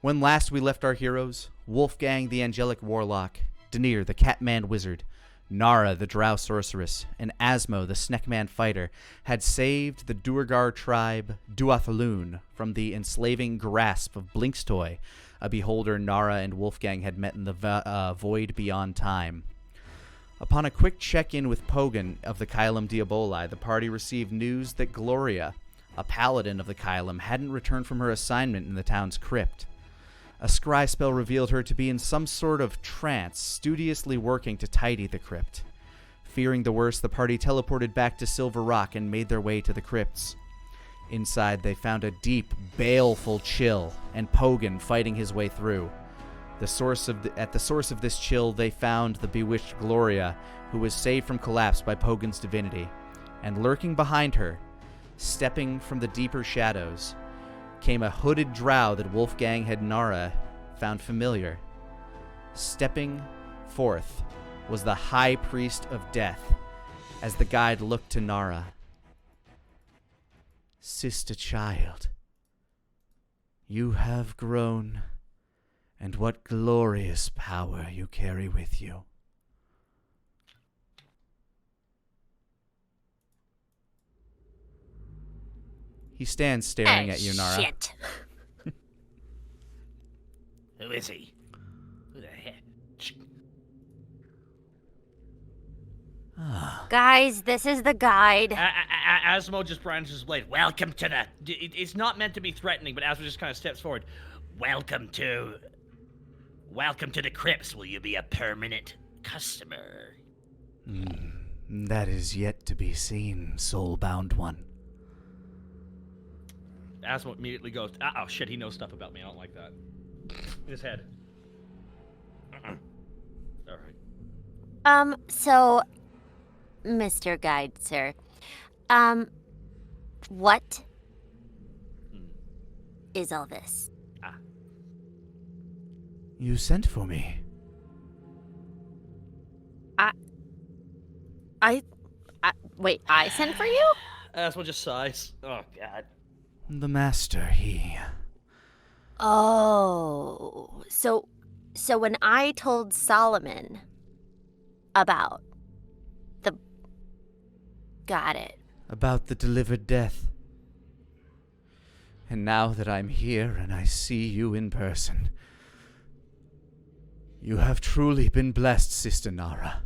When last we left our heroes, Wolfgang the angelic warlock, Danir the catman wizard, Nara the drow sorceress, and Asmo the snakeman fighter had saved the Duergar tribe Duathaloon from the enslaving grasp of Blinkstoy, a beholder Nara and Wolfgang had met in the void beyond time. Upon a quick check-in with Pogan of the Kylum Diaboli, the party received news that Gloria, a paladin of the Kylum, hadn't returned from her assignment in the town's crypt. A scry spell revealed her to be in some sort of trance, studiously working to tidy the crypt. Fearing the worst, the party teleported back to Silver Rock and made their way to the crypts. Inside, they found a deep, baleful chill, and Pogan fighting his way through. At the source of this chill, they found the bewitched Gloria, who was saved from collapse by Pogan's divinity. And lurking behind her, stepping from the deeper shadows, came a hooded drow that Wolfgang had Nara found familiar. Stepping forth was the High Priest of Death, as the guide looked to Nara. Sister child, you have grown, and what glorious power you carry with you. He stands staring at you, Nara. Shit. Who is he? Who the heck? Guys, this is the guide. Asmo just brandishes his blade. Welcome to the... It's not meant to be threatening, but Asmo just kind of steps forward. Welcome to the crypts. Will you be a permanent customer? That is yet to be seen, soul-bound one. Asmo immediately goes, oh shit, he knows stuff about me. I don't like that. In his head. Alright. So, Mr. Guide, sir, what is all this? You sent for me. Wait, I sent for you? Asmo just sighs. Oh, God. The master, he... Oh, so when I told Solomon about the... Got it. About the delivered death. And now that I'm here and I see you in person, you have truly been blessed, Sister Nara.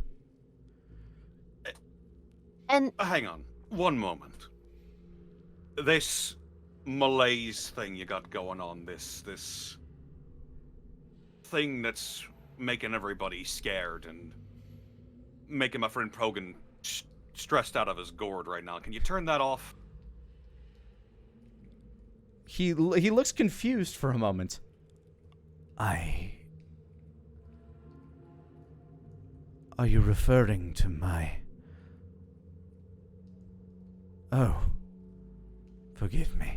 And... Hang on, one moment. This malaise thing you got going on, this thing that's making everybody scared and making my friend Pogan stressed out of his gourd right now. Can you turn that off? He looks confused for a moment. Are you referring to my... Oh. Forgive me.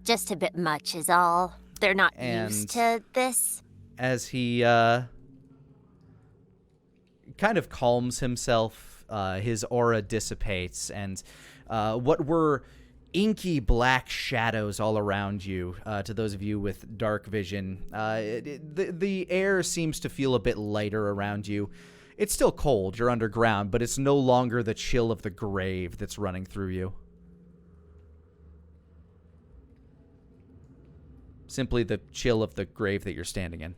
Just a bit much is all. They're not used to this. As he kind of calms himself, his aura dissipates, and what were inky black shadows all around you, to those of you with dark vision, the air seems to feel a bit lighter around you. It's still cold, you're underground, but it's no longer the chill of the grave that's running through you. Simply the chill of the grave that you're standing in.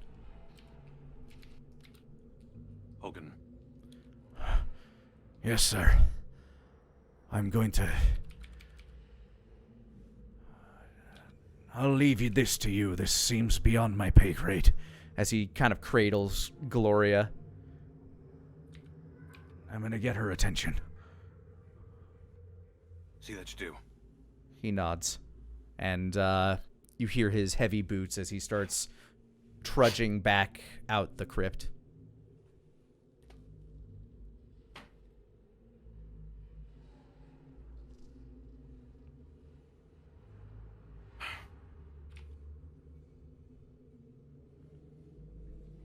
Hogan. Yes, sir. I'm going to... I'll leave this to you. This seems beyond my pay grade. As he kind of cradles Gloria. I'm going to get her attention. See that you do. He nods. And you hear his heavy boots as he starts trudging back out the crypt.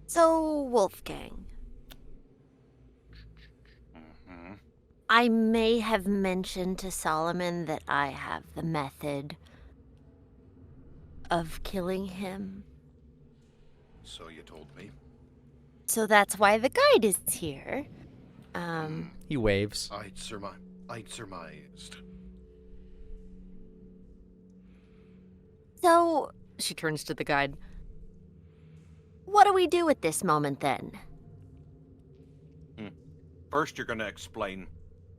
So, Wolfgang. I may have mentioned to Solomon that I have the method of killing him. So you told me. So that's why the guide is here. He waves. I'd surmised. So, She turns to the guide. what do we do at this moment then? First, you're going to explain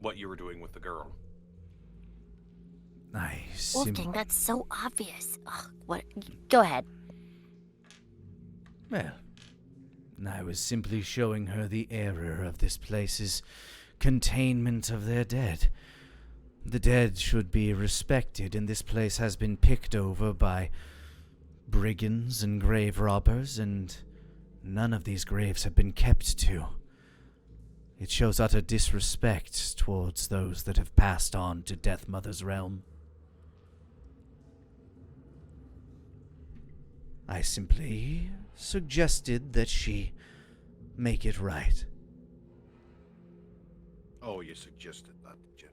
what you were doing with the girl. Wolfgang, that's so obvious. Ugh, what? Go ahead. Well, I was simply showing her the error of this place's containment of their dead. The dead should be respected, and this place has been picked over by brigands and grave robbers, and none of these graves have been kept to. It shows utter disrespect towards those that have passed on to Death Mother's realm. I simply suggested that she make it right. Oh, you suggested that, did you?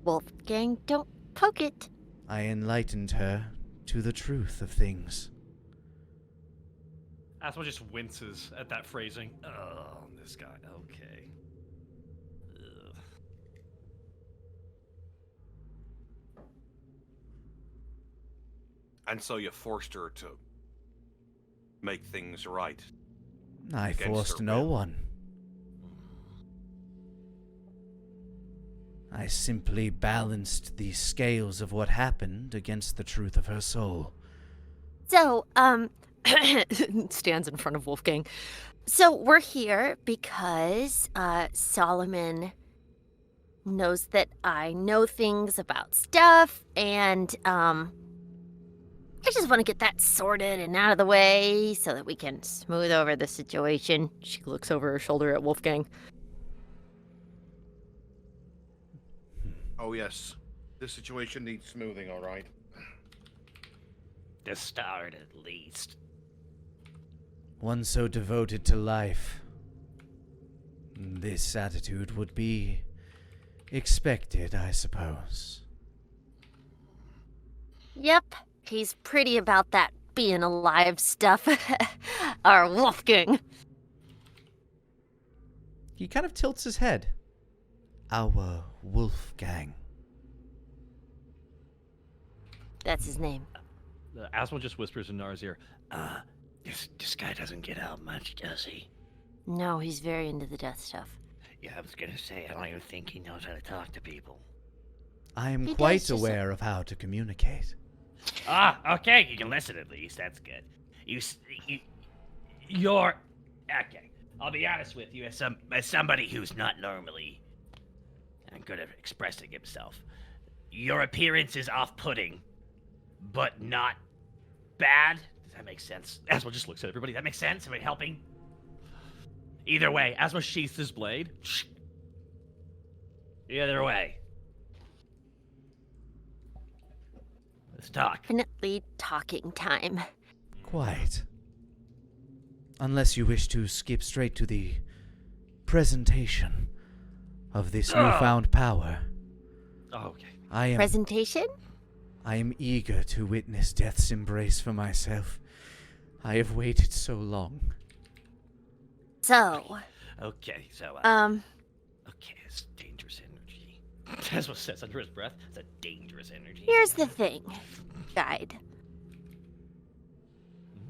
Wolfgang, don't poke it. I enlightened her to the truth of things. Asmo just winces at that phrasing. Oh, this guy. Okay. Ugh. And so you forced her to make things right. I Against forced her no will. one. I simply balanced the scales of what happened against the truth of her soul. So, Stands in front of Wolfgang. so we're here because, Solomon knows that I know things about stuff, and, I just want to get that sorted and out of the way so that we can smooth over the situation. She looks over her shoulder at Wolfgang. Oh, yes. This situation needs smoothing, all right. To start, at least. One so devoted to life. This attitude would be expected, I suppose. Yep, he's pretty about that being alive stuff. Our Wolfgang. He kind of tilts his head. Our Wolfgang. That's his name. Asmo just whispers in Nara's ear. This guy doesn't get out much, does he? No, he's very into the death stuff. Yeah, I was gonna say, I don't even think he knows how to talk to people. I am He quite does just- aware of how to communicate. Okay, you can listen at least. That's good. You're okay. I'll be honest with you, as somebody who's not normally good at expressing himself. Your appearance is off-putting, but not bad. Does that make sense? Asmo just looks at everybody. That makes sense. Am I helping? Either way, Asmo sheaths his blade. either way. Let's talk. Definitely talking time. Quite. Unless you wish to skip straight to the presentation of this newfound power. Oh, okay. Presentation? I am eager to witness death's embrace for myself. I have waited so long. So, Okay, so okay, it's dangerous energy. That's what says under his breath. It's a dangerous energy. here's the thing, guide.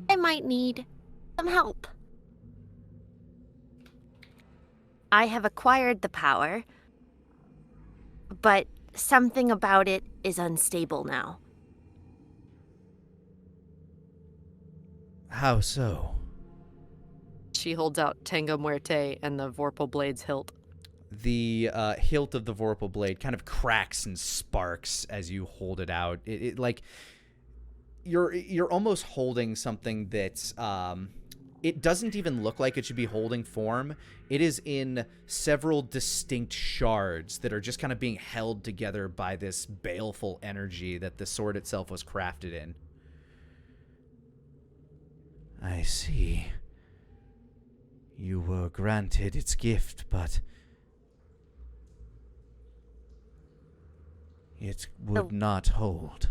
I might need some help. I have acquired the power, but something about it is unstable now. How so? She holds out Tango Muerte and the Vorpal Blade's hilt. The hilt of the Vorpal blade kind of cracks and sparks as you hold it out. It like you're almost holding something that's it doesn't even look like it should be holding form. It is in several distinct shards that are just kind of being held together by this baleful energy that the sword itself was crafted in. I see. You were granted its gift, but it would not hold.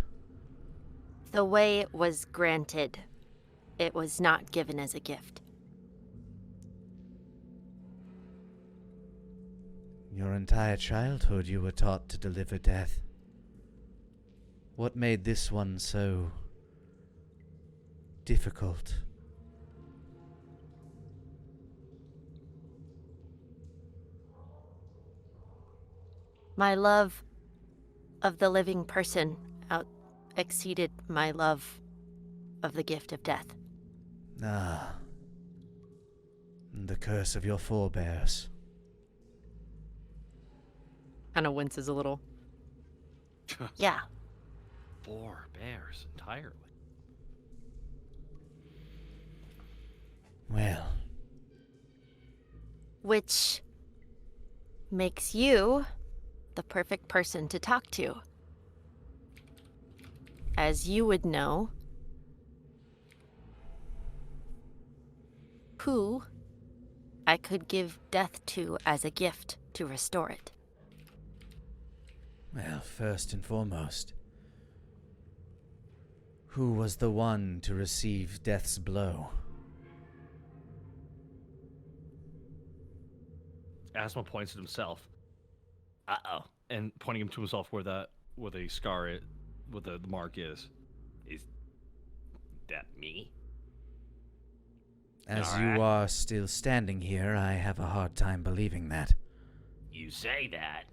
The way it was granted, it was not given as a gift. Your entire childhood you were taught to deliver death. What made this one so difficult? My love of the living person exceeded my love of the gift of death. Ah. The curse of your forebears. Kind of winces a little. Yeah. 4 bears entirely. Well, Which makes you the perfect person to talk to. As you would know who I could give death to as a gift to restore it. well, first and foremost, who was the one to receive death's blow? Asma points at himself. Uh-oh. And pointing him to himself where the scar is, where the mark is. Is that me? As Alright. you are still standing here, I have a hard time believing that. You say that.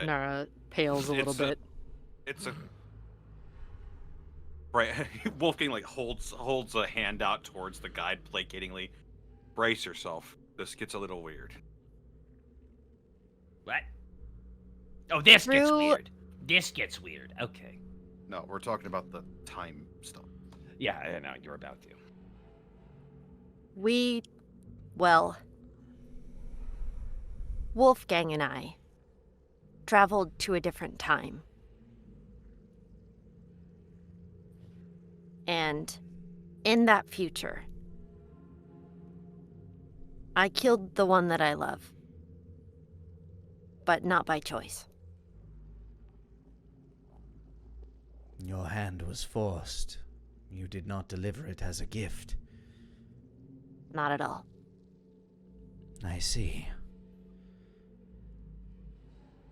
Nara pales a little It's bit. It's a right. Wolfgang like holds a hand out towards the guide placatingly. Brace yourself. This gets a little weird. What? Oh, this gets True. weird. This gets weird. Okay. No, we're talking about the time stuff. Yeah, I know you're about to. Wolfgang and I traveled to a different time. And in that future, I killed the one that I love. But not by choice. Your hand was forced. You did not deliver it as a gift. Not at all. I see.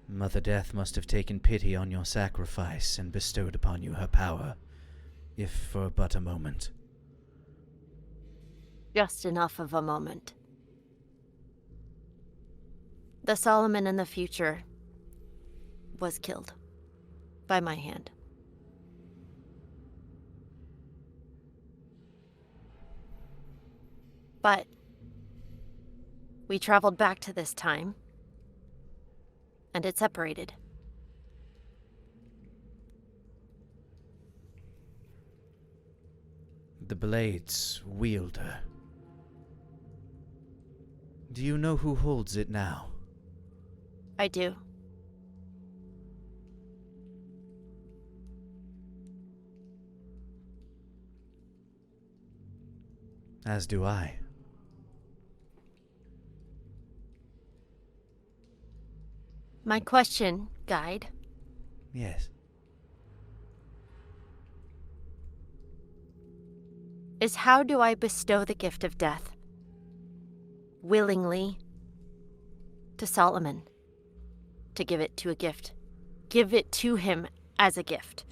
Mother Death must have taken pity on your sacrifice and bestowed upon you her power, if for but a moment. Just enough of a moment. The Solomon in the future was killed by my hand. But we traveled back to this time, and it separated. The blade's wielder. Do you know who holds it now? I do. As do I. My question, guide, Yes. is how do I bestow the gift of death willingly to Solomon to give it to a gift? Give it to him as a gift.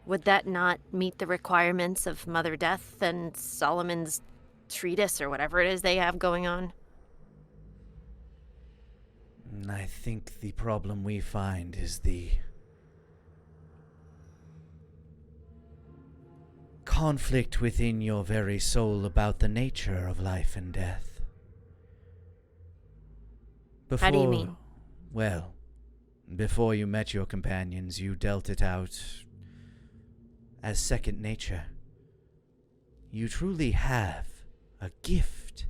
Would that not meet the requirements of Mother Death and Solomon's treatise or whatever it is they have going on? I think the problem we find is the conflict within your very soul about the nature of life and death. How do you mean? Well, before you met your companions, you dealt it out as second nature. You truly have a gift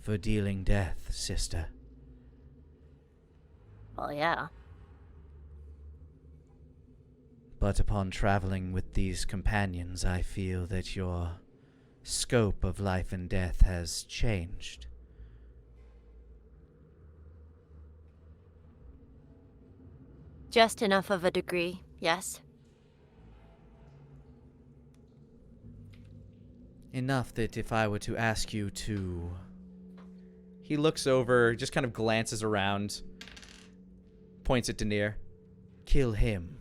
for dealing death, sister. Well, yeah. But upon traveling with these companions, I feel that your scope of life and death has changed. Just enough of a degree, yes. Enough that if I were to ask you to... He looks over, just kind of glances around, points at Denier. Kill him.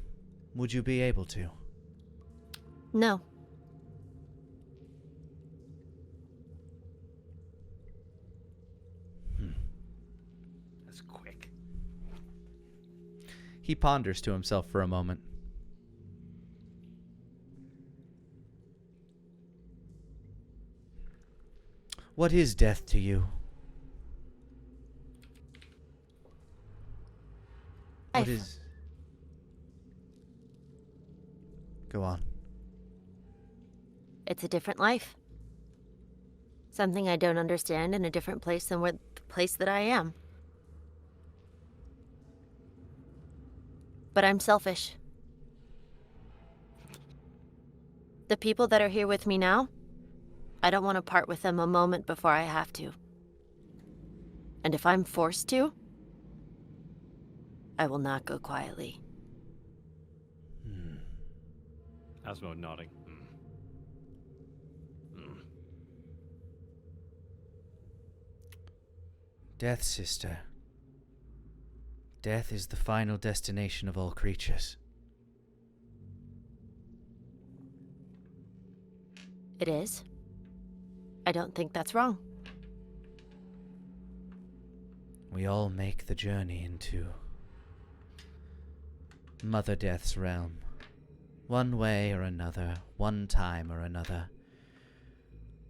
Would you be able to? No. That's quick. He ponders to himself for a moment. What is death to you? What I've- is... Go on. It's a different life. Something I don't understand in a different place than the place that I am. But I'm selfish. The people that are here with me now, I don't want to part with them a moment before I have to. And if I'm forced to, I will not go quietly. Asmo nodding. Death, sister. Death is the final destination of all creatures. It is. I don't think that's wrong. We all make the journey into Mother Death's realm. One way or another, one time or another.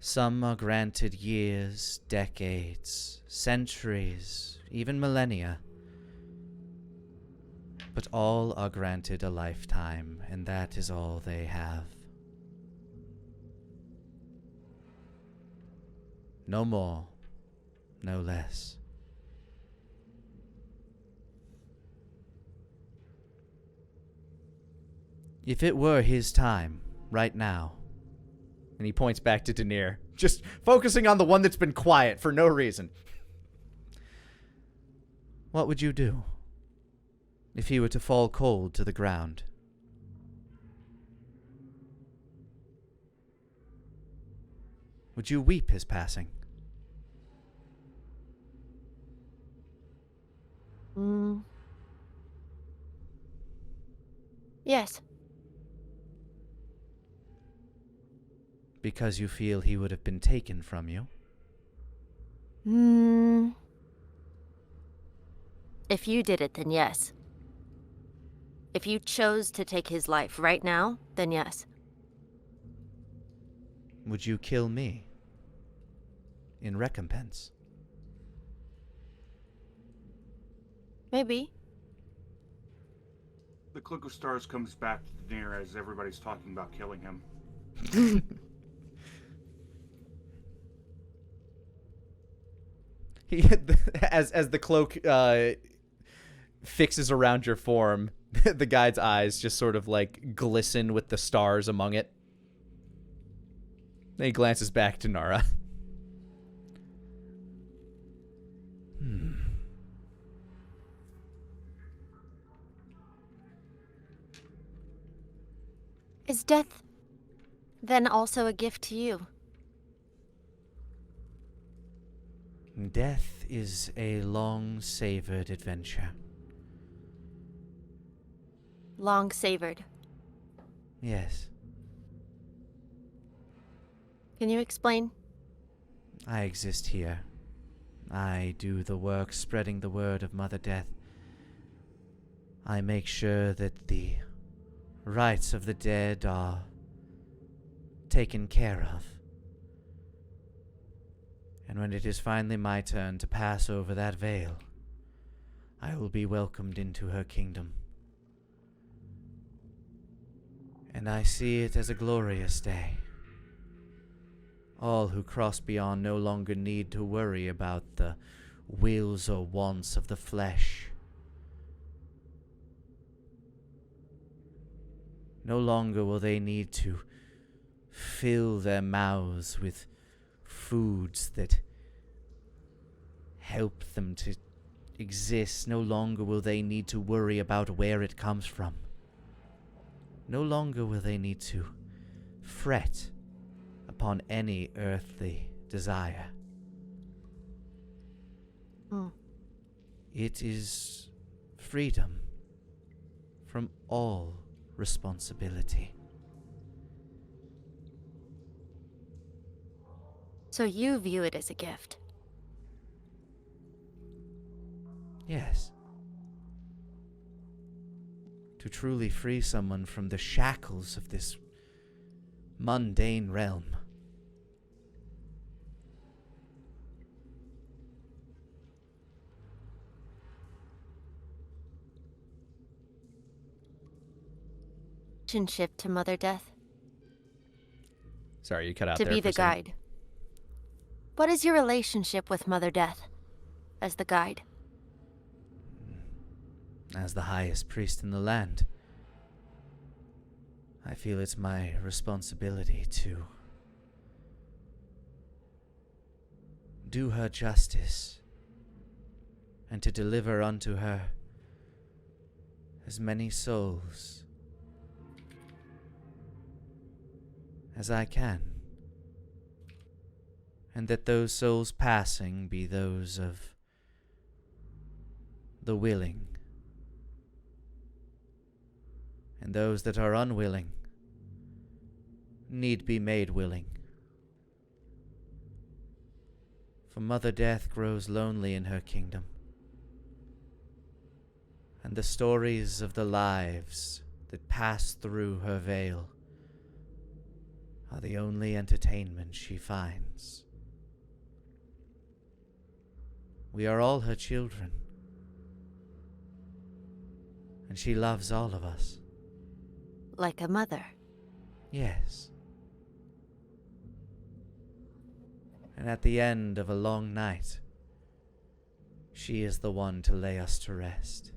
Some are granted years, decades, centuries, even millennia. But all are granted a lifetime, and that is all they have. No more, no less. If it were his time, right now, and he points back to Denier, just focusing on the one that's been quiet for no reason, what would you do if he were to fall cold to the ground? Would you weep his passing? Yes. Because you feel he would have been taken from you? If you did it, then yes. If you chose to take his life right now, then yes. Would you kill me in recompense? Maybe. The Cloak of Stars comes back to Denier as everybody's talking about killing him. He, as the cloak fixes around your form, the guide's eyes just sort of like glisten with the stars among it. Then he glances back to Nara. Is death then also a gift to you? Death is a long-savored adventure. Long savored. Yes. Can you explain? I exist here. I do the work spreading the word of Mother Death. I make sure that the rights of the dead are taken care of. And when it is finally my turn to pass over that veil, I will be welcomed into her kingdom. And I see it as a glorious day. All who cross beyond no longer need to worry about the wills or wants of the flesh. No longer will they need to fill their mouths with foods that help them to exists, no longer will they need to worry about where it comes from. No longer will they need to fret upon any earthly desire. It is freedom from all responsibility. So you view it as a gift. Yes. To truly free someone from the shackles of this mundane realm. Relationship to Mother Death. Sorry, you cut out To there be for a the second. guide. What is your relationship with Mother Death as the guide? As the highest priest in the land, I feel it's my responsibility to do her justice and to deliver unto her as many souls as I can, and that those souls passing be those of the willing, and those that are unwilling need be made willing. For Mother Death grows lonely in her kingdom, and the stories of the lives that pass through her veil are the only entertainment she finds. We are all her children, and she loves all of us. Like a mother. Yes. And at the end of a long night, she is the one to lay us to rest.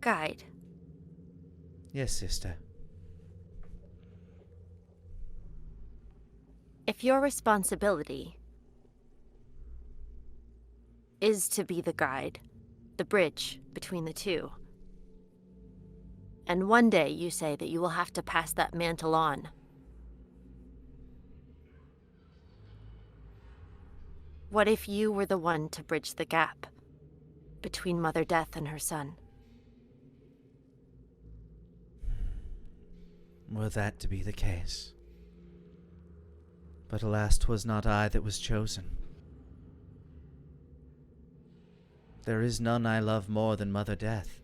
Guide. Yes, sister. If your responsibility is to be the guide, the bridge between the two, and one day you say that you will have to pass that mantle on, what if you were the one to bridge the gap between Mother Death and her son? Were that to be the case. But alas, 'twas not I that was chosen. There is none I love more than Mother Death,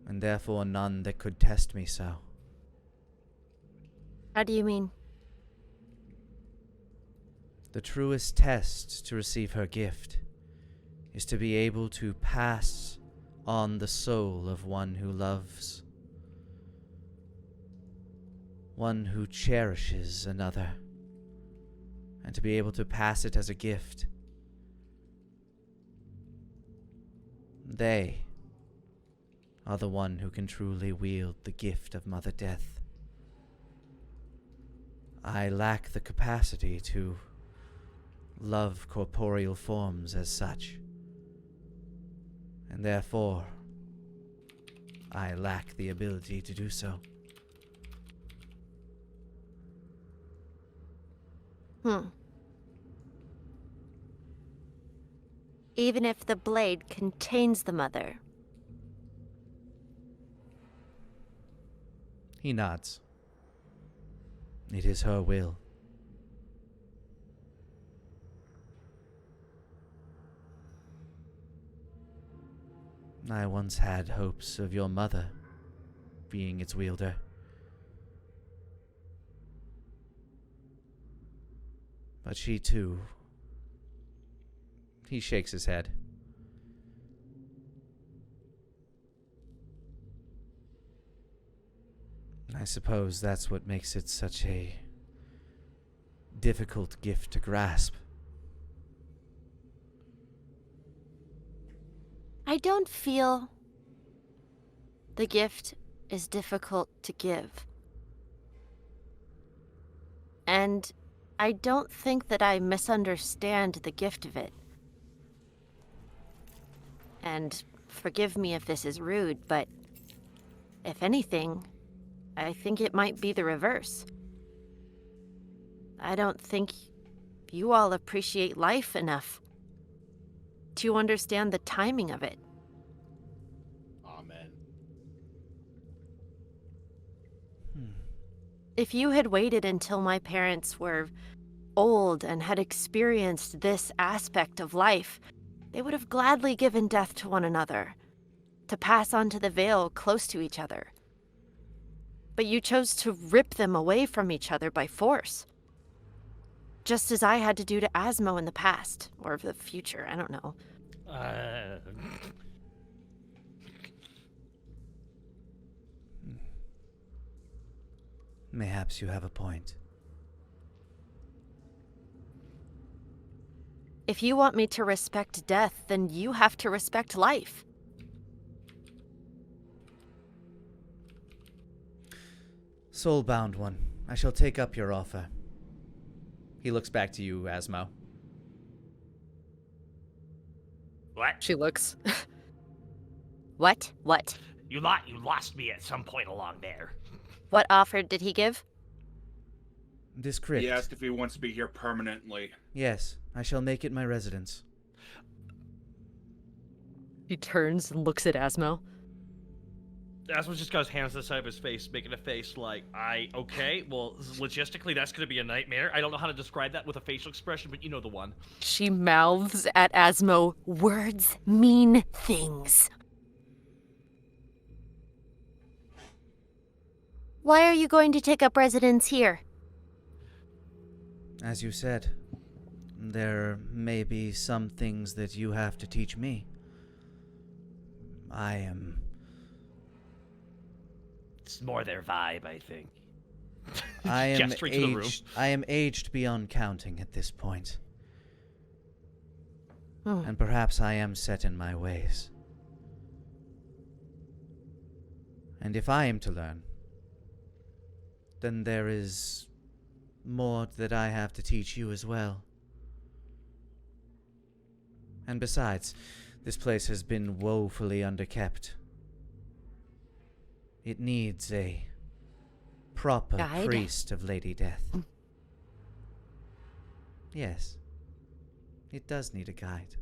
and therefore none that could test me so. How do you mean? The truest test to receive her gift is to be able to pass on the soul of one who loves, one who cherishes another, and to be able to pass it as a gift. They are the one who can truly wield the gift of Mother Death. I lack the capacity to love corporeal forms as such, and therefore I lack the ability to do so. Even if the blade contains the mother. He nods. It is her will. I once had hopes of your mother being its wielder. But she too... He shakes his head. I suppose that's what makes it such a difficult gift to grasp. I don't feel the gift is difficult to give. And I don't think that I misunderstand the gift of it. And forgive me if this is rude, but if anything, I think it might be the reverse. I don't think you all appreciate life enough to understand the timing of it. Amen. If you had waited until my parents were old and had experienced this aspect of life, they would have gladly given death to one another, to pass on to the veil close to each other. But you chose to rip them away from each other by force. Just as I had to do to Asmo in the past, or the future, I don't know. Mayhaps you have a point. If you want me to respect death, then you have to respect life. Soulbound one, I shall take up your offer. He looks back to you, Asmo. What? She looks. What? What? You lost me at some point along there. What offer did he give? This crypt. He asked if he wants to be here permanently. Yes, I shall make it my residence. He turns and looks at Asmo. Asmo just got his hands to the side of his face, making a face like, okay, well, logistically, that's going to be a nightmare. I don't know how to describe that with a facial expression, but you know the one. She mouths at Asmo. Words mean things. Why are you going to take up residence here? As you said, there may be some things that you have to teach me. It's more their vibe, I think. I am Gesturing to the room. I am aged beyond counting at this point. Hmm. And perhaps I am set in my ways. And if I am to learn, then there is more that I have to teach you as well. And besides, this place has been woefully underkept. It needs a proper Guide? priest of Lady Death. Yes, it does need a guide.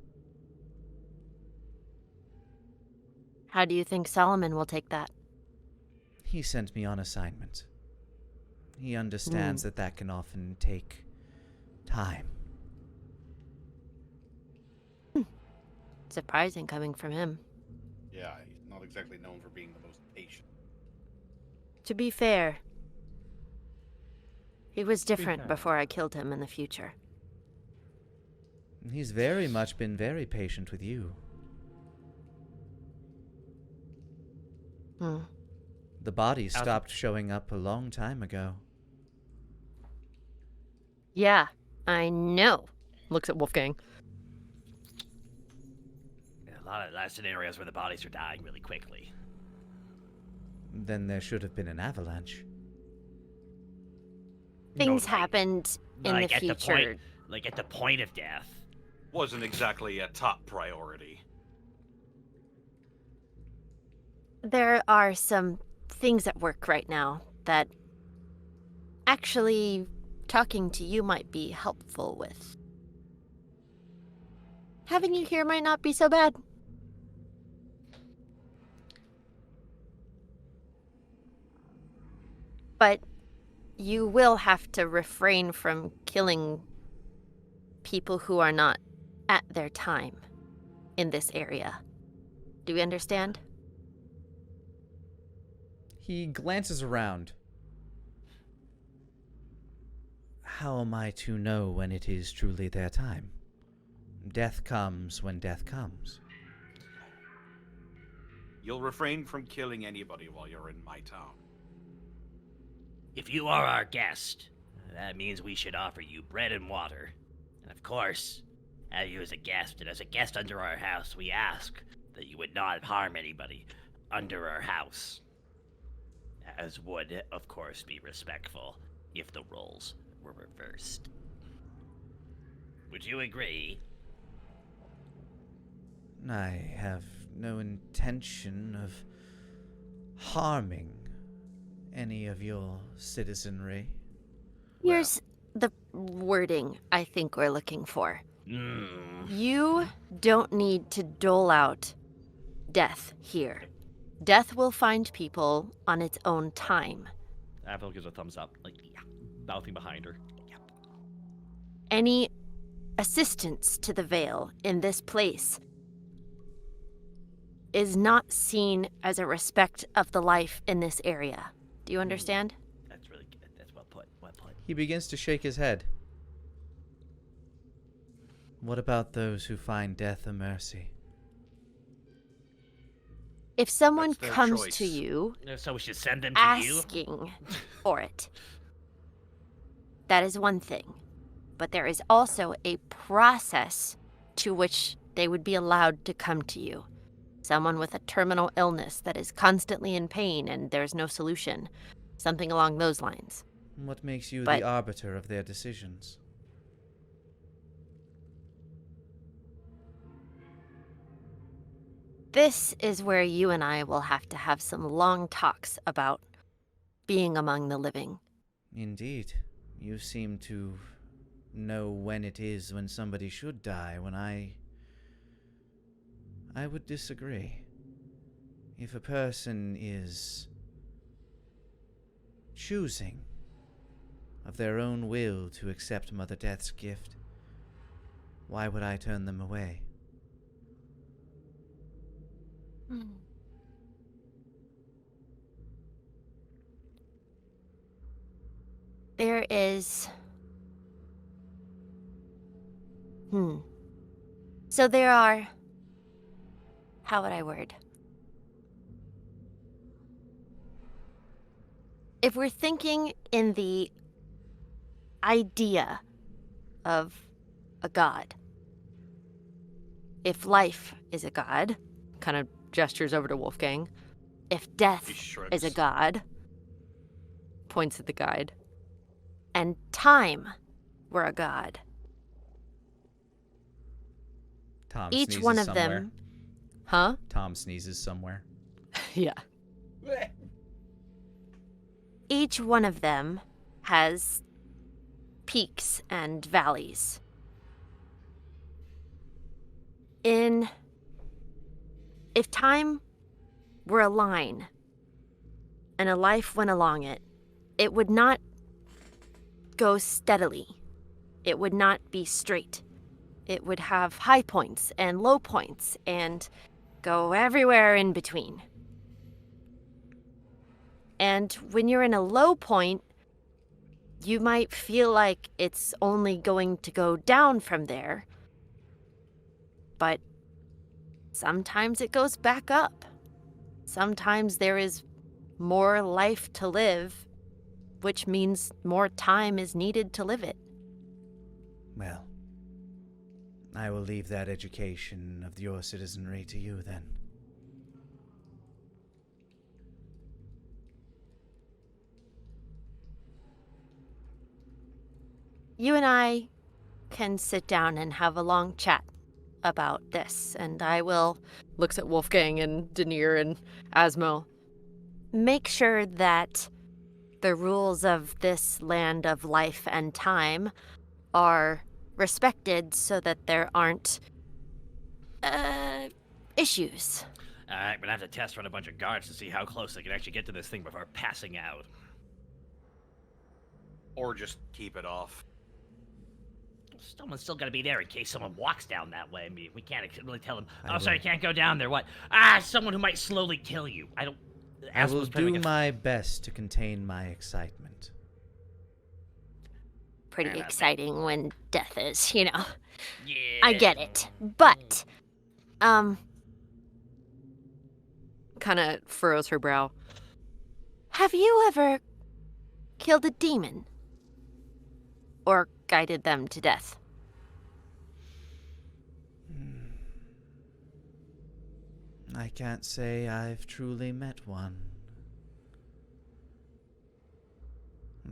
How do you think Solomon will take that? He sent me on assignment. He understands that can often take time. Surprising coming from him. Yeah, he's not exactly known for being the most patient. To be fair, he was different before I killed him in the future. He's very much been very patient with you. Hmm. The body stopped showing up a long time ago. Yeah, I know. Looks at Wolfgang. A lot of scenarios where the bodies are dying really quickly. Then there should have been an avalanche. Things Totally. happened in Like the at the future. point, like at the point of death. Wasn't exactly a top priority. There are some things at work right now that actually talking to you might be helpful with. Having you here might not be so bad. But you will have to refrain from killing people who are not at their time in this area. Do we understand? He glances around. How am I to know when it is truly their time? Death comes when death comes. You'll refrain from killing anybody while you're in my town. If you are our guest, that means we should offer you bread and water. And of course, have you as a guest, and as a guest under our house, we ask that you would not harm anybody under our house. As would, of course, be respectful if the roles were reversed. Would you agree? I have no intention of harming any of your citizenry. Here's the wording I think we're looking for. You don't need to dole out death here. Death will find people on its own time. Avril gives a thumbs up, like, yeah, mouthing behind her. Yep. Any assistance to the Veil in this place is not seen as a respect of the life in this area. Do you understand? That's really good. That's well put. Well put. He begins to shake his head. What about those who find death a mercy? If someone That's their comes choice. to you So we should send them to you? asking for it, that is one thing. But there is also a process to which they would be allowed to come to you. Someone with a terminal illness that is constantly in pain and there's no solution. Something along those lines. What makes you But- the arbiter of their decisions? This is where you and I will have to have some long talks about being among the living. Indeed. You seem to know when it is when somebody should die, when I would disagree. If a person is choosing of their own will to accept Mother Death's gift, why would I turn them away? There is... So there are... How would I word? If we're thinking in the idea of a god, if life is a god, Kind of gestures over to Wolfgang, if death He shrugs. is a god, points at the guide. and time were a god, Tom each sneezes one of somewhere. them... Huh? Tom sneezes somewhere. Yeah. Each one of them has peaks and valleys. If time were a line and a life went along it, it would not go steadily. It would not be straight. It would have high points and low points and go everywhere in between. And when you're in a low point, you might feel like it's only going to go down from there. But sometimes it goes back up. Sometimes there is more life to live, which means more time is needed to live it. Well, I will leave that education of your citizenry to you then. You and I can sit down and have a long chat about this, and I will Looks at Wolfgang and Denier and Asmo. make sure that the rules of this land of life and time are respected so that there aren't issues. Alright, we're gonna have to test run a bunch of guards to see how close they can actually get to this thing before passing out. Or just keep it off. Someone's still gonna be there in case someone walks down that way. I mean, we can't really tell them, I oh, sorry, will- can't go down there. What? Someone who might slowly kill you. I don't... I will Asmo's pretty do much- my best to contain my excitement. Pretty Fair enough. exciting when death is, you know. Yeah. I get it. But, Kind of furrows her brow. have you ever killed a demon? Or guided them to death? I can't say I've truly met one.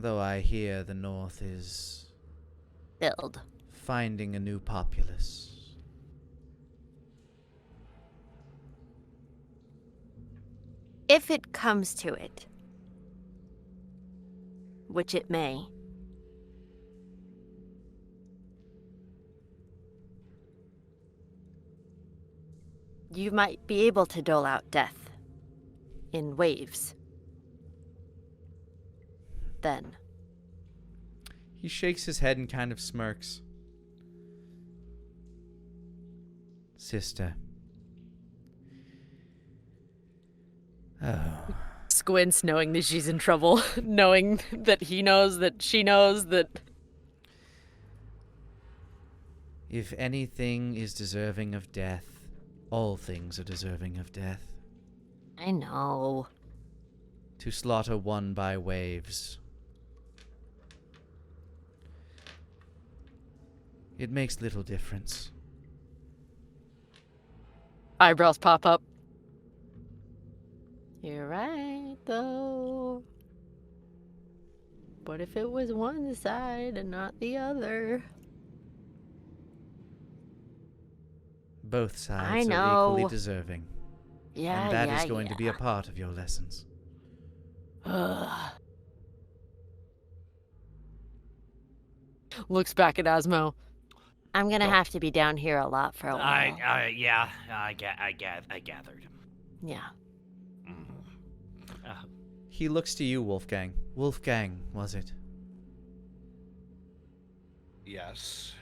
Though I hear the North is Filled. finding a new populace. If it comes to it, which it may, you might be able to dole out death in waves. Then. He shakes his head and kind of smirks. Sister. Oh. Squints, knowing that she's in trouble, knowing that he knows that she knows that. If anything is deserving of death, all things are deserving of death. I know. To slaughter one by waves. It makes little difference. Eyebrows pop up. You're right, though. What if it was one side and not the other? Both sides I are know. equally deserving. Yeah, And that is going to be a part of your lessons. Looks back at Asmo. I'm gonna have to be down here a lot for a while. I gathered. Yeah. He looks to you, Wolfgang. Wolfgang, was it? Yes.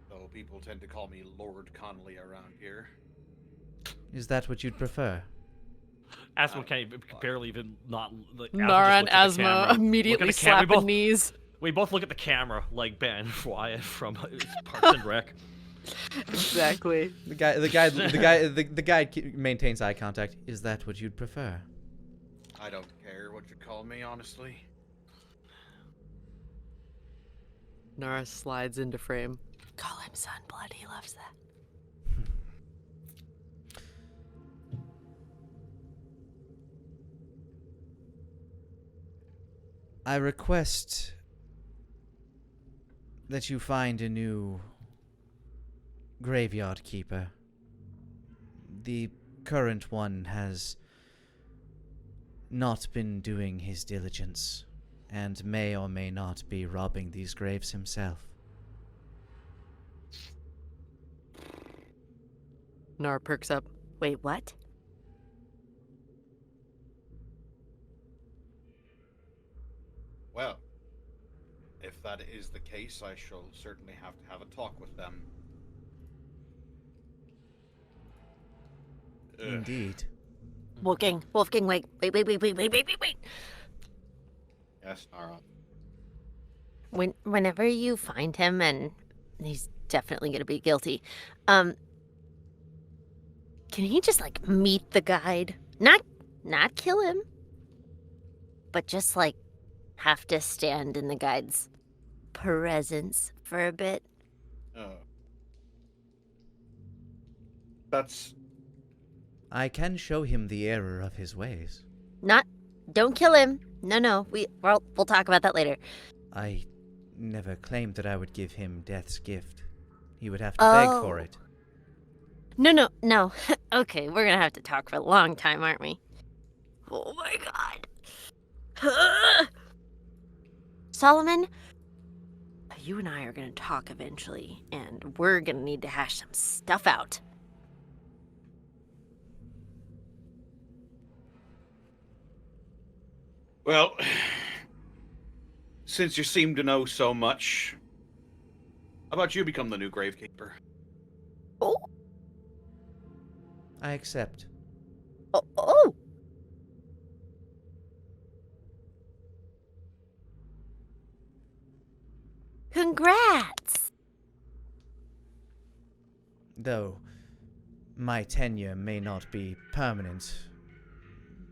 Though people tend to call me Lord Connolly around here. Is that what you'd prefer? Asmo can't barely even not. Like, Nara and just looks at the Asmo camera. immediately Look at the camera. slapping knees. We both look at the camera like Ben Wyatt from Parks and Rec. Exactly. The guy maintains eye contact. Is that what you'd prefer? I don't care what you call me, honestly. Nara slides into frame. Call him Sunblood. He loves that. I request that you find a new graveyard keeper. The current one has not been doing his diligence, and may or may not be robbing these graves himself. Nara perks up. Wait, what? Well, if that is the case, I shall certainly have to have a talk with them. Indeed. Wolfgang, wait. Yes, Nara. Whenever you find him, and he's definitely gonna be guilty, can he just like meet the guide? Not kill him, but just like have to stand in the guide's presence for a bit. That's... I can show him the error of his ways. Don't kill him. No. We'll talk about that later. I never claimed that I would give him death's gift. He would have to beg for it. No. Okay, we're gonna have to talk for a long time, aren't we? Oh my god. Solomon, you and I are gonna talk eventually, and we're gonna need to hash some stuff out. Well, since you seem to know so much, how about you become the new gravekeeper? Oh. I accept. Oh. Congrats. Though my tenure may not be permanent.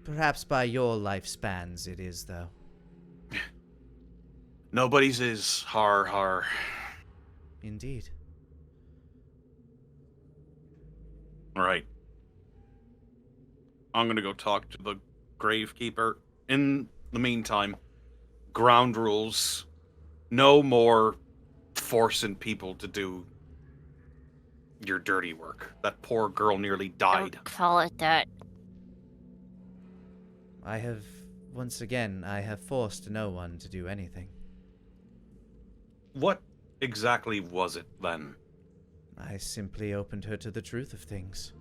Perhaps by your lifespans it is, though. Nobody's is, har. Indeed. Right. I'm gonna go talk to the gravekeeper. In the meantime, ground rules. No more forcing people to do your dirty work. That poor girl nearly died. Don't call it that. Once again, I have forced no one to do anything. What exactly was it then? I simply opened her to the truth of things.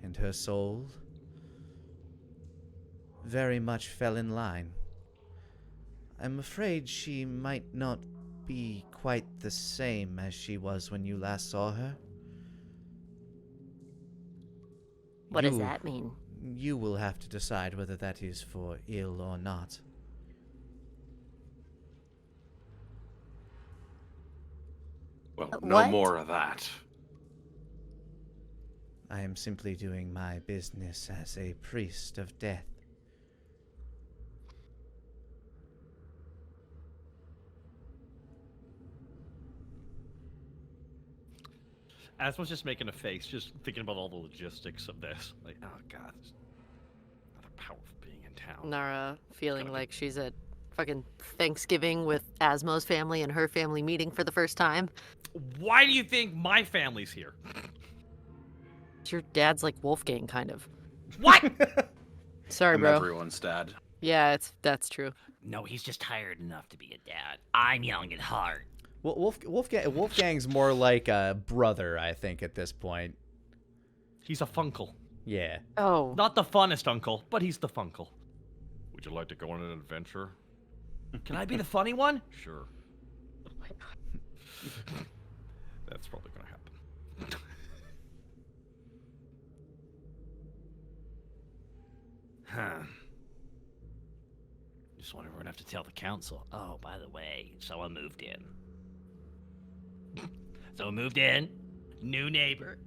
And her soul very much fell in line. I'm afraid she might not be quite the same as she was when you last saw her. What does that mean? You will have to decide whether that is for ill or not. Well, no What? more of that. I am simply doing my business as a priest of death. Asma's just making a face, just thinking about all the logistics of this. Like, oh god, there's another powerful being in town. Nara feeling Gotta like she's at fucking Thanksgiving with Asmo's family and her family meeting for the first time. Why do you think my family's here? Your dad's like Wolfgang, kind of. What? Sorry, I'm bro. everyone's dad. Yeah, that's true. No, he's just tired enough to be a dad. I'm young at heart. Well, Wolfgang's more like a brother, I think, at this point. He's a funkle. Yeah. Oh. Not the funnest uncle, but he's the funkle. Would you like to go on an adventure? Can I be the funny one? Sure. That's probably gonna happen. Huh. Just wonder if we're gonna have to tell the council. Oh, by the way, someone moved in. Someone moved in. New neighbor.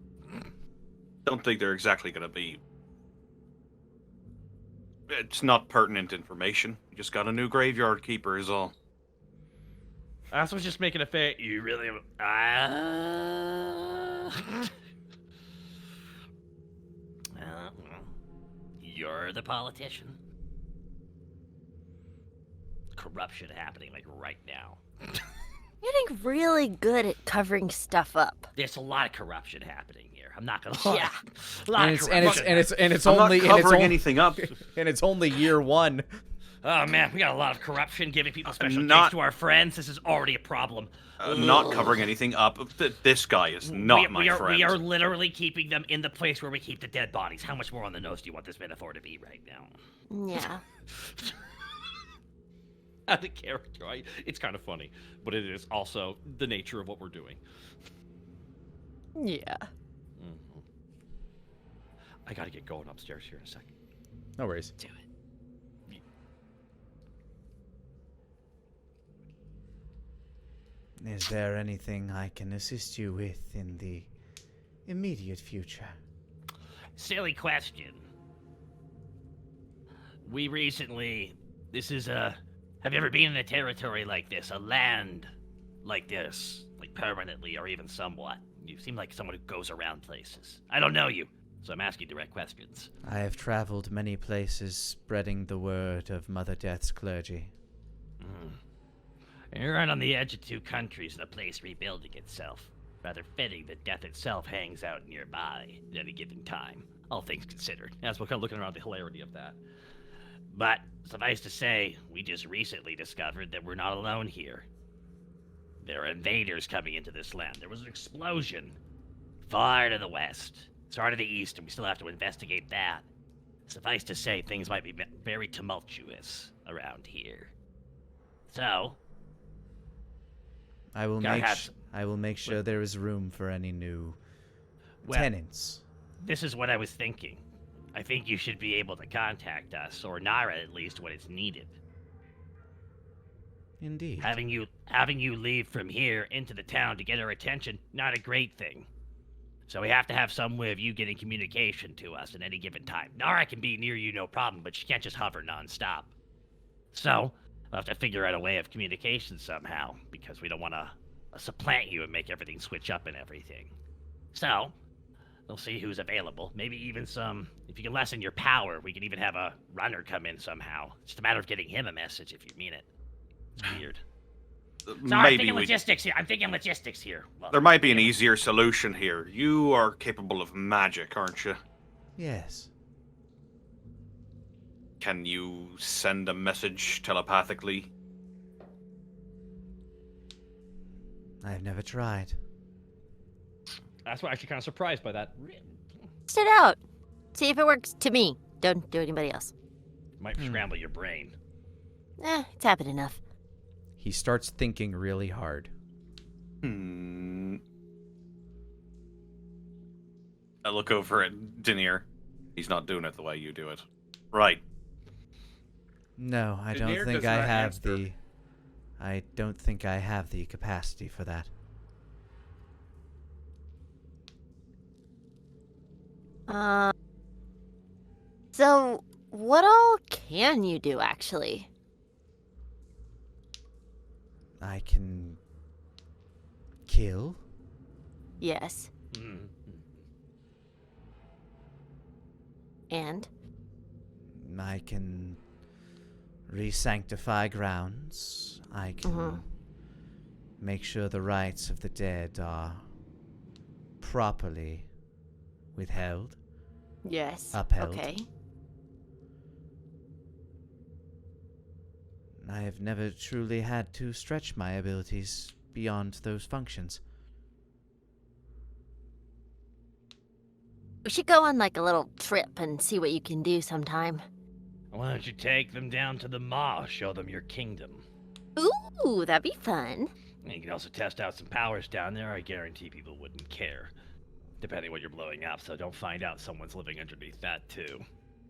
Don't think they're exactly going to be... It's not pertinent information. You just got a new graveyard keeper is all. Asma's just making a face. You really... You're the politician. Corruption happening like right now. You're getting really good at covering stuff up. There's a lot of corruption happening here. I'm not gonna lie. Yeah. A lot of corruption. And it's I'm only not covering anything up. and it's only year one. Oh man, we got a lot of corruption, giving people special not- gifts to our friends. This is already a problem. Not covering anything up. This guy is not my friend. We are literally keeping them in the place where we keep the dead bodies. How much more on the nose do you want this metaphor to be right now? Yeah. Out of character, right? It's kind of funny, but it is also the nature of what we're doing. Yeah. Mm-hmm. I gotta get going upstairs here in a second. No worries. Do it. Is there anything I can assist you with in the immediate future? Silly question. We recently... This is a... Have you ever been in a territory like this? A land like this? Like permanently or even somewhat? You seem like someone who goes around places. I don't know you, so I'm asking direct questions. I have traveled many places spreading the word of Mother Death's clergy. You're right on the edge of two countries and a place rebuilding itself. Rather fitting that death itself hangs out nearby at any given time. All things considered. As we're kind of looking around the hilarity of that. But, suffice to say, we just recently discovered that we're not alone here. There are invaders coming into this land. There was an explosion far to the west, far to the east, and we still have to investigate that. Suffice to say, things might be very tumultuous around here. So, I will Gotta make sure there is room for any new well, tenants. this is what I was thinking. I think you should be able to contact us, or Nara at least, when it's needed. Indeed. Having you leave from here into the town to get her attention, not a great thing. So we have to have some way of you getting communication to us at any given time. Nara can be near you no problem, but she can't just hover nonstop. So, we'll have to figure out a way of communication somehow, because we don't want to supplant you and make everything switch up and everything. So, We'll see who's available. Maybe even some. If you can lessen your power, we can even have a runner come in somehow. It's just a matter of getting him a message if you mean it. It's weird. Sorry, I'm Maybe thinking we. logistics here. I'm thinking logistics here. Well, There might be an easier solution here. You are capable of magic, aren't you? Yes. Can you send a message telepathically? I've never tried. That's why I'm actually kind of surprised by that. Test it out. See if it works to me. Don't do anybody else. Might scramble your brain. It's happened enough. He starts thinking really hard. I look over at Denier. He's not doing it the way you do it. Right. No, I don't Denier think does I not have answer. the... I don't think I have the capacity for that. So what all can you do, actually? I can... kill? Yes. And? I can re-sanctify grounds. I can make sure the rights of the dead are properly withheld. Yes. Upheld. Okay. I have never truly had to stretch my abilities beyond those functions. We should go on like a little trip and see what you can do sometime. Why don't you take them down to the Maw, show them your kingdom? Ooh, that'd be fun. And you can also test out some powers down there. I guarantee people wouldn't care. Depending what you're blowing up, so don't find out someone's living underneath that too.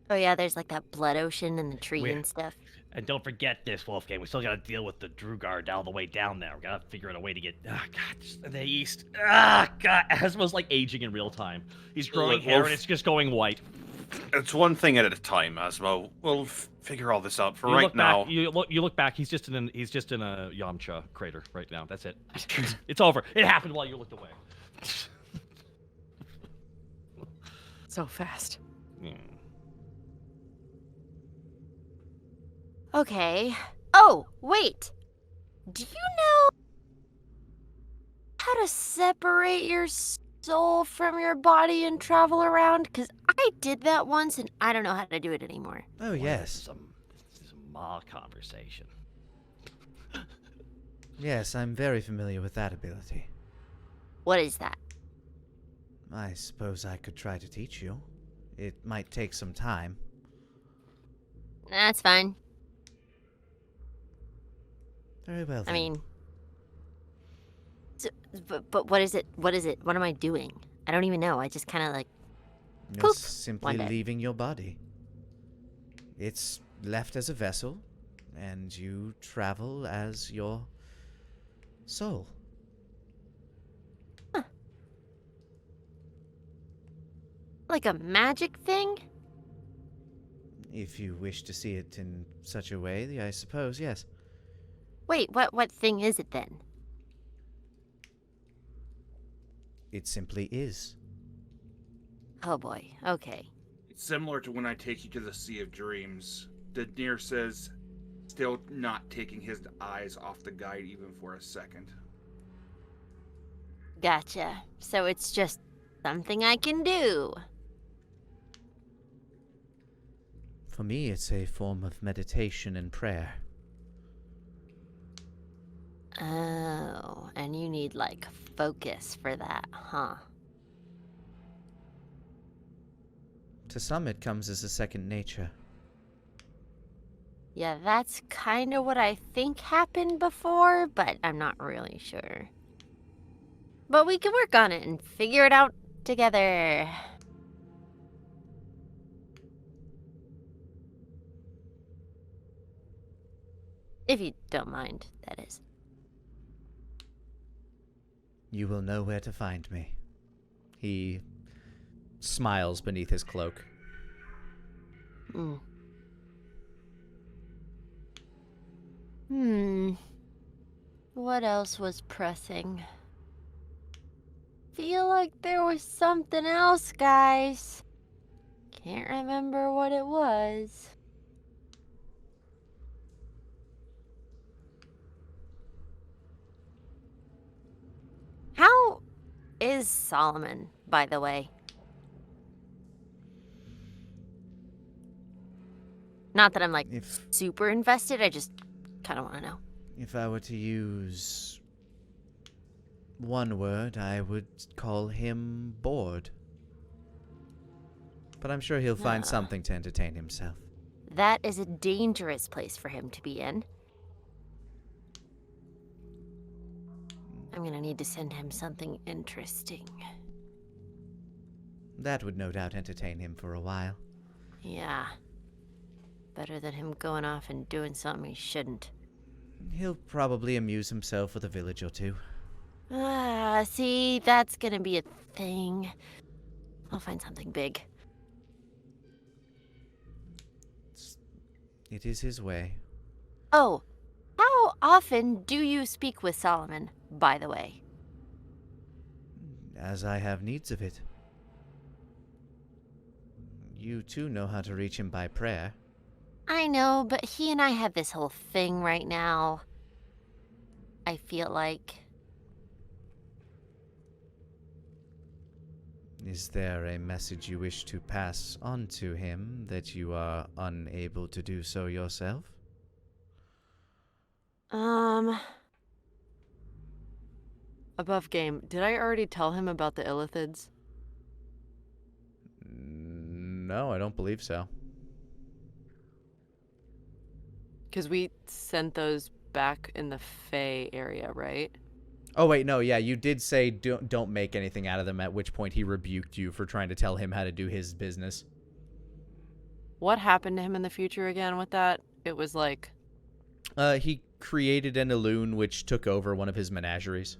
Oh yeah, there's like that blood ocean and the tree We're- and stuff. And don't forget this, Wolfgang. We still gotta deal with the Drugard all the way down there. We gotta figure out a way to get. Ah, God, just the east. Ah, God. Asmo's like aging in real time. He's growing Look, hair Wolf- and it's just going white. It's one thing at a time, Asmo. We'll figure all this out. For You right look now, back, you look back. He's just in a Yamcha crater right now. That's it. It's over. It happened while you looked away. So fast. Okay. Oh, wait. Do you know how to separate your soul from your body and travel around? Because I did that once and I don't know how to do it anymore. Oh, yes. This is a Maw conversation. Yes, I'm very familiar with that ability. What is that? I suppose I could try to teach you. It might take some time. That's fine. Very well, I then. mean, but what is it? What is it? What am I doing? I don't even know. I just kind of like, You're poop simply one day. leaving your body. It's left as a vessel, and you travel as your soul. like a magic thing? If you wish to see it in such a way, I suppose, yes. Wait, what thing is it then? It simply is. Oh boy. Okay. It's similar to when I take you to the Sea of Dreams. Denier says, still not taking his eyes off the guide even for a second. Gotcha. So it's just something I can do. For me, it's a form of meditation and prayer. Oh, and you need like focus for that, huh? To some, it comes as a second nature. Yeah, that's kind of what I think happened before, but I'm not really sure. But we can work on it and figure it out together. If you don't mind, that is. You will know where to find me. He smiles beneath his cloak. What else was pressing? feel like there was something else, guys. Can't remember what it was. How is Solomon, by the way? Not that I'm like If super invested, I just kind of want to know. if I were to use one word, I would call him bored. But I'm sure he'll find Ah. something to entertain himself. That is a dangerous place for him to be in. I'm gonna need to send him something interesting. That would no doubt entertain him for a while. Yeah. Better than him going off and doing something he shouldn't. He'll probably amuse himself with a village or two. Ah, see, that's gonna be a thing. I'll find something big. It is his way. Oh, how often do you speak with Solomon, by the way? As I have needs of it. You too know how to reach him by prayer. I know, but he and I have this whole thing right now. I feel like. Is there a message you wish to pass on to him that you are unable to do so yourself? Above game, did I already tell him about the illithids? No, I don't believe so. Because we sent those back in the Fey area, right? Oh wait, no, yeah, you did say don't make anything out of them, at which point he rebuked you for trying to tell him how to do his business. What happened to him in the future again with that? It was like... He created an Elune which took over one of his menageries.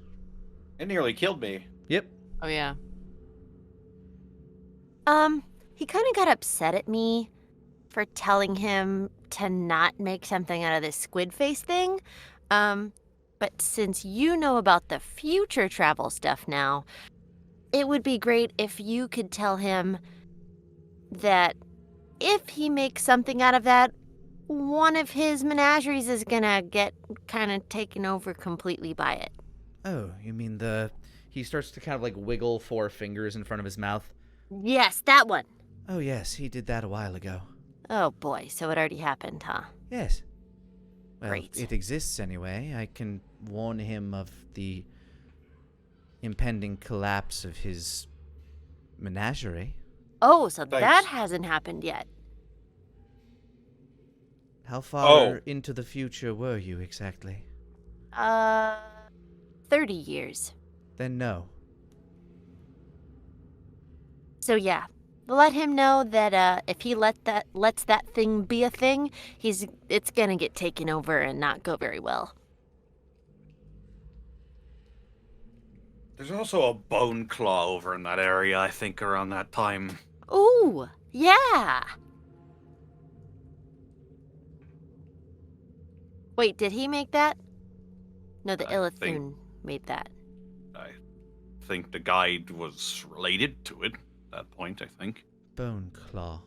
It nearly killed me. Yep. Oh, yeah. He kind of got upset at me for telling him to not make something out of this squid face thing. But since you know about the future travel stuff now, it would be great if you could tell him that if he makes something out of that, one of his menageries is gonna get kind of taken over completely by it. Oh, you mean the... He starts to kind of like wiggle 4 fingers in front of his mouth. Yes, that one. Oh yes, he did that a while ago. Oh boy, so it already happened, huh? Yes. Well, Great. it exists anyway. I can warn him of the impending collapse of his menagerie. Oh, so Thanks. that hasn't happened yet. How far Oh. into the future were you exactly? 30 years. Then no. So yeah, let him know that if he lets that thing be a thing, it's gonna get taken over and not go very well. There's also a bone claw over in that area, I think, around that time. Ooh, yeah. Wait, did he make that? No, the I Illithune think- made that. I think the guide was related to it at that point, I think. Bone claw.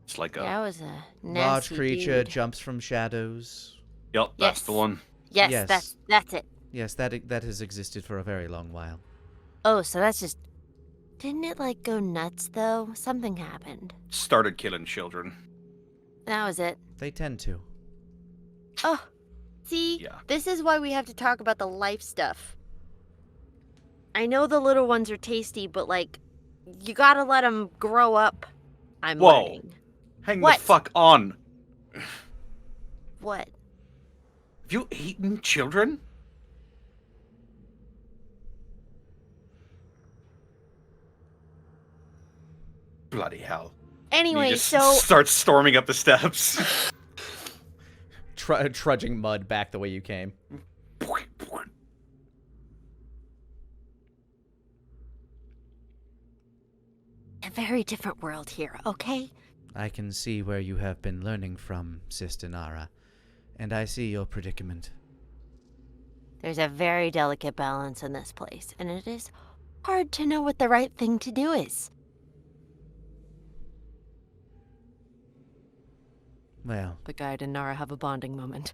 It's like a... That was a nasty Large creature dude. jumps from shadows. Yep, that's the Yes. one. Yes, Yes. that's it. Yes, that has existed for a very long while. Oh, so that's just. Didn't it like go nuts though? Something happened. Started killing children. That was it. They tend to. Oh, see, Yeah. this is why we have to talk about the life stuff. I know the little ones are tasty, but like, you gotta let them grow up. I'm Whoa. learning. Hang What? the fuck on. What? Have you eaten children? Bloody hell. And Anyway, he just so starts storming up the steps. Trudging mud back the way you came. a very different world here, okay? I can see where you have been learning from, Sister Nara, and I see your predicament. There's a very delicate balance in this place, and it is hard to know what the right thing to do is. Well, The guide and Nara have a bonding moment.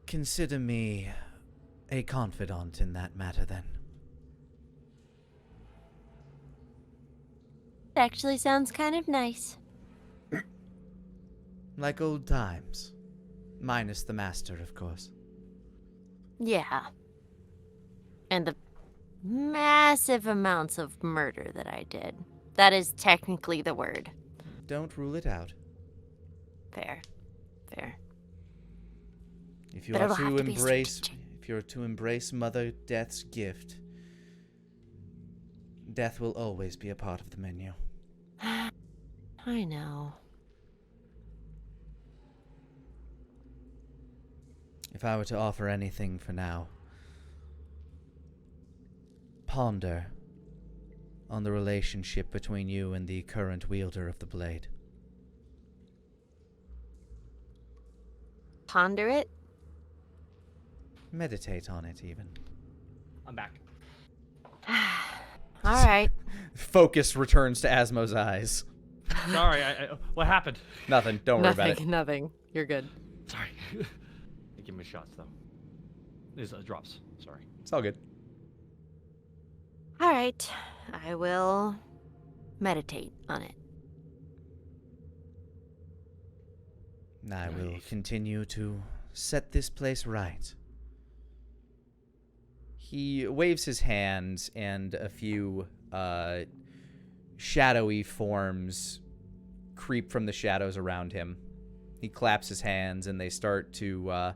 consider me a confidant in that matter, then. It actually sounds kind of nice. Like old times. Minus the master, of course. Yeah. And the massive amounts of murder that I did. That is technically the word. Don't rule it out. Fair. Fair. If you But are it'll have to to be embrace, strategic. if you're to embrace Mother Death's gift, death will always be a part of the menu. I know. If I were to offer anything for now, ponder on the relationship between you and the current wielder of the blade. Ponder it? Meditate on it, even. I'm back. All right. Focus returns to Asmo's eyes. Sorry, what happened? Nothing. Don't worry about it. Nothing. You're good. Sorry. Give me shots though. There's drops. Sorry. It's all good. All right. I will meditate on it. I will continue to set this place right. He waves his hands, and a few shadowy forms creep from the shadows around him. He claps his hands, and they start to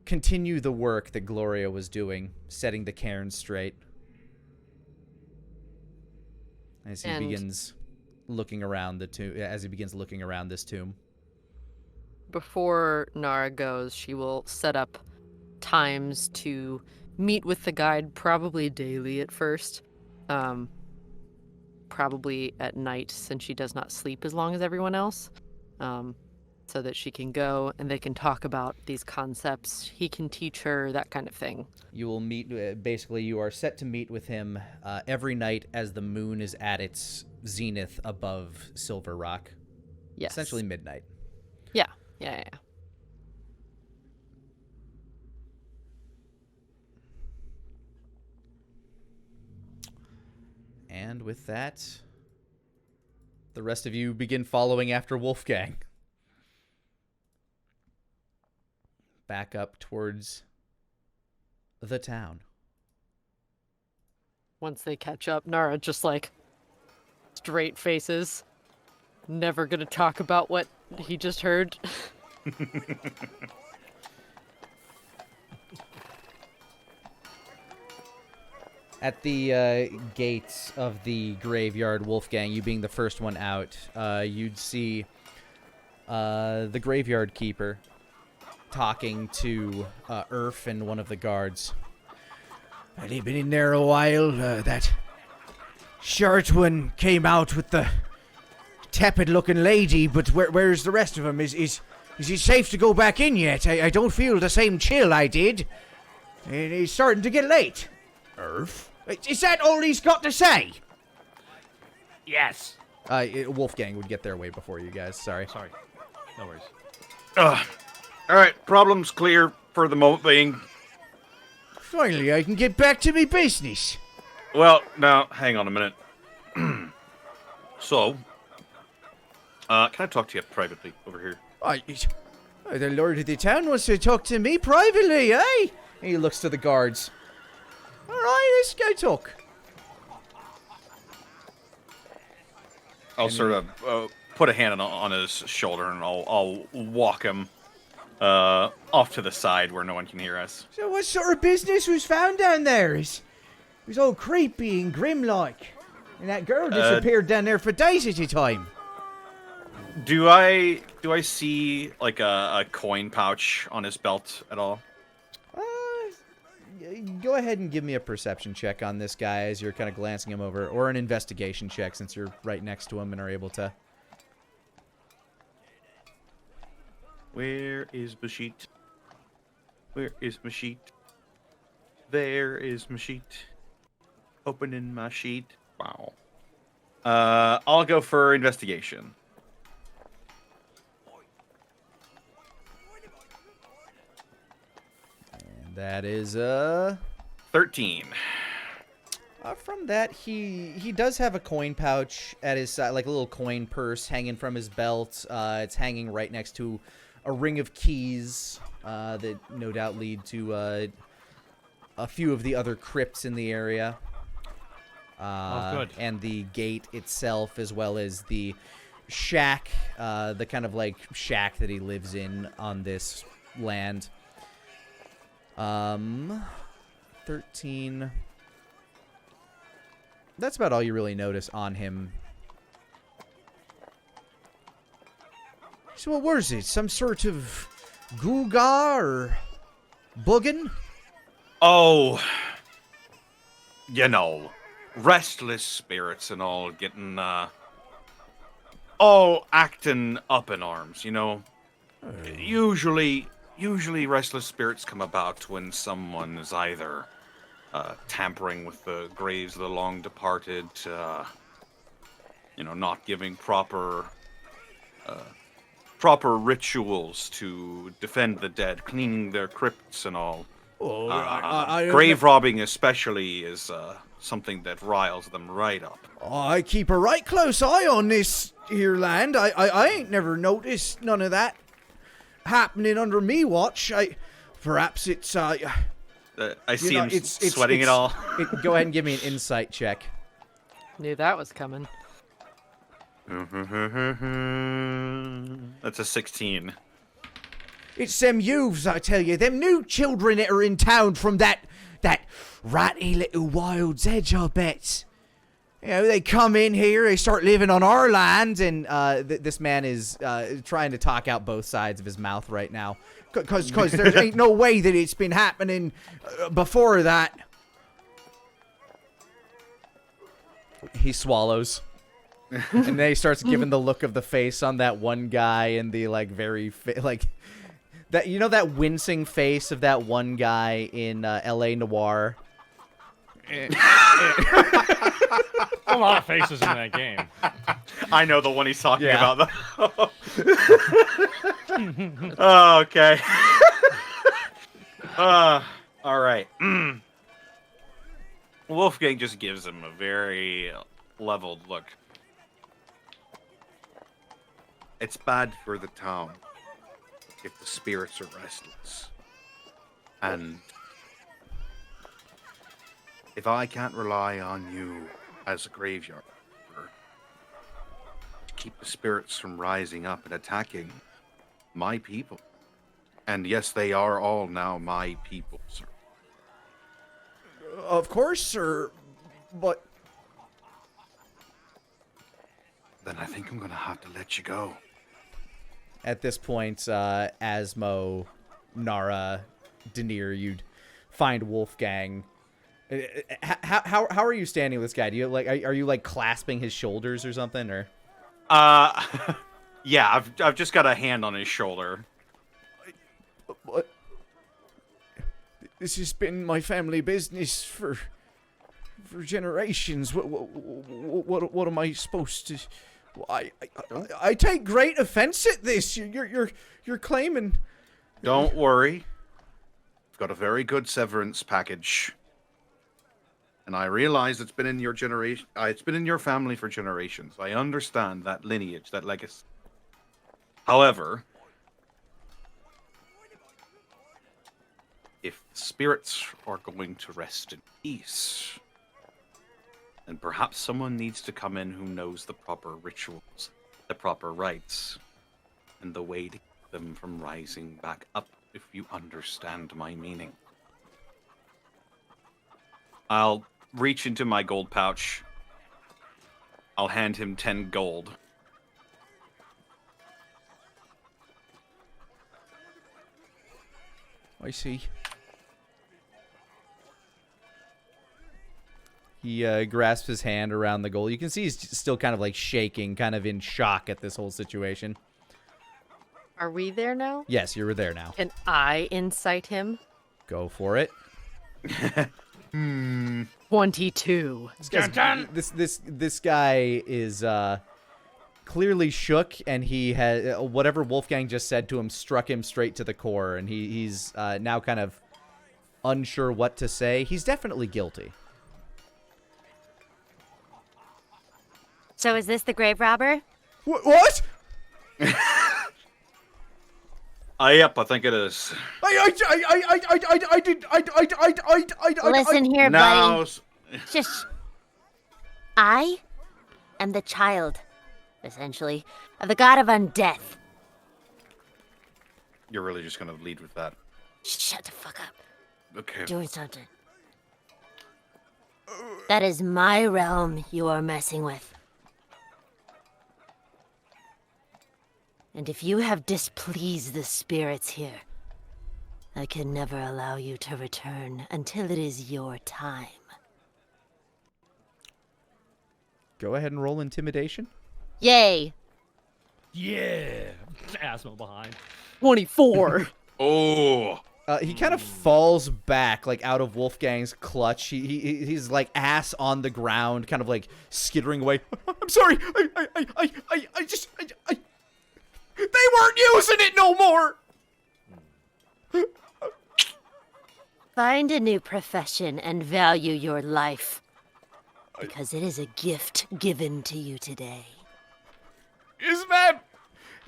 continue the work that Gloria was doing, setting the cairn straight. As he begins looking around the tomb, this tomb. Before Nara goes, she will set up times to meet with the guide, probably daily at first. Probably at night, since she does not sleep as long as everyone else. So that she can go and they can talk about these concepts. He can teach her, that kind of thing. You will meet, basically, you are set to meet with him every night as the moon is at its zenith above Silver Rock. Yes. Essentially midnight. Yeah. And with that, the rest of you begin following after Wolfgang. Back up towards the town. Once they catch up, Nara just like straight faces. Never gonna talk about what he just heard. At the gates of the graveyard, Wolfgang, you being the first one out, you'd see the graveyard keeper talking to Urf and one of the guards. Well, he'd been in there a while. That short one came out with the tepid-looking lady, but where's the rest of them? Is he safe to go back in yet? I don't feel the same chill I did. And he's starting to get late. Urf? Is that all he's got to say? Yes. Wolfgang would get there way before you guys. Sorry. No worries. All right, problem's clear for the moment being. Finally, I can get back to me business. Well, now, hang on a minute. So, can I talk to you privately over here? The lord of the town wants to talk to me privately, eh? And he looks to the guards. All right, let's go talk. I'll sort of put a hand on his shoulder, and I'll walk him off to the side where no one can hear us. So what sort of business was found down there? It was all creepy and grim-like. And that girl disappeared down there for days at a time. Do I see like a coin pouch on his belt at all? Go ahead and give me a perception check on this guy as you're kind of glancing him over, or an investigation check since you're right next to him and are able to. Where is Bashit? Where is my sheet? There is my sheet. Opening my sheet. Wow. I'll go for investigation. And that is 13. From that, he does have a coin pouch at his side, like a little coin purse hanging from his belt. It's hanging right next to a ring of keys that no doubt lead to a few of the other crypts in the area. Good. And the gate itself, as well as the shack, the kind of like shack that he lives in on this land. 13. That's about all you really notice on him. So what was it? Some sort of Guga or Buggin? Oh, restless spirits and all getting, all acting up in arms, Usually restless spirits come about when someone is either tampering with the graves of the long departed, not giving proper rituals to defend the dead, cleaning their crypts and all. Grave robbing especially is something that riles them right up. I keep a right close eye on this here land. I ain't never noticed none of that happening under me watch. Perhaps it's I see him sweating it all. Go ahead and give me an insight check. Knew that was coming. That's a 16. It's them youths, I tell you, them new children that are in town from that ratty little Wild's Edge, I bet. They come in here, they start living on our land, and this man is trying to talk out both sides of his mouth right now. Because there ain't no way that it's been happening before that. He swallows. And then he starts giving the look of the face on that one guy and the, like, very, that, that wincing face of that one guy in L.A. Noire. A lot of faces in that game. I know the one he's talking about, though. Oh, okay. All right. Wolfgang just gives him a very leveled look. It's bad for the town if the spirits are restless. And if I can't rely on you as a graveyard to keep the spirits from rising up and attacking my people, and yes, they are all now my people, sir. Of course, sir, but... Then I think I'm gonna have to let you go. At this point, Asmo, Nara, Denier, you'd find Wolfgang. How are you standing with this guy? Do you are you like clasping his shoulders or something, or? Yeah, I've just got a hand on his shoulder. What? This has been my family business for generations. What am I supposed to? I take great offense at this. You're claiming. Don't worry. I've got a very good severance package. And I realize it's been in your generation. It's been in your family for generations. I understand that lineage, that legacy. However, if the spirits are going to rest in peace, then perhaps someone needs to come in who knows the proper rituals, the proper rites, and the way to keep them from rising back up, if you understand my meaning. I'll reach into my gold pouch. I'll hand him 10 gold. I see. He grasps his hand around the gold. You can see he's still kind of like shaking, kind of in shock at this whole situation. Are we there now? Yes, you're there now. Can I incite him? Go for it. 22. This guy is clearly shook, and he has whatever Wolfgang just said to him struck him straight to the core, and he's now kind of unsure what to say. He's definitely guilty. So is this the grave robber? What? Yep, I think it is. I did. Listen here, Now, buddy. Shush. I am the child, essentially, of the god of undeath. you're really just gonna lead with that. Shut the fuck up. Okay. Doing something. That is my realm you are messing with. And if you have displeased the spirits here, I can never allow you to return until it is your time. Go ahead and roll intimidation. Yay! Yeah. Asthma behind. 24. Oh. He kind of falls back, like, out of Wolfgang's clutch. He's like ass on the ground, kind of like skittering away. I'm sorry. I just they weren't using it no more. Find a new profession and value your life. Because it is a gift given to you today. Yes, ma'am.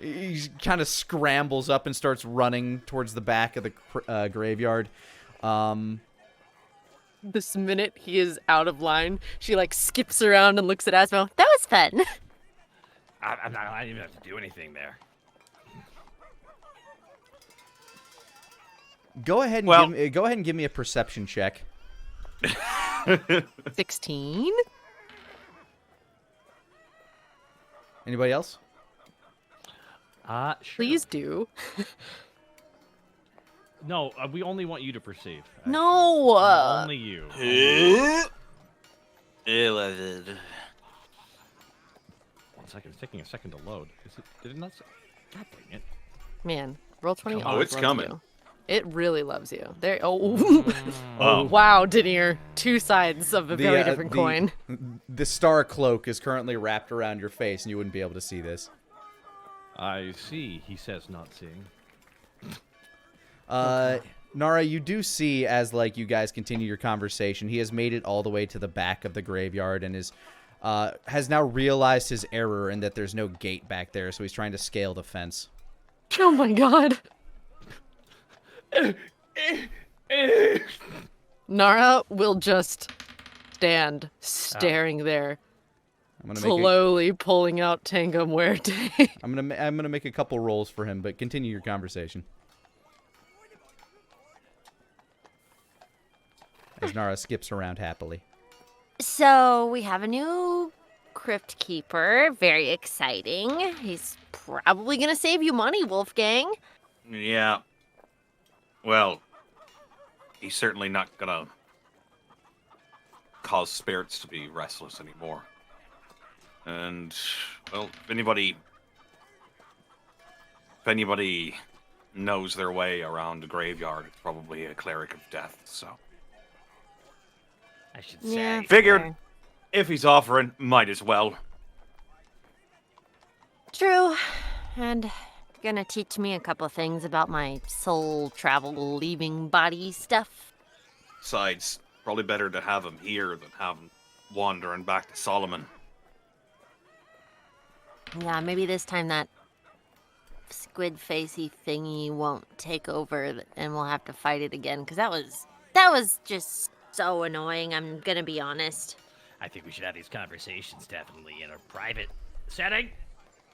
He kind of scrambles up and starts running towards the back of the graveyard. This minute he is out of line, she like skips around and looks at Asmo. That was fun. I didn't even have to do anything there. Go ahead and give me a perception check. 16. Anybody else? Sure. Please do. No, we only want you to perceive. No. Only you. 11. 1 second. It's taking a second to load. Did it not? God dang it. Man, roll 20. Oh, it's loves coming. you. It really loves you. There. Oh, wow, Denier. Two sides of a very different coin. The star cloak is currently wrapped around your face, and you wouldn't be able to see this. I see. He says not seeing. Nara, you do see as like you guys continue your conversation, he has made it all the way to the back of the graveyard and has now realized his error and that there's no gate back there, so he's trying to scale the fence. Oh my god. Nara will just stand staring there, slowly pulling out Tango Muerte. I'm gonna make a couple rolls for him, but continue your conversation. As Nara skips around happily. So we have a new crypt keeper. Very exciting. He's probably gonna save you money, Wolfgang. Yeah. Well, he's certainly not gonna cause spirits to be restless anymore. And, well, if anybody knows their way around a graveyard, it's probably a cleric of death, so. I should say. Yeah. Figured, fair. if he's offering, might as well. True. And gonna teach me a couple things about my soul travel leaving body stuff. Besides, probably better to have him here than have him wandering back to Solomon. Yeah, maybe this time that squid facey thingy won't take over and we'll have to fight it again, because that was just so annoying, I'm gonna be honest. I think we should have these conversations definitely in a private setting.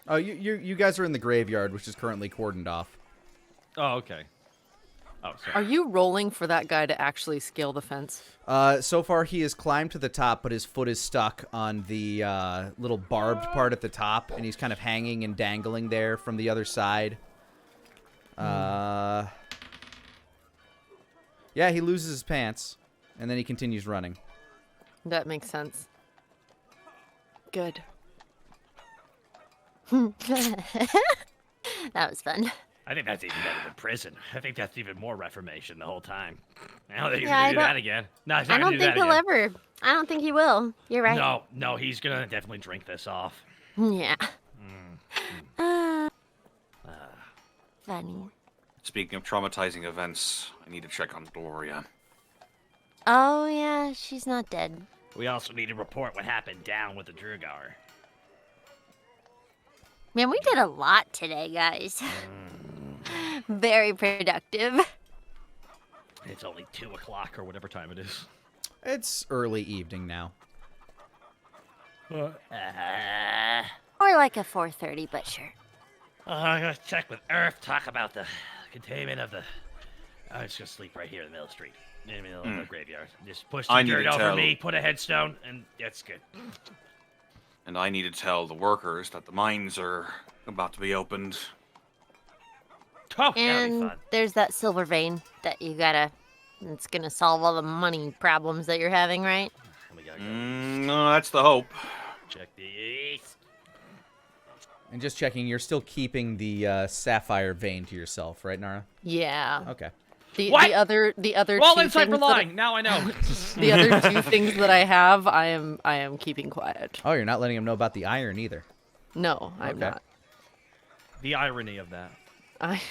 Oh, you guys are in the graveyard, which is currently cordoned off. Oh, okay. Oh, sorry. Are you rolling for that guy to actually scale the fence? So far, he has climbed to the top, but his foot is stuck on the little barbed part at the top, and he's kind of hanging and dangling there from the other side. Yeah, he loses his pants, and then he continues running. That makes sense. Good. That was fun. I think that's even better than prison. I think that's even more reformation the whole time. I don't think he's Yeah, gonna I do don't- that again. No, he's not I gonna don't do think that he'll again. ever. I don't think he will. You're right. No, he's gonna definitely drink this off. Yeah. Mm. Funny. Speaking of traumatizing events, I need to check on Gloria. Oh yeah, she's not dead. We also need to report what happened down with the Drugar. Man, we did a lot today, guys. Very productive. It's only 2 o'clock or whatever time it is. It's early evening now. Or like a 4:30, but sure. I'm gonna check with Earth, talk about the containment of the... I'm just gonna sleep right here in the middle of the street. In the middle of the graveyard. Just push I the need dirt to over tell- me, put a headstone, and that's good. And I need to tell the workers that the mines are about to be opened. Oh, that'll be And fun. there's that silver vein that you gotta. It's gonna solve all the money problems that you're having, right? We gotta go No, that's the hope. check the east. And just checking, you're still keeping the sapphire vein to yourself, right, Nara? Yeah. Okay. The What? the other Well, two then type for things that lying. Now I know. the other two things that I have, I am keeping quiet. Oh, you're not letting him know about the iron either. No, I'm Okay. not. The irony of that. I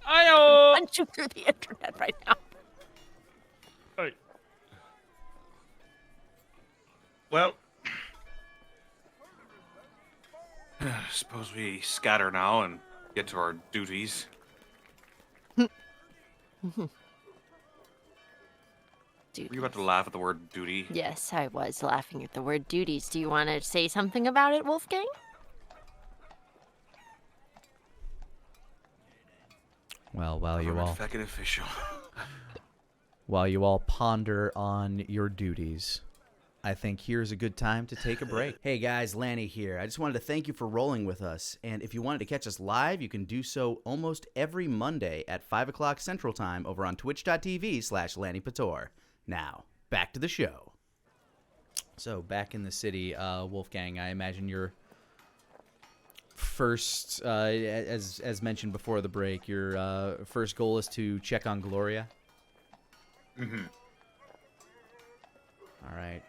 I punch you through the internet right now. Hey. Well, suppose we scatter now and get to our duties. Dude. Were you about to laugh at the word duty? Yes, I was laughing at the word duties. Do you want to say something about it, Wolfgang? Well, while you all Feckin' official. ponder on your duties, I think here's a good time to take a break. Hey guys, Lani here. I just wanted to thank you for rolling with us. And if you wanted to catch us live, you can do so almost every Monday at 5 o'clock Central Time over on twitch.tv/Lanipator. Now, back to the show. So, back in the city, Wolfgang, I imagine your first, as mentioned before the break, your first goal is to check on Gloria. Mm-hmm. All right.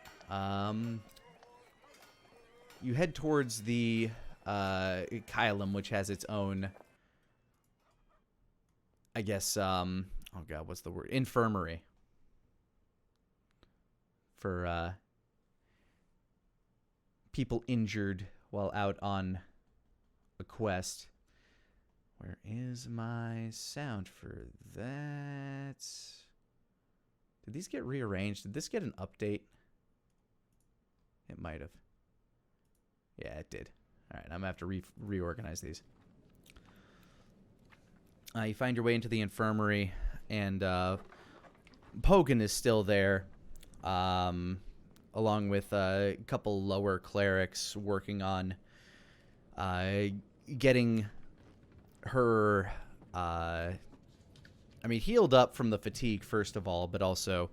You head towards the Kylum, which has its own, I guess, oh god, what's the word? Infirmary. For people injured while out on a quest. Where is my sound for that? Did these get rearranged? Did this get an update? It might have. Yeah, it did. All right, I'm going to have to reorganize these. You find your way into the infirmary, and Pogan is still there, along with a couple lower clerics working on getting her, healed up from the fatigue, first of all, but also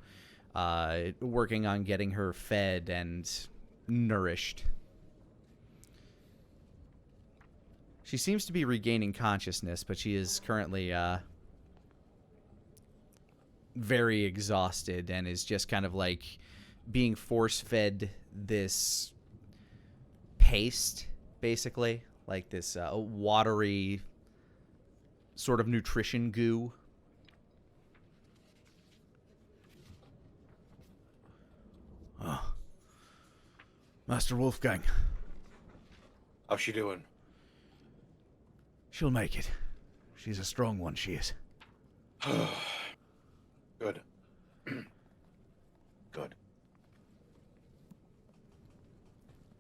working on getting her fed and nourished. She seems to be regaining consciousness, but she is currently very exhausted and is just kind of like being force-fed this paste, basically. Like this watery sort of nutrition goo. Oh. Master Wolfgang, How's she doing? she'll make it. She's a strong one, she is. Good. Good.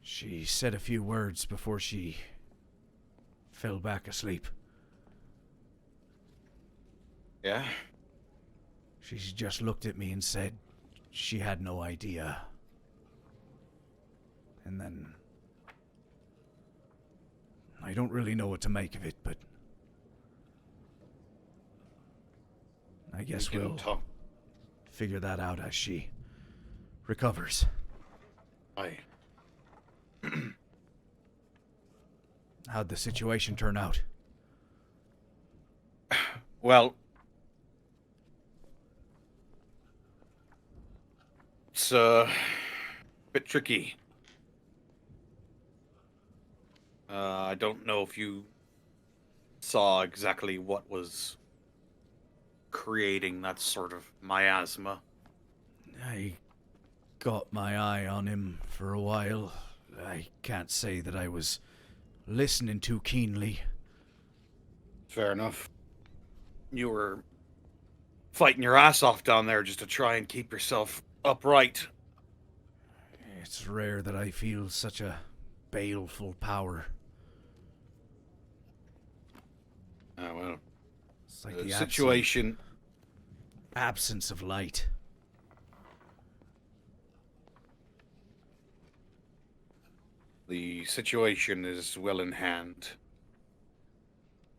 She said a few words before she fell back asleep. Yeah? She just looked at me and said she had no idea. And then I don't really know what to make of it, but I guess We can we'll talk. figure that out as she recovers. Aye. How'd the situation turn out? Well, it's a bit tricky. I don't know if you saw exactly what was creating that sort of miasma. I got my eye on him for a while. I can't say that I was listening too keenly. Fair enough. You were fighting your ass off down there just to try and keep yourself upright. It's rare that I feel such a baleful power. Oh, well. It's like The the situation... absence of light. The situation is well in hand.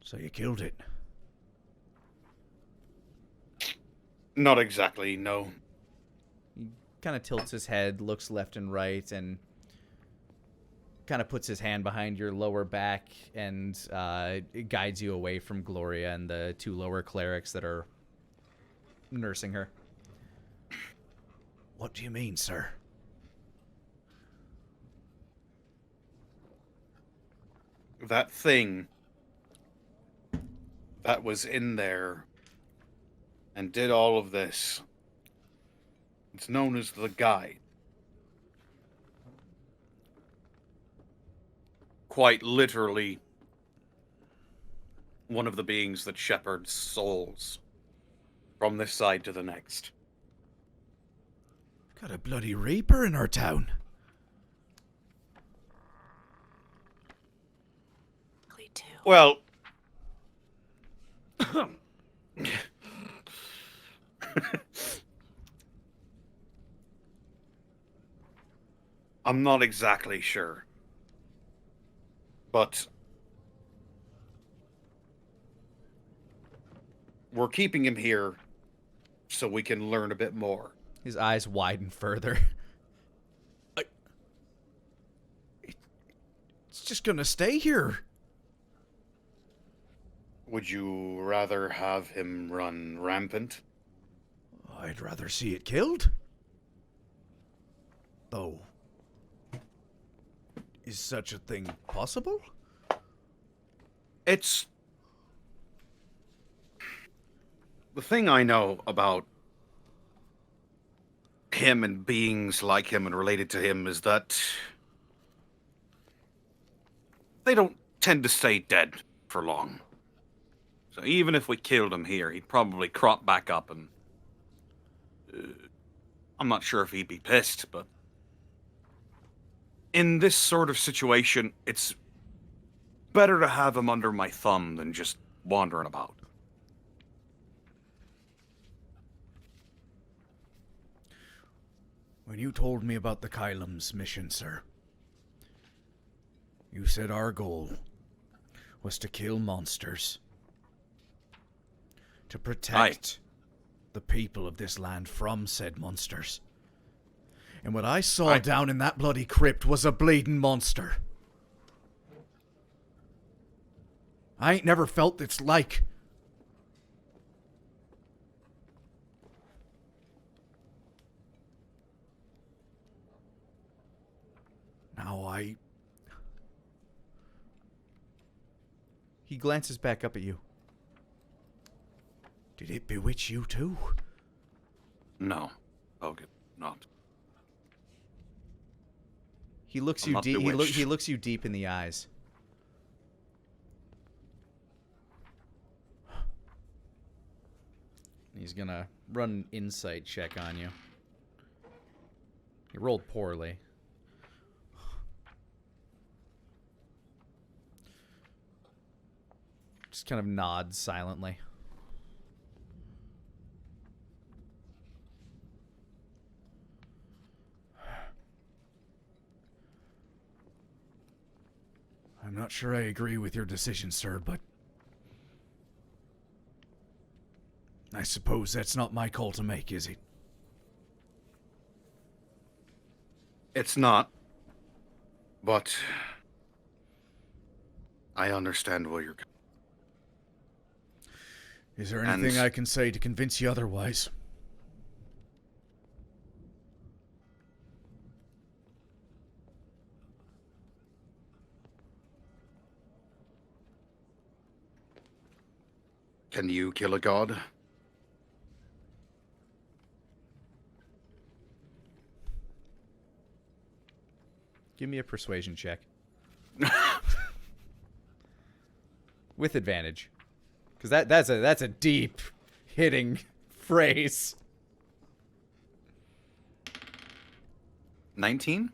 So you killed it. Not exactly, no. He kind of tilts his head, looks left and right, and kind of puts his hand behind your lower back and guides you away from Gloria and the two lower clerics that are nursing her. What do you mean, sir? That thing that was in there and did all of this, it's known as the Guide. Quite literally, one of the beings that shepherds souls from this side to the next. Got a bloody reaper in our town. Well, I'm not exactly sure. But we're keeping him here so we can learn a bit more. His eyes widen further. It's just gonna stay here. Would you rather have him run rampant? I'd rather see it killed. Though, is such a thing possible? It's... The thing I know about him and beings like him and related to him is that they don't tend to stay dead for long. So even if we killed him here, he'd probably crop back up and... I'm not sure if he'd be pissed, but... In this sort of situation, it's better to have him under my thumb than just wandering about. When you told me about the Kylam's mission, sir, you said our goal was to kill monsters. To protect the people of this land from said monsters. And what I saw down in that bloody crypt was a bleeding monster. I ain't never felt its like. Now He glances back up at you. Did it bewitch you too? No. Okay, not. He looks I'm you not deep. bewitched. He looks you deep in the eyes. He's gonna run an insight check on you. He rolled poorly. Just kind of nods silently. I'm not sure I agree with your decision, sir, but I suppose that's not my call to make, is it? It's not. But I understand where you're going. Is there anything And- I can say to convince you otherwise? Can you kill a god? Give me a persuasion check. With advantage. Because that's a deep hitting phrase. 19?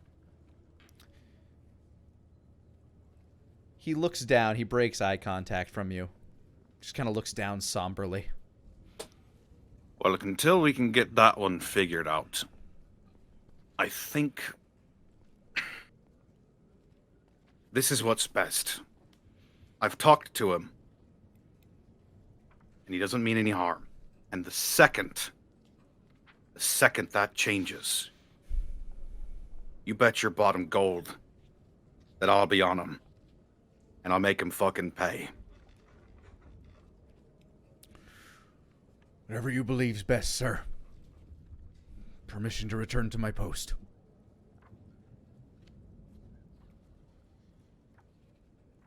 He looks down. He breaks eye contact from you. Just kind of looks down somberly. Well, until we can get that one figured out, I think this is what's best. I've talked to him, and he doesn't mean any harm. And the second that changes, you bet your bottom gold that I'll be on him, and I'll make him fucking pay. Whatever you believe's best, sir. Permission to return to my post.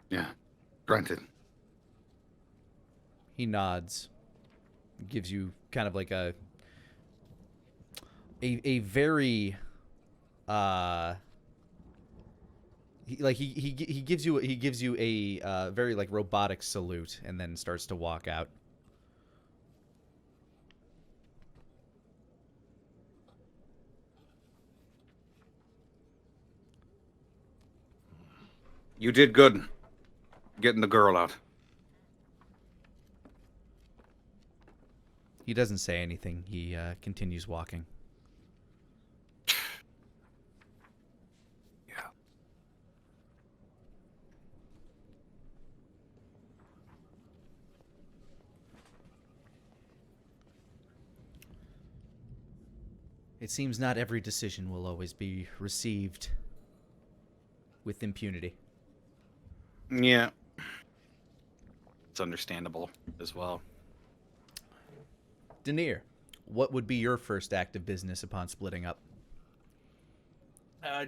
Yeah, granted. He nods. Gives you kind of like a very he gives you a very like robotic salute and then starts to walk out. You did good getting the girl out. He doesn't say anything. He continues walking. Yeah. It seems not every decision will always be received with impunity. Yeah. It's understandable as well. Denier, what would be your first act of business upon splitting up?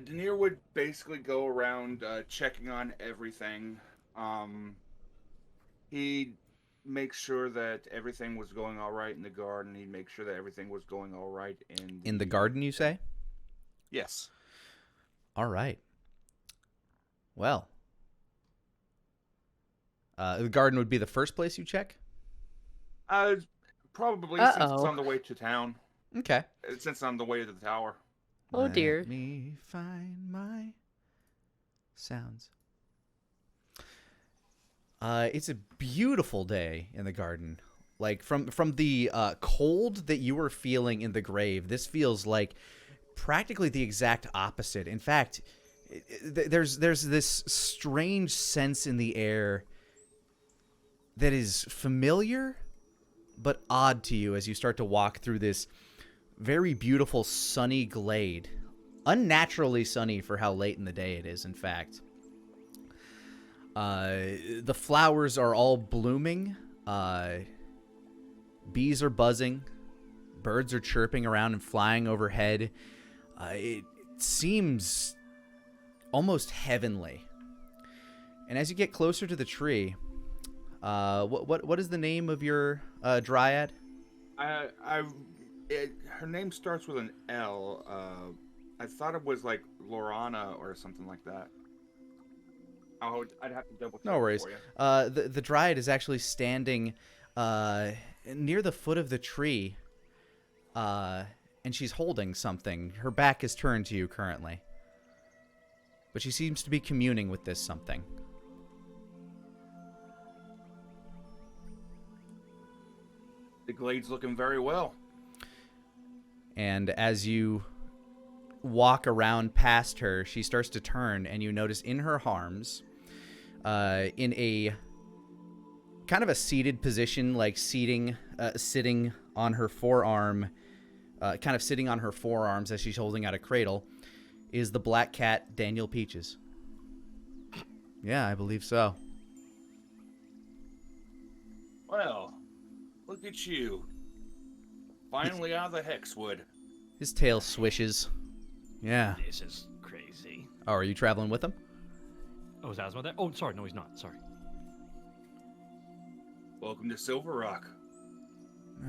Denier would basically go around checking on everything. He'd make sure that everything was going all right in the garden. He'd make sure that everything was going all right In the garden, you say? Yes. All right. Well, the garden would be the first place you check? Probably since it's Uh-oh. on the way to town. Okay. Since it's on the way to the tower. Oh, dear. Let me find my sounds. It's a beautiful day in the garden. Like from the cold that you were feeling in the grave, this feels like practically the exact opposite. In fact, there's this strange sense in the air that is familiar but odd to you as you start to walk through this very beautiful sunny glade. Unnaturally sunny for how late in the day it is, in fact. The flowers are all blooming. Bees are buzzing. Birds are chirping around and flying overhead. It seems almost heavenly. And as you get closer to the tree, what is the name of your dryad? Her name starts with an L. I thought it was like Lorana or something like that. Oh, I'd have to double check. No worries. For you. The dryad is actually standing near the foot of the tree, and she's holding something. Her back is turned to you currently, but she seems to be communing with this something. The glade's looking very well. And as you walk around past her, she starts to turn, and you notice in her arms, in a kind of a seated position, like sitting on her forearm, kind of sitting on her forearms as she's holding out a cradle, is the black cat Daniel Peaches. Yeah, I believe so. Well, Look at you. Finally out of the hexwood. His tail swishes. Yeah. This is crazy. Oh, are you traveling with him? Oh, is Asmo there? Oh, sorry. No, he's not. Sorry. Welcome to Silver Rock.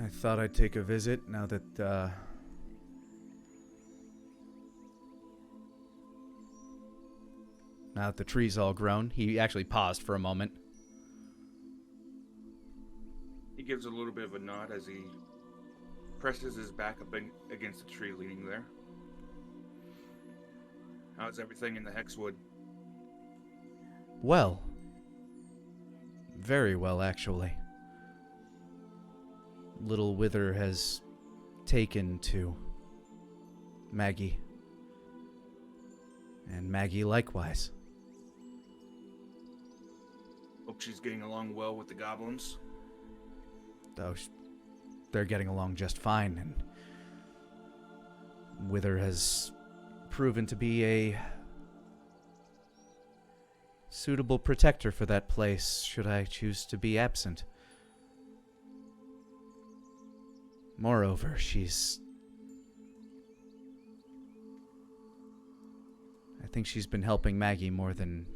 I thought I'd take a visit now that, Now that the tree's all grown. He actually paused for a moment. He gives a little bit of a nod as he presses his back up against the tree leaning there. How's everything in the hexwood? Well. Very well, actually. Little Wither has taken to Maggie. And Maggie likewise. Hope she's getting along well with the goblins. Though they're getting along just fine, and Wither has proven to be a suitable protector for that place, should I choose to be absent. Moreover, I think she's been helping Maggie more than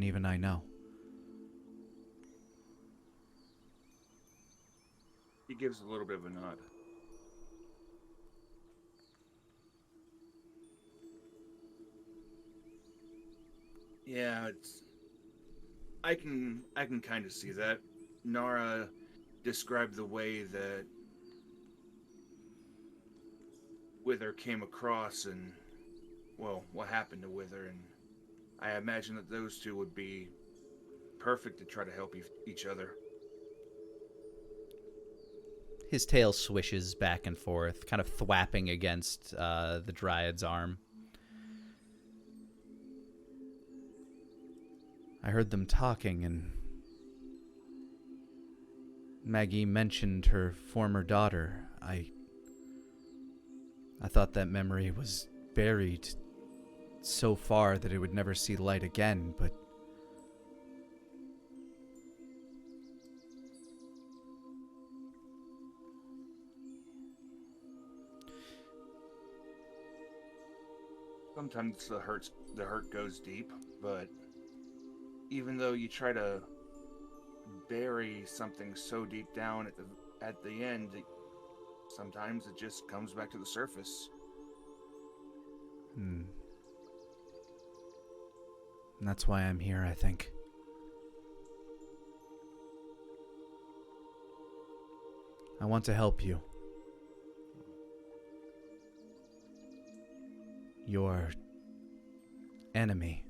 even I know. He gives a little bit of a nod. Yeah, I can kind of see that. Nara described the way that Wither came across and, well, what happened to Wither, and I imagine that those two would be perfect to try to help each other. His tail swishes back and forth, kind of thwapping against the Dryad's arm. I heard them talking, and Maggie mentioned her former daughter. I thought that memory was buried so far that it would never see light again, but sometimes the hurt goes deep, but even though you try to bury something so deep down at the end, sometimes it just comes back to the surface. And that's why I'm here, I think. I want to help you. Your enemy.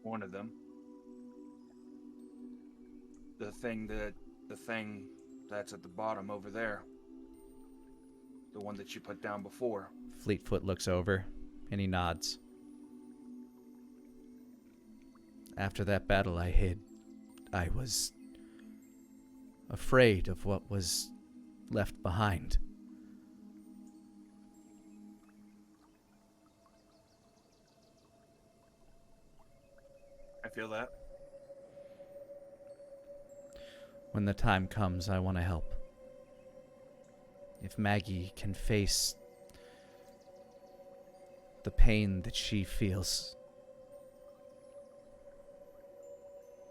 One of them. The thing that's at the bottom over there. The one that you put down before. Fleetfoot looks over, and he nods. After that battle I hid, I was afraid of what was left behind. I feel that. When the time comes, I want to help. If Maggie can face the pain that she feels,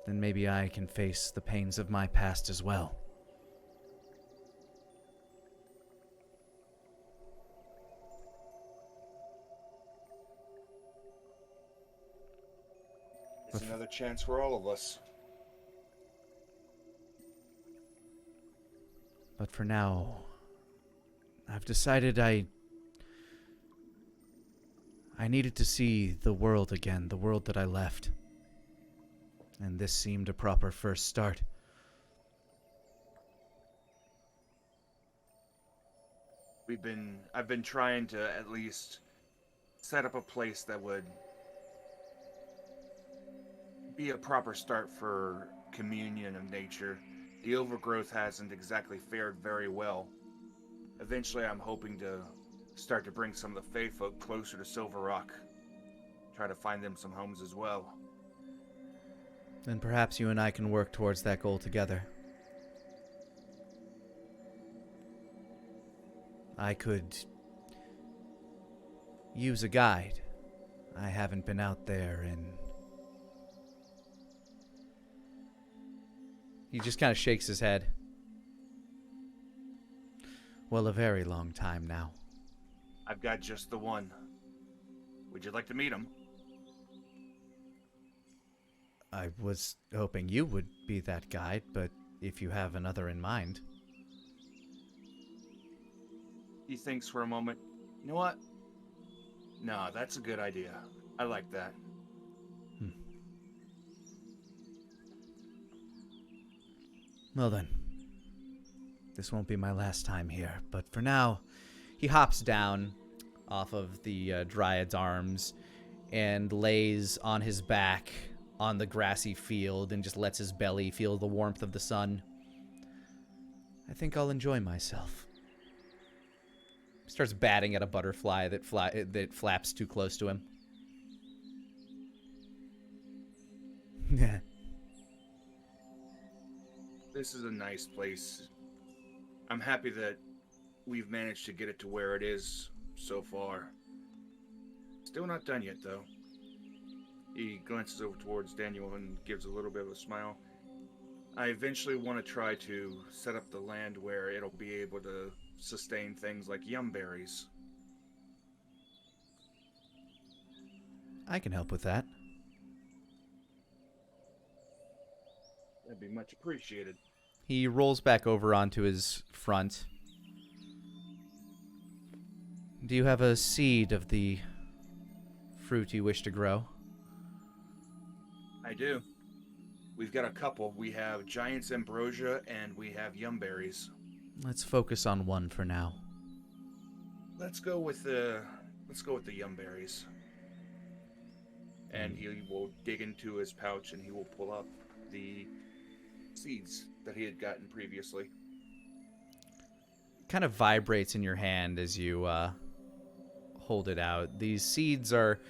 then maybe I can face the pains of my past as well. It's another chance for all of us. But for now, I've decided I needed to see the world again, the world that I left. And this seemed a proper first start. I've been trying to at least set up a place that would be a proper start for communion of nature. The overgrowth hasn't exactly fared very well. Eventually, I'm hoping to start to bring some of the Fae folk closer to Silver Rock. Try to find them some homes as well. Then perhaps you and I can work towards that goal together. I could use a guide. I haven't been out there in... He just kind of shakes his head. Well, a very long time now. I've got just the one. Would you like to meet him? I was hoping you would be that guide, but if you have another in mind... He thinks for a moment. You know what? No, that's a good idea. I like that. Well then, this won't be my last time here, but for now, he hops down off of the Dryad's arms and lays on his back on the grassy field and just lets his belly feel the warmth of the sun. I think I'll enjoy myself. Starts batting at a butterfly that flaps too close to him. Yeah. This is a nice place. I'm happy that we've managed to get it to where it is so far. Still not done yet, though. He glances over towards Daniel and gives a little bit of a smile. I eventually want to try to set up the land where it'll be able to sustain things like yum berries. I can help with that. That'd be much appreciated. He rolls back over onto his front. Do you have a seed of the fruit you wish to grow? I do. We've got a couple. We have Giant's Ambrosia and we have yum berries. Let's focus on one for now. Let's go with the yum berries. And he will dig into his pouch and he will pull up the seeds that he had gotten previously. Kind of vibrates in your hand as you hold it out. These seeds are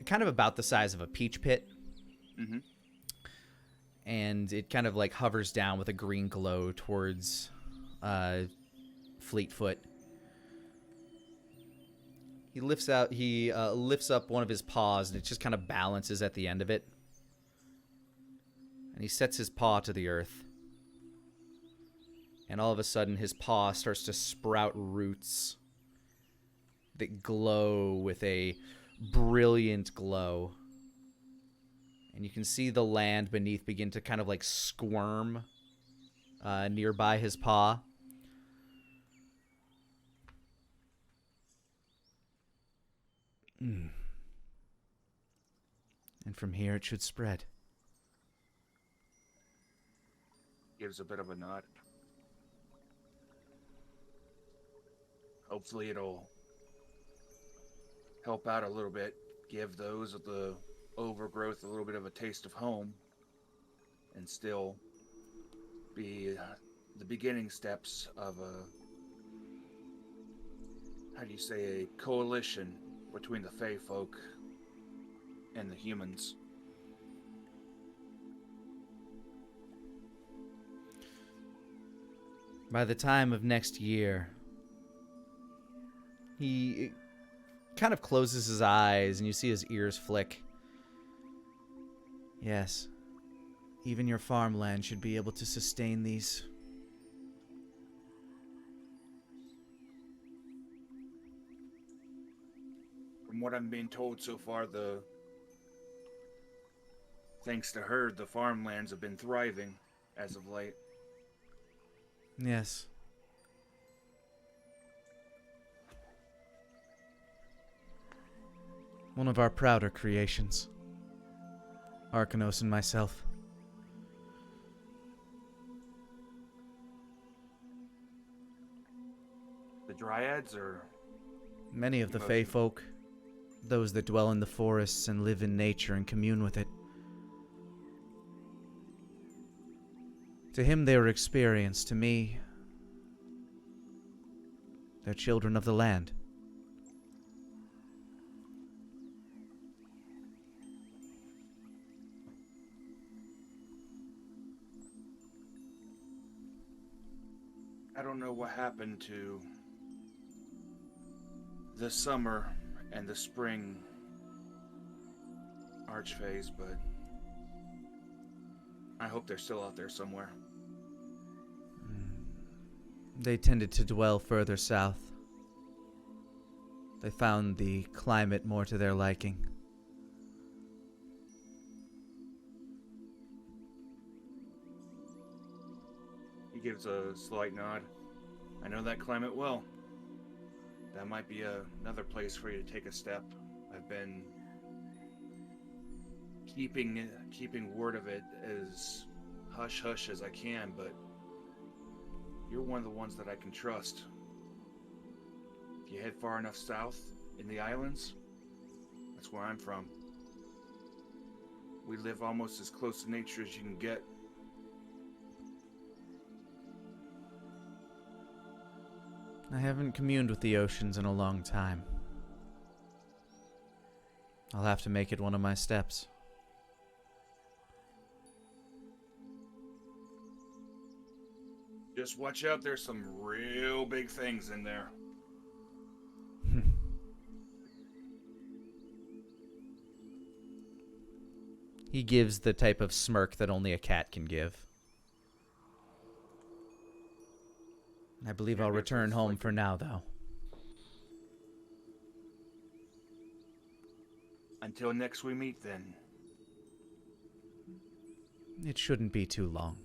kind of about the size of a peach pit. Mm-hmm. And it kind of like hovers down with a green glow towards Fleetfoot. He lifts up one of his paws and it just kind of balances at the end of it. And he sets his paw to the earth. And all of a sudden his paw starts to sprout roots that glow with a brilliant glow. And you can see the land beneath begin to kind of like squirm nearby his paw. And from here it should spread. Gives a bit of a nod. Hopefully it'll help out a little bit. Give those of the overgrowth a little bit of a taste of home. And still be the beginning steps of a coalition between the Fey folk and the humans. By the time of next year, he kind of closes his eyes and you see his ears flick. Yes, even your farmland should be able to sustain these. From what I'm being told so far, thanks to her, the farmlands have been thriving as of late. Yes. One of our prouder creations. Arcanos and myself. The Dryads, or Many of the Fey folk, those that dwell in the forests and live in nature and commune with it. To him they were experienced, to me, they're children of the land. don't know what happened to the summer and the spring archfays, but I hope they're still out there somewhere. They tended to dwell further south. They found the climate more to their liking. He gives a slight nod. I know that climate well. That might be another place for you to take a step. I've been keeping word of it as hush-hush as I can, but you're one of the ones that I can trust. If you head far enough south in the islands, that's where I'm from. We live almost as close to nature as you can get. I haven't communed with the oceans in a long time. I'll have to make it one of my steps. Just watch out, there's some real big things in there. He gives the type of smirk that only a cat can give. I believe I'll return home for now, though. Until next we meet, then. It shouldn't be too long.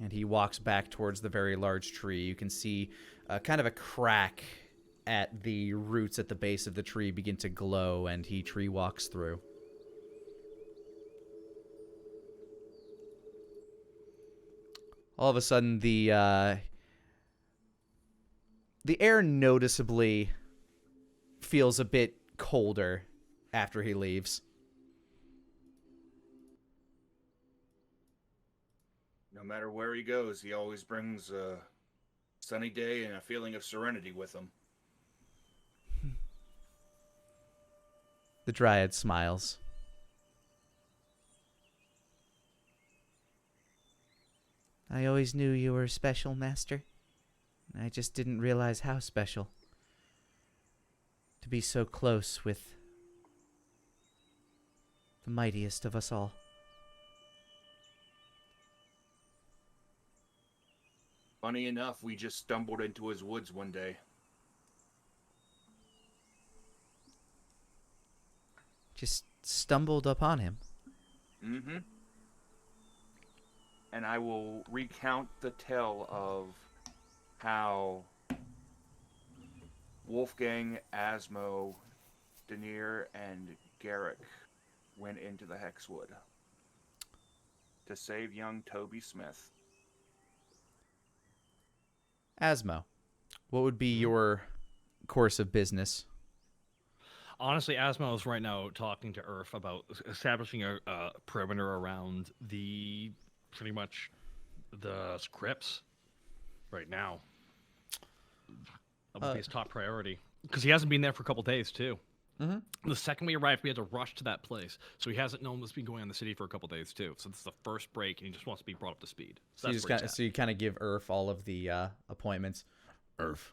And he walks back towards the very large tree. You can see kind of a crack at the roots at the base of the tree begin to glow, and he tree walks through. All of a sudden, the air noticeably feels a bit colder after he leaves. No matter where he goes, he always brings a sunny day and a feeling of serenity with him. The Dryad smiles. I always knew you were special, Master. I just didn't realize how special. To be so close with the mightiest of us all. Funny enough, we just stumbled into his woods one day. Just stumbled upon him. Mm-hmm. And I will recount the tale of how Wolfgang, Asmo, Denier, and Garrick went into the Hexwood to save young Toby Smith. Asmo, what would be your course of business? Honestly, Asmo is right now talking to Earth about establishing a perimeter around the pretty much the scripts right now. That would be his top priority because he hasn't been there for a couple days too. Mm-hmm. The second we arrived, we had to rush to that place, so he hasn't known what's been going on in the city for a couple days too. So this is the first break, and he just wants to be brought up to speed. So you kind of give Earth all of the appointments. Earth.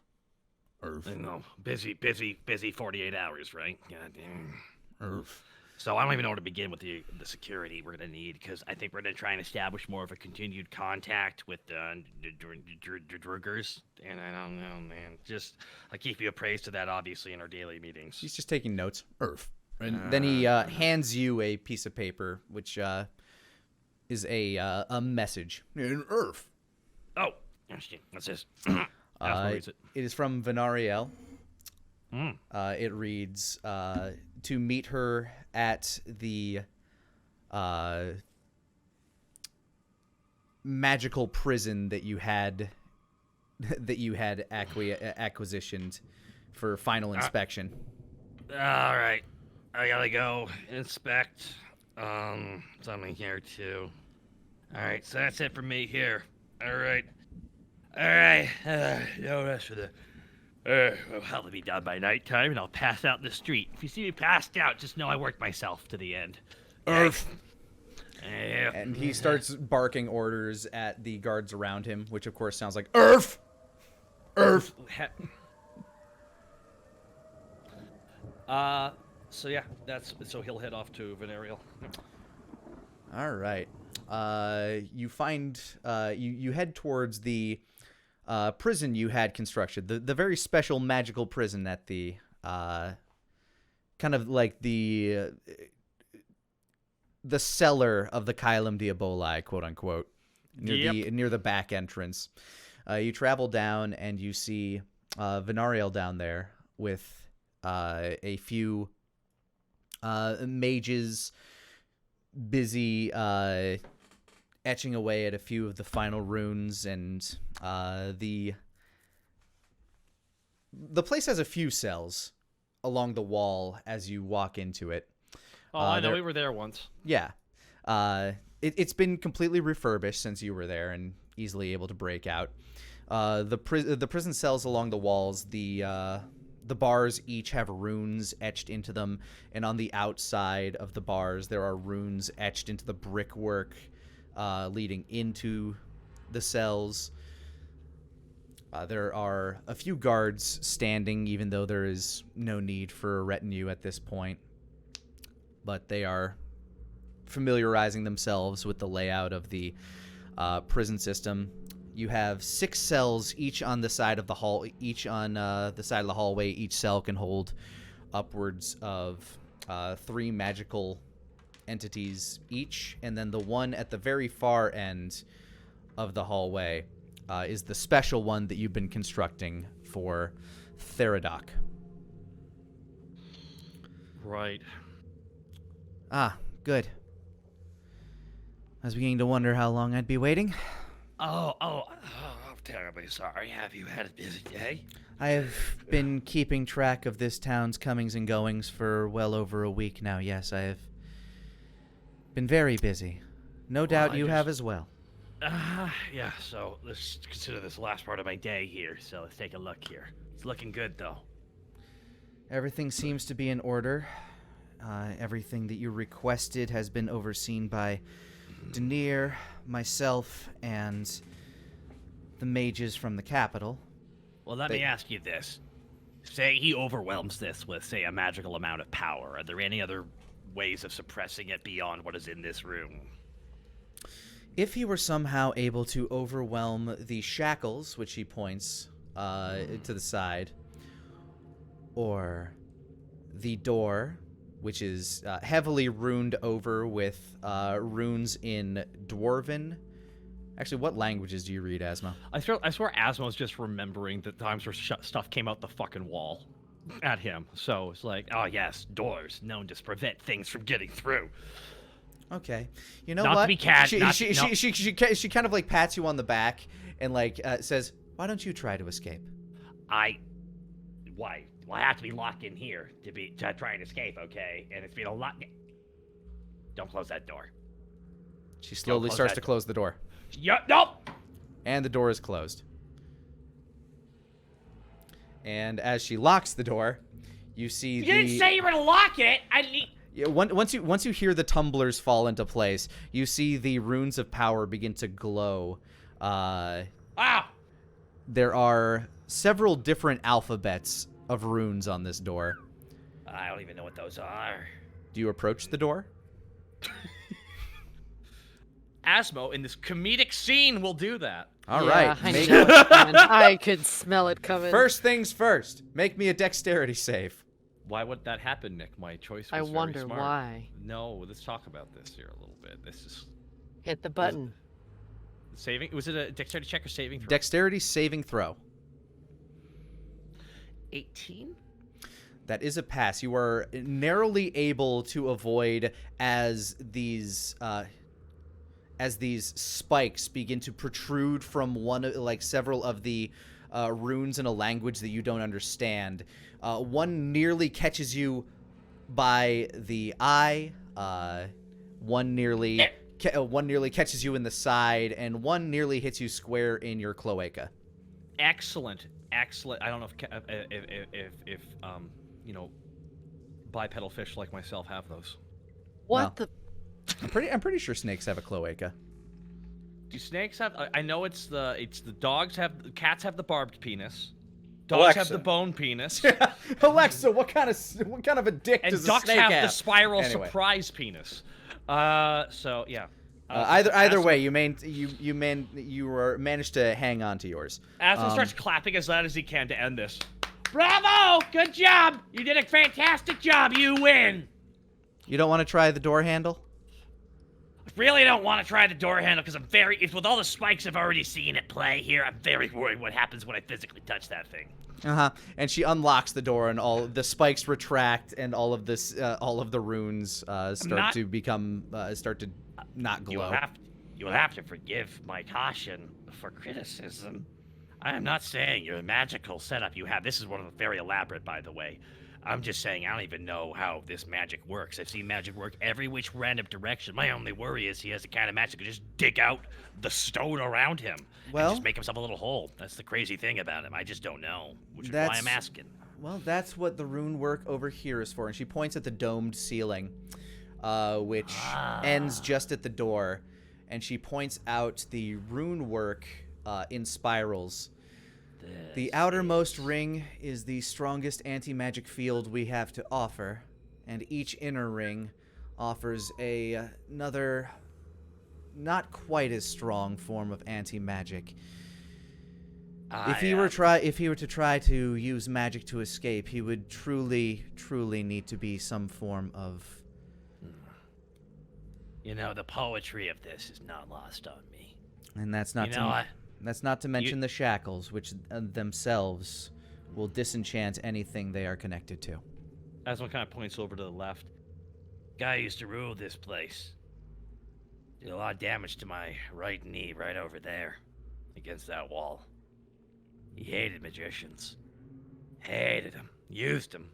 I know, busy 48 hours, right? God damn. Earth. So I don't even know where to begin with the security we're going to need, because I think we're going to try and establish more of a continued contact with the Druggers. And I don't know, man. Just, I keep you appraised to that, obviously, in our daily meetings. He's just taking notes. Earth. And then he hands you a piece of paper, which is a message. In Earth. Oh, interesting. What's this? It is from Venariel. It reads, to meet her at the magical prison that you had acquisitioned for final inspection. All right. I gotta go inspect something here too. All right, so that's it for me here. All right. No rest for the. I'll be done by nighttime, and I'll pass out in the street. If you see me passed out, just know I worked myself to the end. Earth. And he starts barking orders at the guards around him, which of course sounds like Earth. So yeah, so he'll head off to Venarial. All right. You find you head towards the prison you had constructed, the very special magical prison at the kind of like the cellar of the Caelum Diaboli, quote unquote, near the back entrance. You travel down and you see Venarial down there with a few mages busy etching away at a few of the final runes, and the place has a few cells along the wall as you walk into it. Oh, I know, we were there once. Yeah. It's been completely refurbished since you were there and easily able to break out. The prison cells along the walls, the bars each have runes etched into them, and on the outside of the bars there are runes etched into the brickwork leading into the cells. There are a few guards standing, even though there is no need for a retinue at this point. But they are familiarizing themselves with the layout of the prison system. You have 6 cells, each on the side of the hall. Each on the side of the hallway. Each cell can hold upwards of 3 magical entities each, and then the one at the very far end of the hallway is the special one that you've been constructing for Theradoc. Right. Ah, good. I was beginning to wonder how long I'd be waiting. Oh, I'm terribly sorry. Have you had a busy day? I have been keeping track of this town's comings and goings for well over a week now. Yes, I have been very busy. No doubt you have as well. Yeah, so let's consider this the last part of my day here, so let's take a look here. It's looking good, though. Everything seems to be in order. Everything that you requested has been overseen by Denier, myself, and the mages from the capital. Well, let me ask you this. Say he overwhelms this with, say, a magical amount of power. Are there any other ways of suppressing it beyond what is in this room? If he were somehow able to overwhelm the shackles, which he points to the side, or the door, which is heavily runed over with runes in Dwarven. Actually, what languages do you read, Asmo? I swear Asmo's just remembering the times where stuff came out the fucking wall at him. So it's like, oh yes, doors known to prevent things from getting through. Okay, you know not what? To be cat. She kind of like pats you on the back and like says, "Why don't you try to escape?" Why? Well, I have to be locked in here to try and escape, okay? And it's been a lot. Don't close that door. She slowly starts to close the door. Yeah, nope. And the door is closed. And as she locks the door, you see You didn't say you were gonna lock it. Yeah, once you hear the tumblers fall into place, you see the runes of power begin to glow. Wow. There are several different alphabets of runes on this door. I don't even know what those are. Do you approach the door? Asmo, in this comedic scene, will do that. All yeah, right. I know it's coming. I could smell it coming. First things first. Make me a dexterity save. Why would that happen, Nick? My choice was I very wonder smart. why. No, let's talk about this here a little bit. This is Hit the button. saving. Was it a dexterity check or saving throw? Dexterity saving throw. 18. That is a pass. You are narrowly able to avoid as these spikes begin to protrude from several of the runes in a language that you don't understand. One nearly catches you by the eye. One nearly catches you in the side, and one nearly hits you square in your cloaca. Excellent. I don't know if bipedal fish like myself have those. What Well, I'm pretty sure snakes have a cloaca. Do snakes have? I know it's the cats have the barbed penis. Dogs have the bone penis. Alexa, what kind of a dick And does a ducks snake have have? the spiral Anyway. surprise penis. So yeah. Either way, you managed to hang on to yours. Asmo starts clapping as loud as he can to end this. Bravo! Good job! You did a fantastic job. You win. You don't want to try the door handle? I really don't want to try the door handle because with all the spikes I've already seen at play here, I'm very worried what happens when I physically touch that thing. And she unlocks the door, and all the spikes retract, and all of the runes start to not glow. You will have to forgive my caution for criticism. I am not saying your magical setup you have. This is one of the very elaborate, by the way. I'm just saying I don't even know how this magic works. I've seen magic work every which random direction. My only worry is he has the kind of magic that could just dig out the stone around him and just make himself a little hole. That's the crazy thing about him. I just don't know, which is why I'm asking. Well, that's what the rune work over here is for. And she points at the domed ceiling, which ends just at the door. And she points out the rune work in spirals. The outermost ring is the strongest anti-magic field we have to offer, and each inner ring offers another, not quite as strong form of anti-magic. If he were to try to use magic to escape, he would truly need to be some form of... You know, the poetry of this is not lost on me. And that's not That's not to mention the shackles, which themselves will disenchant anything they are connected to. Asmo kind of points over to the left. Guy used to rule this place. Did a lot of damage to my right knee right over there, against that wall. He hated magicians. Hated them. Used them.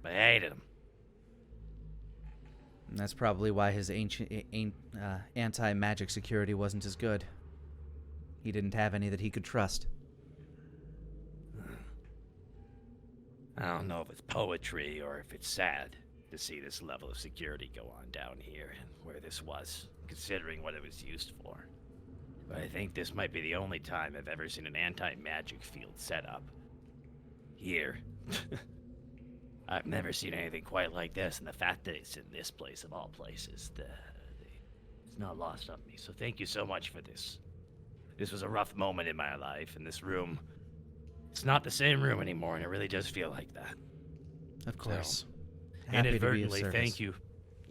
But hated them. And that's probably why his anti-magic security wasn't as good. He didn't have any that he could trust. I don't know if it's poetry or if it's sad to see this level of security go on down here and where this was, considering what it was used for. But I think this might be the only time I've ever seen an anti-magic field set up. Here. I've never seen anything quite like this, and the fact that it's in this place of all places, it's not lost on me. So thank you so much for this. This was a rough moment in my life, and this room, it's not the same room anymore, and it really does feel like that. Of course. So, inadvertently, thank you.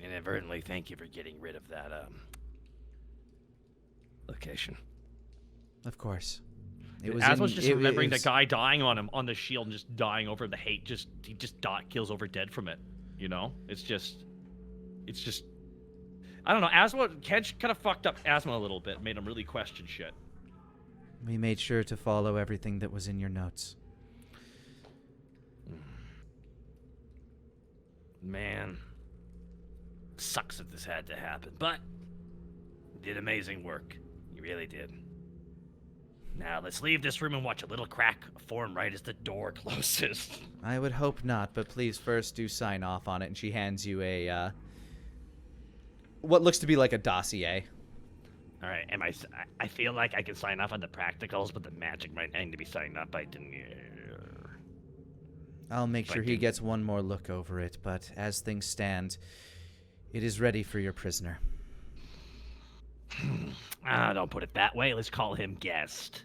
Inadvertently, thank you for getting rid of that, location. Of course. Asmo's just remembering the guy dying on him, on the shield, and just dying over the hate. He kills over dead from it. You know? It's just... I don't know, Kench kind of fucked up Asmo a little bit, made him really question shit. We made sure to follow everything that was in your notes. Man. Sucks that this had to happen, but you did amazing work. You really did. Now, let's leave this room and watch a little crack form right as the door closes. I would hope not, but please first do sign off on it. And she hands you a, what looks to be like a dossier. All right, I feel like I can sign off on the practicals, but the magic might need to be signed up by Denier. I'll make sure he gets one more look over it, but as things stand, it is ready for your prisoner. Don't put it that way. Let's call him guest.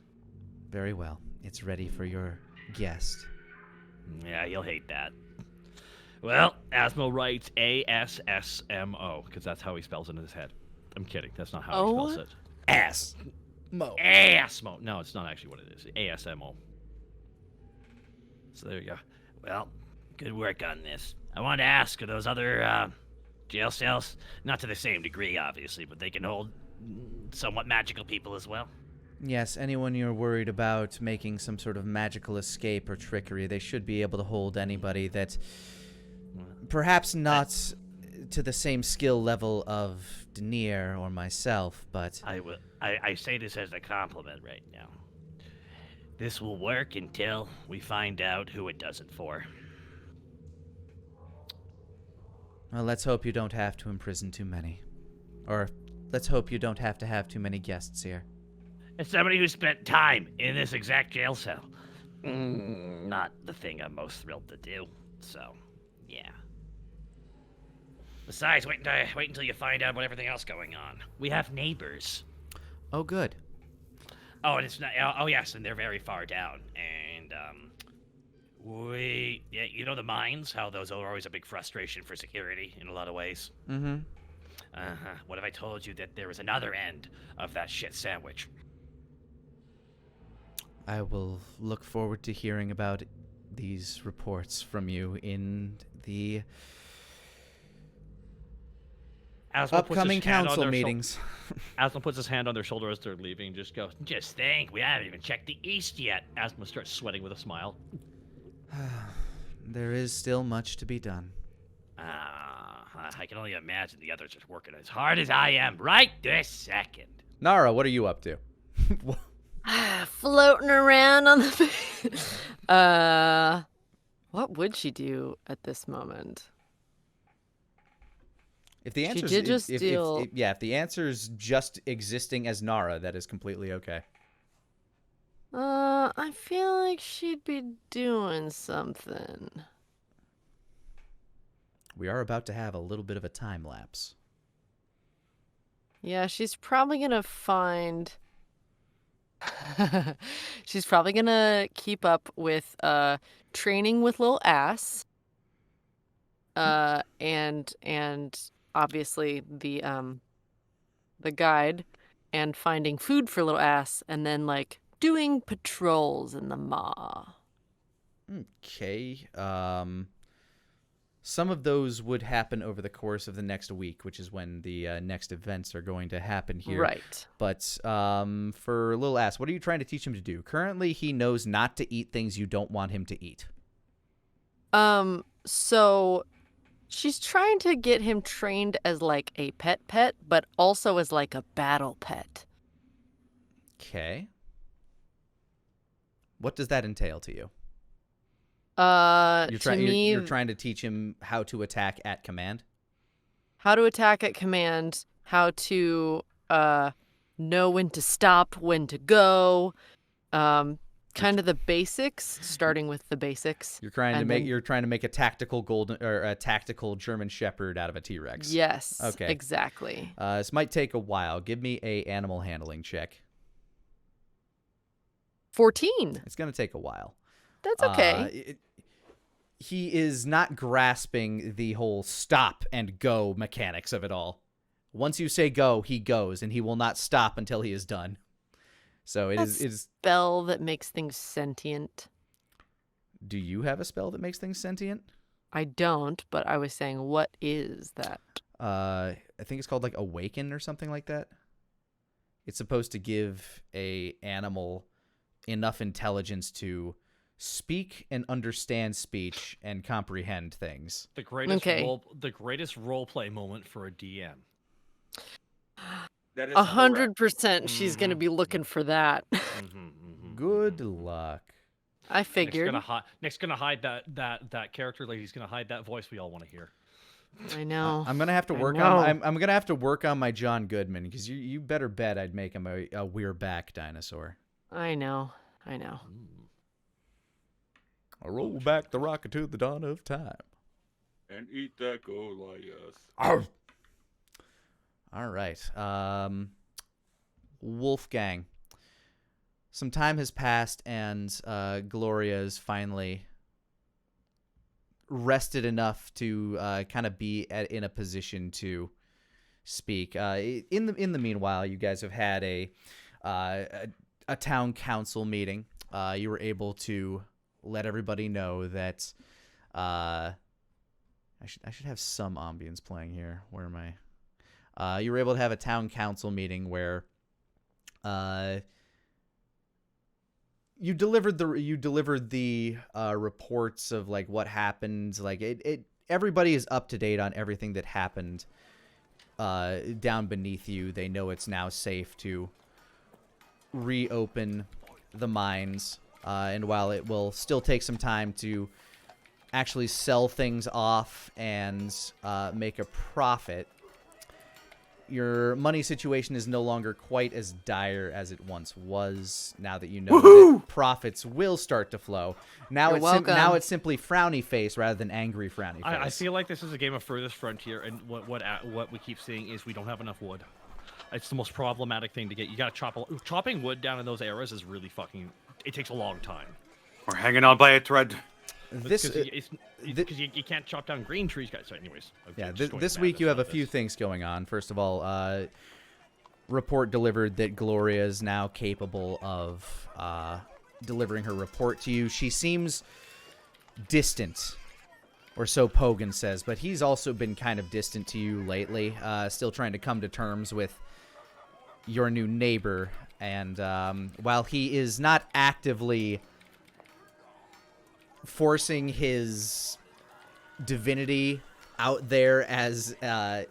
Very well. It's ready for your guest. Yeah, you'll hate that. Well, Asmo writes ASSMO, because that's how he spells it in his head. I'm kidding. That's not how he spells it. Asmo. No, it's not actually what it is. ASMO. So there you go. Well, good work on this. I wanted to ask, are those other jail cells, not to the same degree, obviously, but they can hold somewhat magical people as well? Yes, anyone you're worried about making some sort of magical escape or trickery, they should be able to hold anybody that perhaps not to the same skill level of Denier or myself, but... I say this as a compliment right now. This will work until we find out who it does it for. Well, let's hope you don't have to imprison too many. Or let's hope you don't have to have too many guests here. As somebody who spent time in this exact jail cell, not the thing I'm most thrilled to do. So, yeah. Besides, wait until you find out about everything else going on. We have neighbors. Oh, good. Oh, and it's not. Oh, yes, and they're very far down. And yeah, you know the mines? How those are always a big frustration for security in a lot of ways. Mm-hmm. What if I told you that there was another end of that shit sandwich? I will look forward to hearing about these reports from you in the upcoming council meetings. Asma puts his hand on their shoulder as they're leaving. Just goes, Just think, we haven't even checked the east yet. Asma starts sweating with a smile. There is still much to be done. I can only imagine the others are working as hard as I am right this second. Nara, what are you up to? Floating around on the. What would she do at this moment? If the answer did just steal- if the answer is just existing as Nara, that is completely okay. I feel like she'd be doing something. We are about to have a little bit of a time lapse. Yeah, she's probably gonna find. She's probably gonna keep up with training with Lil Ass. And obviously the guide, and finding food for Lil Ass, and then like doing patrols in the maw. Okay. Some of those would happen over the course of the next week, which is when the next events are going to happen here. Right. But for Lil Ass, what are you trying to teach him to do? Currently, he knows not to eat things you don't want him to eat. So she's trying to get him trained as like a pet, but also as like a battle pet. Okay. What does that entail to you? You're trying to teach him how to attack at command? How to attack at command, how to know when to stop, when to go, kind of the basics, starting with the basics. You're trying to make a tactical a tactical German Shepherd out of a T-Rex. Yes. Okay. Exactly. This might take a while. Give me a animal handling check. 14. It's going to take a while. That's okay. He is not grasping the whole stop and go mechanics of it all. Once you say go, he goes, and he will not stop until he is done. So it is spell that makes things sentient. Do you have a spell that makes things sentient? I don't, but I was saying, what is that? I think it's called like Awaken or something like that. It's supposed to give a animal enough intelligence to speak and understand speech and comprehend things. The greatest role play moment for a DM. That is 100%. She's gonna be looking for that. Good luck. I figured. Nick's gonna hide that character. Like he's gonna hide that voice we all want to hear. I know. I'm gonna have to work on. I'm gonna have to work on my John Goodman, because you better bet I'd make him a we're back dinosaur. I know. I roll back the rocket to the dawn of time. And eat that Goliath. Arr! All right. Wolfgang. Some time has passed, and Gloria is finally rested enough to kind of be in a position to speak. In the meanwhile, you guys have had a town council meeting. You were able to let everybody know that I should have some ambience playing here. Where am I? You were able to have a town council meeting where you delivered the reports of like what happened. Like everybody is up to date on everything that happened down beneath you. They know it's now safe to reopen the mines. And while it will still take some time to actually sell things off and make a profit, your money situation is no longer quite as dire as it once was. Now that you know that profits will start to flow, now You're it's simply frowny face rather than angry frowny face. I feel like this is a game of furthest frontier, and what we keep seeing is we don't have enough wood. It's the most problematic thing to get. You gotta chopping wood down in those eras is really fucking. It takes a long time. We're hanging on by a thread. This Because you can't chop down green trees, guys. So, anyways. yeah, this week you have a few things going on. First of all, report delivered that Gloria is now capable of delivering her report to you. She seems distant, or so Pogan says, but he's also been kind of distant to you lately, still trying to come to terms with your new neighbor. And while he is not actively forcing his divinity out there, as it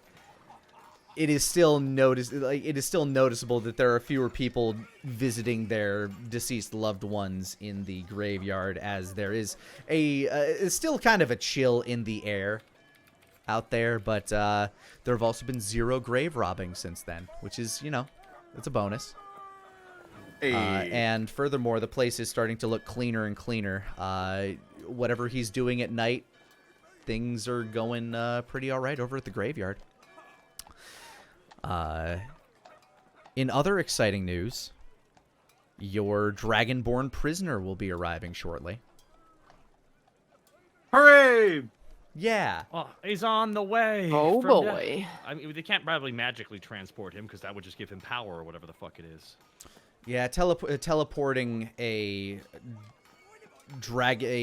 is still noticeable that there are fewer people visiting their deceased loved ones in the graveyard, as there is still kind of a chill in the air out there. But there have also been 0 grave robbing since then, which is, it's a bonus. And furthermore, the place is starting to look cleaner and cleaner. Whatever he's doing at night, things are going pretty all right over at the graveyard. In other exciting news, your dragonborn prisoner will be arriving shortly. Hooray! Yeah. Oh, he's on the way. Oh, from boy. I mean, they can't probably magically transport him because that would just give him power or whatever the fuck it is. Yeah, teleporting a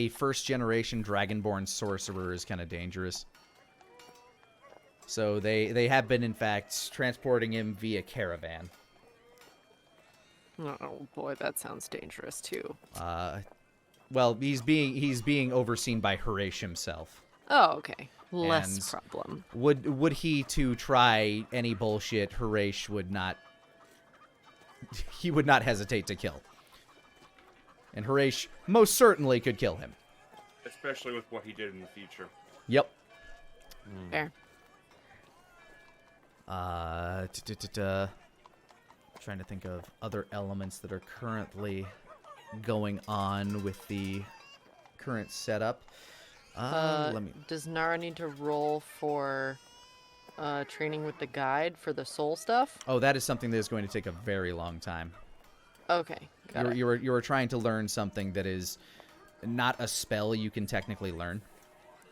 first-generation dragonborn sorcerer is kind of dangerous. So they have been, in fact, transporting him via caravan. Oh boy, that sounds dangerous too. Well, he's being overseen by Harish himself. Oh, okay. Less And problem. Would he to try any bullshit, Harish would not. He would not hesitate to kill. And Harish most certainly could kill him. Especially with what he did in the future. Yep. Fair. Trying to think of other elements that are currently going on with the current setup. Does Nara need to roll for training with the guide for the soul stuff? Oh, that is something that is going to take a very long time. Okay, got it. You were trying to learn something that is not a spell you can technically learn.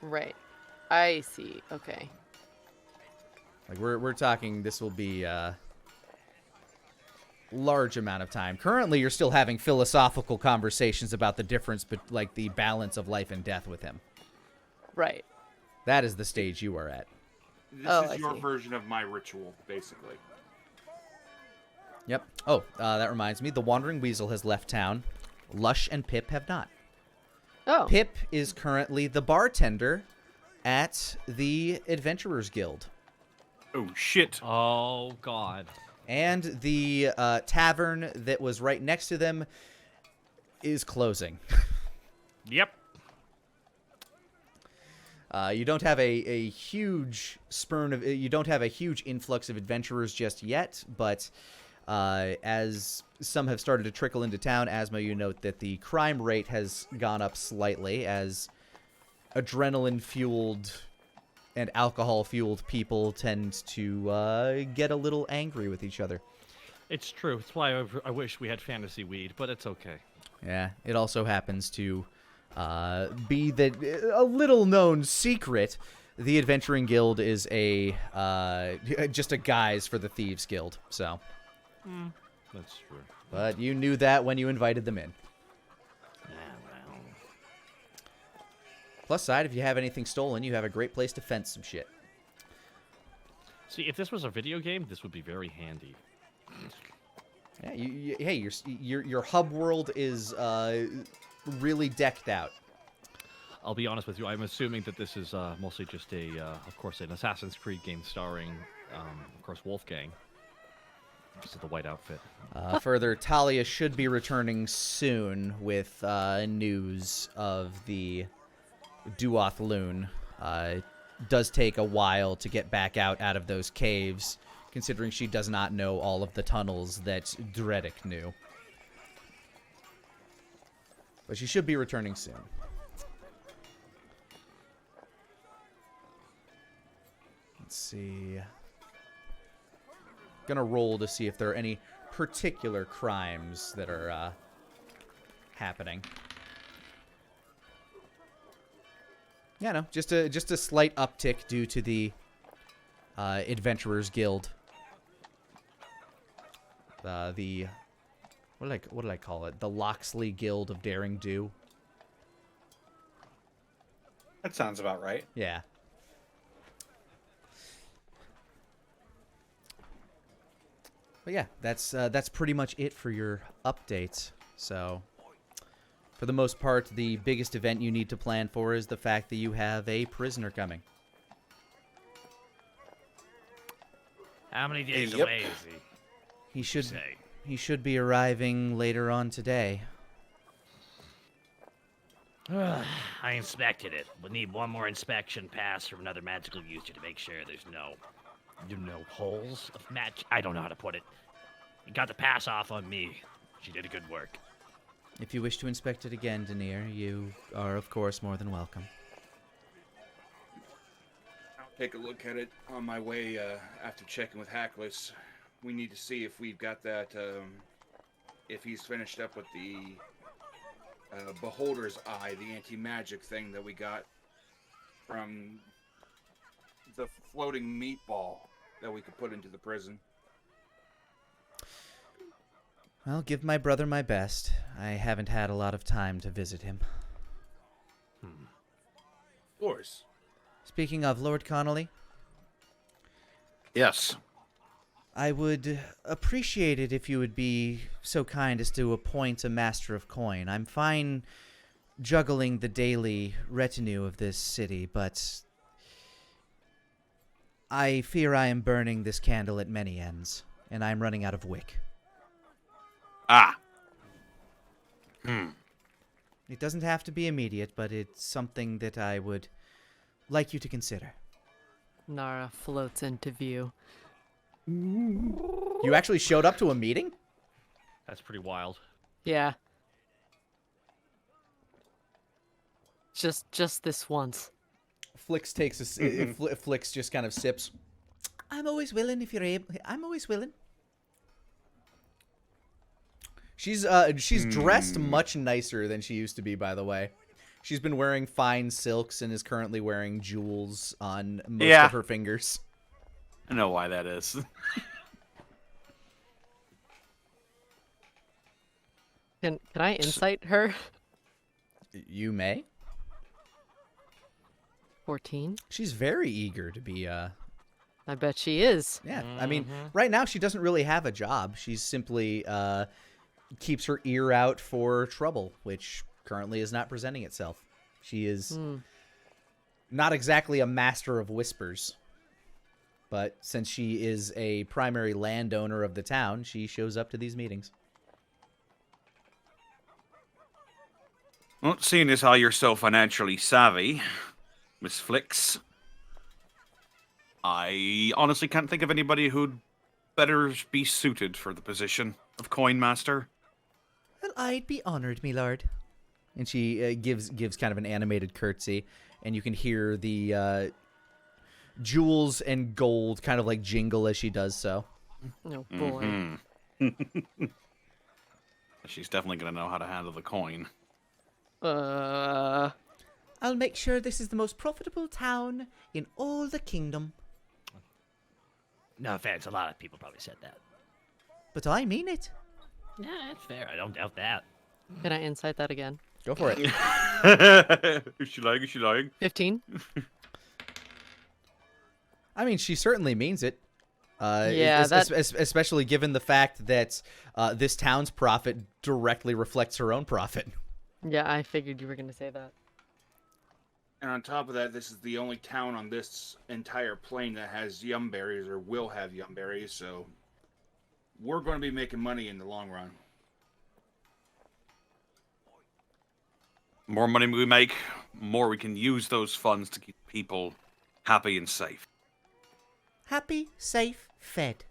Right. I see. Okay. Like we're talking, this will be a large amount of time. Currently, you're still having philosophical conversations about the difference, but like the balance of life and death with him. Right. That is the stage you are at. This Oh, is I your see. version of my ritual, basically. Yep. Oh, that reminds me. The Wandering Weasel has left town. Lush and Pip have not. Oh. Pip is currently the bartender at the Adventurers Guild. Oh, shit. Oh, God. And the tavern that was right next to them is closing. Yep. You don't have a huge you don't have a huge influx of adventurers just yet, but as some have started to trickle into town, Asmo, you note that the crime rate has gone up slightly as adrenaline-fueled and alcohol-fueled people tend to get a little angry with each other. It's true. It's why I wish we had fantasy weed, but it's okay. Yeah, it also happens to be that a little-known secret. The Adventuring Guild is just a guise for the Thieves Guild. So, That's true. but you knew that when you invited them in. Yeah, well. Plus side, if you have anything stolen, you have a great place to fence some shit. See, if this was a video game, this would be very handy. Yeah, hey, your hub world is really decked out. I'll be honest with you. I'm assuming that this is mostly just of course, an Assassin's Creed game starring, of course, Wolfgang. Just the white outfit. Further, Talia should be returning soon with news of the Duoth Loon. It does take a while to get back out of those caves, considering she does not know all of the tunnels that Dredic knew. But she should be returning soon. Let's see. Gonna roll to see if there are any particular crimes that are happening. Yeah, no, just a slight uptick due to the Adventurers Guild. The what did I call it? The Loxley Guild of Daring Do. That sounds about right. Yeah. But yeah, that's pretty much it for your updates. So, for the most part, the biggest event you need to plan for is the fact that you have a prisoner coming. How many days Yep. away is he? He should be arriving later on today. I inspected it. We'll need one more inspection pass from another magical user to make sure there's no holes of match. I don't know how to put it. You got the pass off on me. She did a good work. If you wish to inspect it again, Denier, you are, of course, more than welcome. I'll take a look at it on my way after checking with Hackless. We need to see if we've got that, if he's finished up with the Beholder's Eye, the anti-magic thing that we got from the floating meatball that we could put into the prison. I'll give my brother my best. I haven't had a lot of time to visit him. Of course. Speaking of Lord Connolly, Yes. I would appreciate it if you would be so kind as to appoint a Master of Coin. I'm fine juggling the daily retinue of this city, but I fear I am burning this candle at many ends, and I am running out of wick. Ah. It doesn't have to be immediate, but it's something that I would like you to consider. Nara floats into view. You actually showed up to a meeting? That's pretty wild. Yeah. Just this once. Flix takes a Flix just kind of sips. I'm always willing if you're able. I'm always willing. She's dressed much nicer than she used to be, by the way. She's been wearing fine silks and is currently wearing jewels on most of her fingers. I know why that is. Can I insight her? You may. 14. She's very eager to be I bet she is. Yeah, I mean, right now she doesn't really have a job. She's simply keeps her ear out for trouble, which currently is not presenting itself. She is not exactly a master of whispers, but since she is a primary landowner of the town, she shows up to these meetings. Well, seeing as how you're so financially savvy, Miss Flix, I honestly can't think of anybody who'd better be suited for the position of Coin Master. Well, I'd be honored, me lord. And she gives kind of an animated curtsy, and you can hear the jewels and gold kind of like jingle as she does so. Oh boy. She's definitely going to know how to handle the coin. I'll make sure this is the most profitable town in all the kingdom. No offense, a lot of people probably said that. But I mean it. Yeah, that's fair. I don't doubt that. Can I insight that again? Go for it. Is she lying? Is she lying? 15. I mean, she certainly means it. Yeah, especially given the fact that this town's profit directly reflects her own profit. Yeah, I figured you were going to say that. And on top of that, this is the only town on this entire plain that has yum berries or will have yum berries, so we're going to be making money in the long run. More money we make, more we can use those funds to keep people happy and safe. Happy, safe, fed.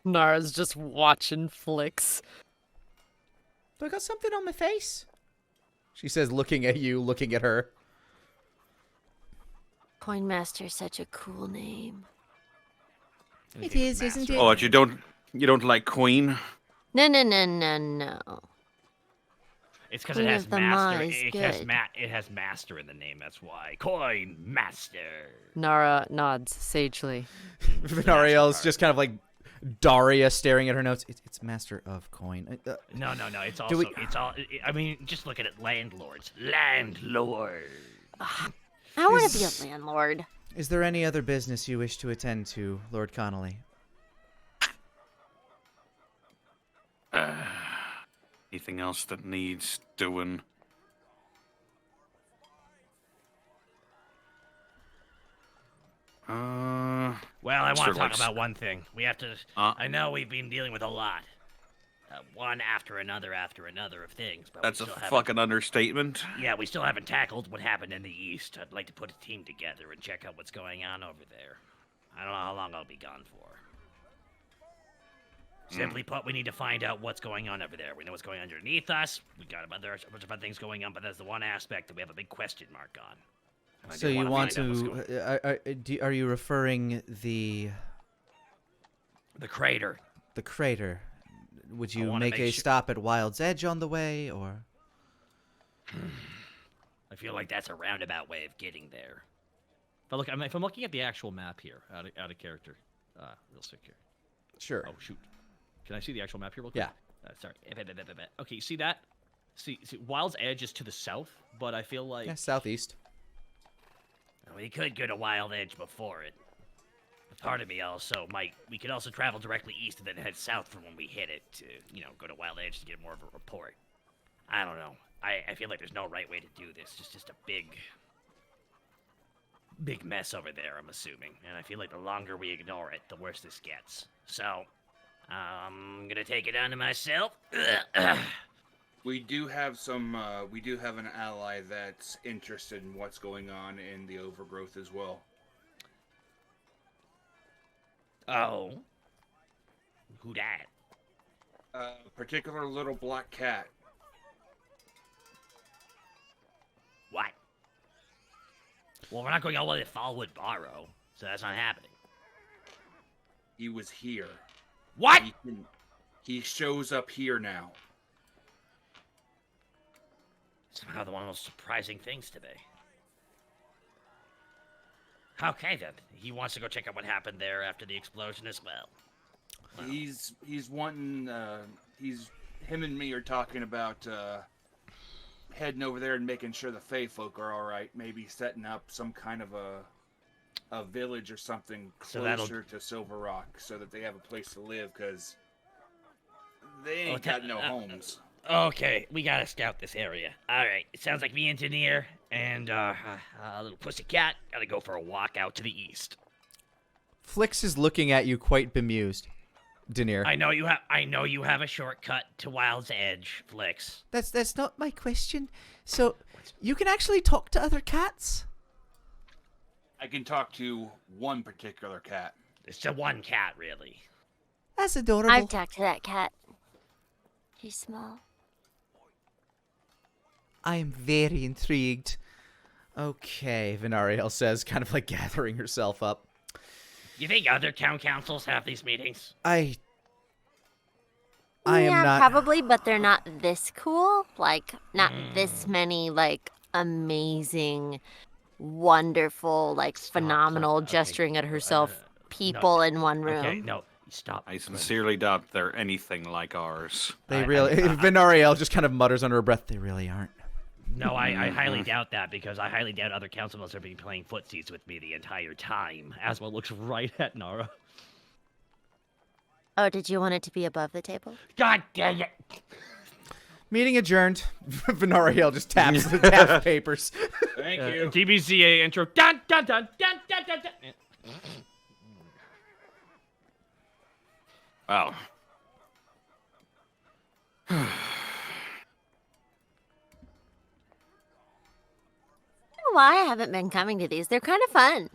Nara's just watching flicks. Do I got something on my face? She says, looking at you, looking at her. Coinmaster's such a cool name. It is, isn't it? Oh, but you don't like Queen? No. It's because Queen it has of the master. Maw is good. It has master in the name. That's why. Coin master. Nara nods sagely. Venariel's just kind of like Daria staring at her notes. It's master of coin. No. It's Do also. we- It's all. I mean, just look at it. Landlords. Landlord. I want to be Is- a landlord. Is there any other business you wish to attend to, Lord Connolly? Anything else that needs doing? Well, I want Sort to of talk like about one thing. We have to. I know we've been dealing with a lot. One after another of things. But That's we a still haven't- fucking understatement. Yeah, we still haven't tackled what happened in the East. I'd like to put a team together and check out what's going on over there. I don't know how long I'll be gone for. Simply put, we need to find out what's going on over there. We know what's going on underneath us. We got a bunch of other things going on, but that's the one aspect that we have a big question mark on. And I So do you wanna want find out what's going- to? Are you referring the crater? the crater? Would you wanna make make a su- stop at Wild's Edge on the way, or? I feel like that's a roundabout way of getting there. But look, if I'm looking at the actual map here, out of character, real sick here. Sure. Oh shoot! Can I see the actual map here real quick? Yeah. Sorry. Okay, you see that? See, Wild's Edge is to the south, but I feel like Yeah, southeast. we could go to Wild Edge before it. But part of me also we could also travel directly east and then head south from when we hit it to, go to Wild Edge to get more of a report. I don't know. I feel like there's no right way to do this. It's just a big mess over there, I'm assuming. And I feel like the longer we ignore it, the worse this gets. So, I'm gonna take it on to myself. We do have an ally that's interested in what's going on in the overgrowth as well. Oh. Who dat? A particular little black cat. What? Well, we're not going all the way to Fallwood Barrow, so that's not happening. He was here. What? He shows up here now. Somehow one of the most surprising things today. Okay, then. He wants to go check out what happened there after the explosion as well. Wow. He's wanting. Him and me are talking about heading over there and making sure the Fae folk are all right. Maybe setting up some kind of a village or something closer to Silver Rock, so that they have a place to live, because they ain't got no homes. Okay, we gotta scout this area. Alright, it sounds like me and Denier and a little pussycat gotta go for a walk out to the east. Flix is looking at you quite bemused. Denier. I know you have a shortcut to Wild's Edge, Flix. That's not my question. So, you can actually talk to other cats? I can talk to one particular cat. It's the one cat, really. That's adorable. I've talked to that cat. He's small. I am very intrigued. Okay, Venariel says, kind of like gathering herself up. You think other town councils have these meetings? I am Yeah, not. probably, but they're not this cool. Like, not this many, like, amazing, wonderful, like, phenomenal, okay. gesturing at herself people in one room. Okay, no, stop. I sincerely doubt they're anything like ours. They really. Venariel just kind of mutters under her breath. They really aren't. No, I highly doubt that, because I highly doubt other council members have been playing footsies with me the entire time. Asma looks right at Nara. Oh, did you want it to be above the table? God dang it! Meeting adjourned. Venariel just taps the papers. Thank you. TBCA intro. Dun dun dun dun dun dun dun. Well. know why I haven't been coming to these. They're kind of fun.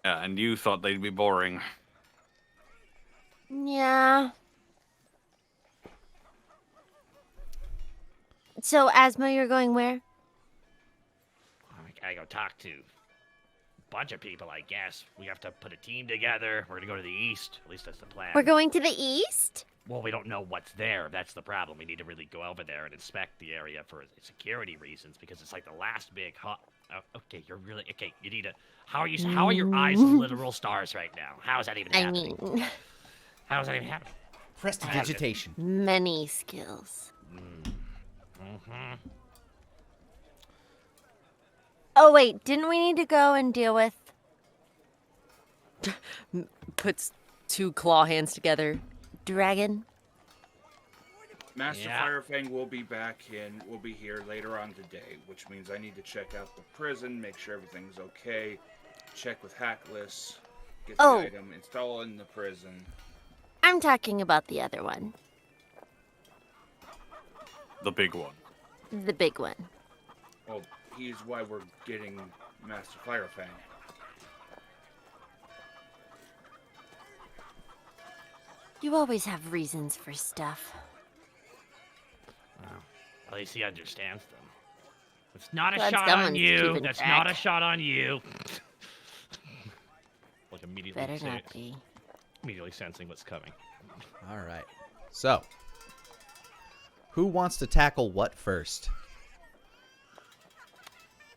Yeah, and you thought they'd be boring. Yeah. So, Asmo, you're going where? I gotta go talk to a bunch of people, I guess. We have to put a team together. We're gonna go to the east. At least that's the plan. We're going to the east? Well, we don't know what's there. That's the problem. We need to really go over there and inspect the area for security reasons because it's like the last big hot. Oh, okay, you're really okay. You need to. How are your eyes literal stars right now? How is that even happening? I mean, How is that even happening? Prestidigitation. many skills. Mm-hmm. Oh, wait, didn't we need to go and deal with... Puts 2 claw hands together. Dragon? Master Yeah. Firefang will be back in. Will be here later on today, which means I need to check out the prison, make sure everything's okay, check with Hackless, get the Oh. item, install in the prison. I'm talking about the other one. The big one. The big one. Well, he's why we're getting Master Firefang. You always have reasons for stuff. Well, at least he understands them. It's not a Glad shot on someone's you. keeping That's track. not a shot on you. Like Better not be. immediately sensing what's coming. All right. So, who wants to tackle what first?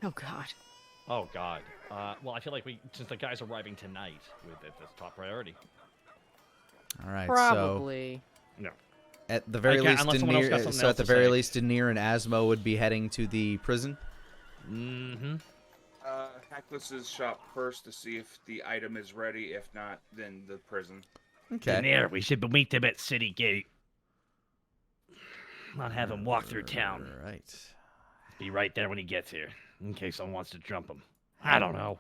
Oh God. Oh God. Well, I feel like since the guy's arriving tonight, that's top priority. All right. Probably. No. So, at the very least, unless someone else got Daenerys, something so else at the to very say. least, Daenerys and Asmo would be heading to the prison. Mm-hmm. Hackless's shop first to see if the item is ready. If not, then the prison. Okay. There, we should meet them at City Gate. Not have him walk through town. All right. Be right there when he gets here, in case someone wants to jump him. I don't know.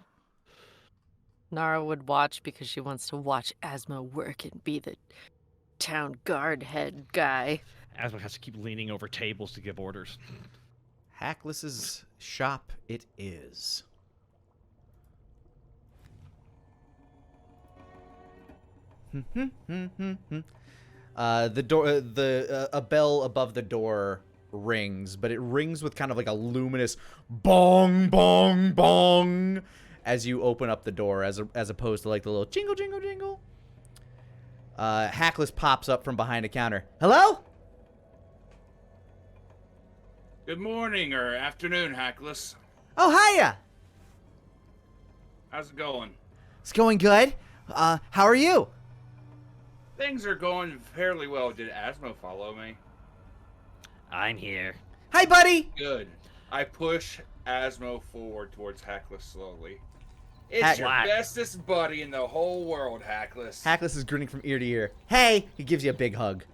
Nara would watch because she wants to watch Asmo work and be the town guard head guy. Asma has to keep leaning over tables to give orders. Hackless's shop it is. The door, a bell above the door rings, but it rings with kind of like a luminous bong, bong, bong as you open up the door, as opposed to like the little jingle, jingle, jingle. Hackless pops up from behind a counter. Hello? Good morning or afternoon, Hackless. Oh, hiya! How's it going? It's going good. How are you? Things are going fairly well. Did Asmo follow me? I'm here. Hi, buddy! Good. I push Asmo forward towards Hackless slowly. It's Hack- your What? bestest buddy in the whole world, Hackless. Hackless is grinning from ear to ear. Hey! He gives you a big hug.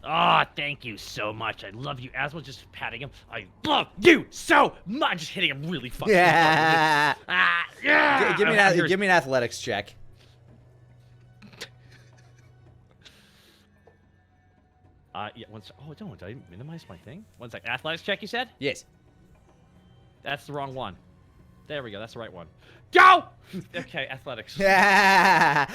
Oh, thank you so much. I love you. Asma's just patting him. I love you so much. Just hitting him really fucking Yeah! hard. Yeah. Give me an athletics check. Yeah. Did I minimize my thing? One sec. Athletics check, you said? Yes. That's the wrong one. There we go. That's the right one. Go! Okay, athletics. Yeah!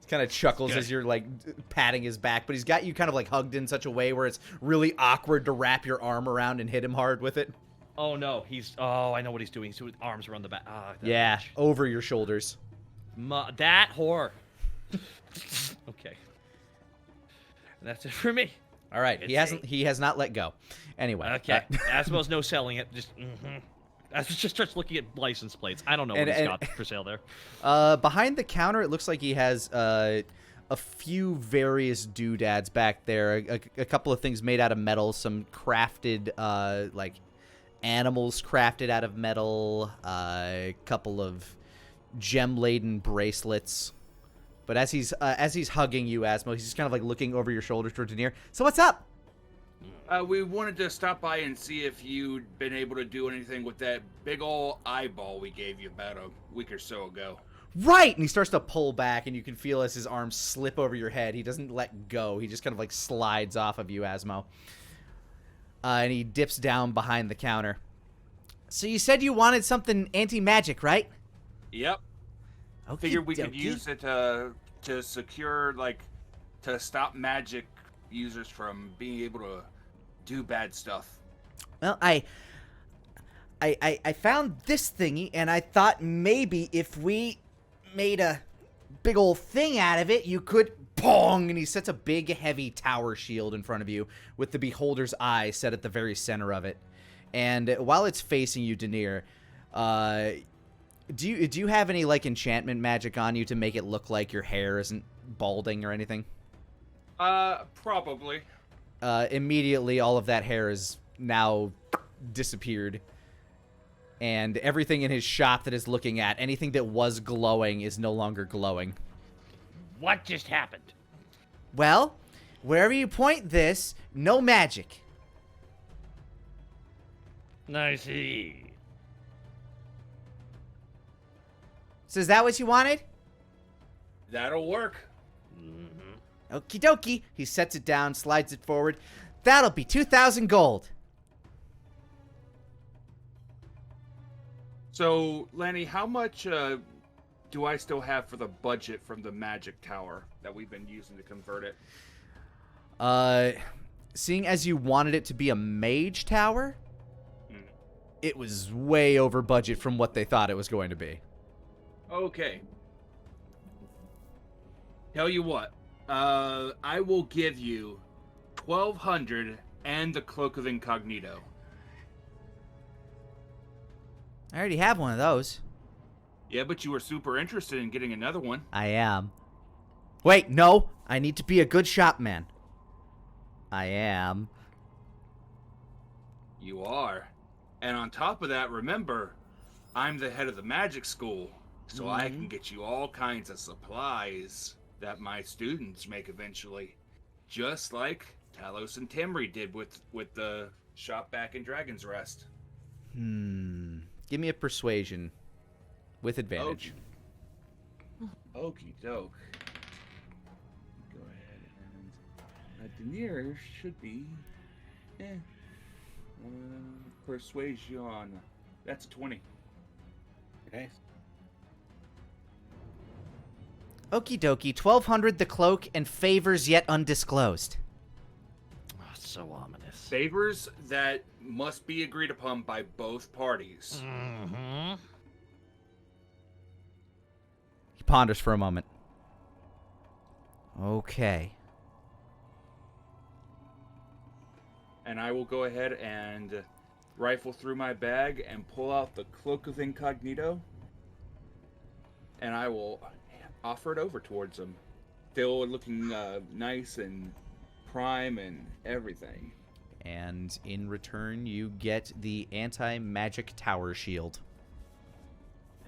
Kind of chuckles Good. as you're like patting his back, but he's got you kind of like hugged in such a way where it's really awkward to wrap your arm around and hit him hard with it. Oh no, I know what he's doing. He's doing arms around the back. Yeah, bitch. over your shoulders. That whore. Okay. And that's it for me. All right, It's he has not let go. Anyway. Okay. Asmo's no selling it. Just just starts looking at license plates. I don't know what he's got for sale there. Behind the counter, it looks like he has a few various doodads back there. A couple of things made out of metal, some crafted like animals crafted out of metal, a couple of gem-laden bracelets. But as he's hugging you, Asmo, he's just kind of like looking over your shoulder towards Daenerys. So what's up? We wanted to stop by and see if you'd been able to do anything with that big ol' eyeball we gave you about a week or so ago. Right! And he starts to pull back, and you can feel as his arms slip over your head. He doesn't let go. He just kind of like slides off of you, Asmo. And he dips down behind the counter. So you said you wanted something anti-magic, right? Yep. Okay, Figured we could use it to secure, like, to stop magic users from being able to do bad stuff. Well, I found this thingy, and I thought maybe if we made a big old thing out of it, you could pong, and he sets a big, heavy tower shield in front of you with the beholder's eye set at the very center of it. And while it's facing you, Denier, do you have any like enchantment magic on you to make it look like your hair isn't balding or anything? Probably. Immediately, all of that hair is now disappeared. And everything in his shop that is looking at, anything that was glowing is no longer glowing. What just happened? Well, wherever you point this, no magic. I see. So is that what you wanted? That'll work. Okie dokie. He sets it down, slides it forward. That'll be 2,000 gold. So, Lani, how much do I still have for the budget from the magic tower that we've been using to convert it? Seeing as you wanted it to be a mage tower, it was way over budget from what they thought it was going to be. Okay. Tell you what, I will give you 1,200 and the Cloak of Incognito. I already have one of those. Yeah, but you were super interested in getting another one. I am. Wait, no. I need to be a good shopman. I am. You are. And on top of that, remember, I'm the head of the magic school, so I can get you all kinds of supplies that my students make eventually. Just like Talos and Timry did with the shop back in Dragon's Rest. Give me a persuasion. With advantage. Okie doke. Go ahead and Denier should be persuasion. That's a 20. Okay. Okie dokie. 1,200 the cloak and favors yet undisclosed. Oh, so ominous. Favors that must be agreed upon by both parties. He ponders for a moment. Okay. And I will go ahead and rifle through my bag and pull out the Cloak of Incognito. And I will offer it over towards him. Still looking nice and prime and everything. And in return, you get the anti-magic tower shield.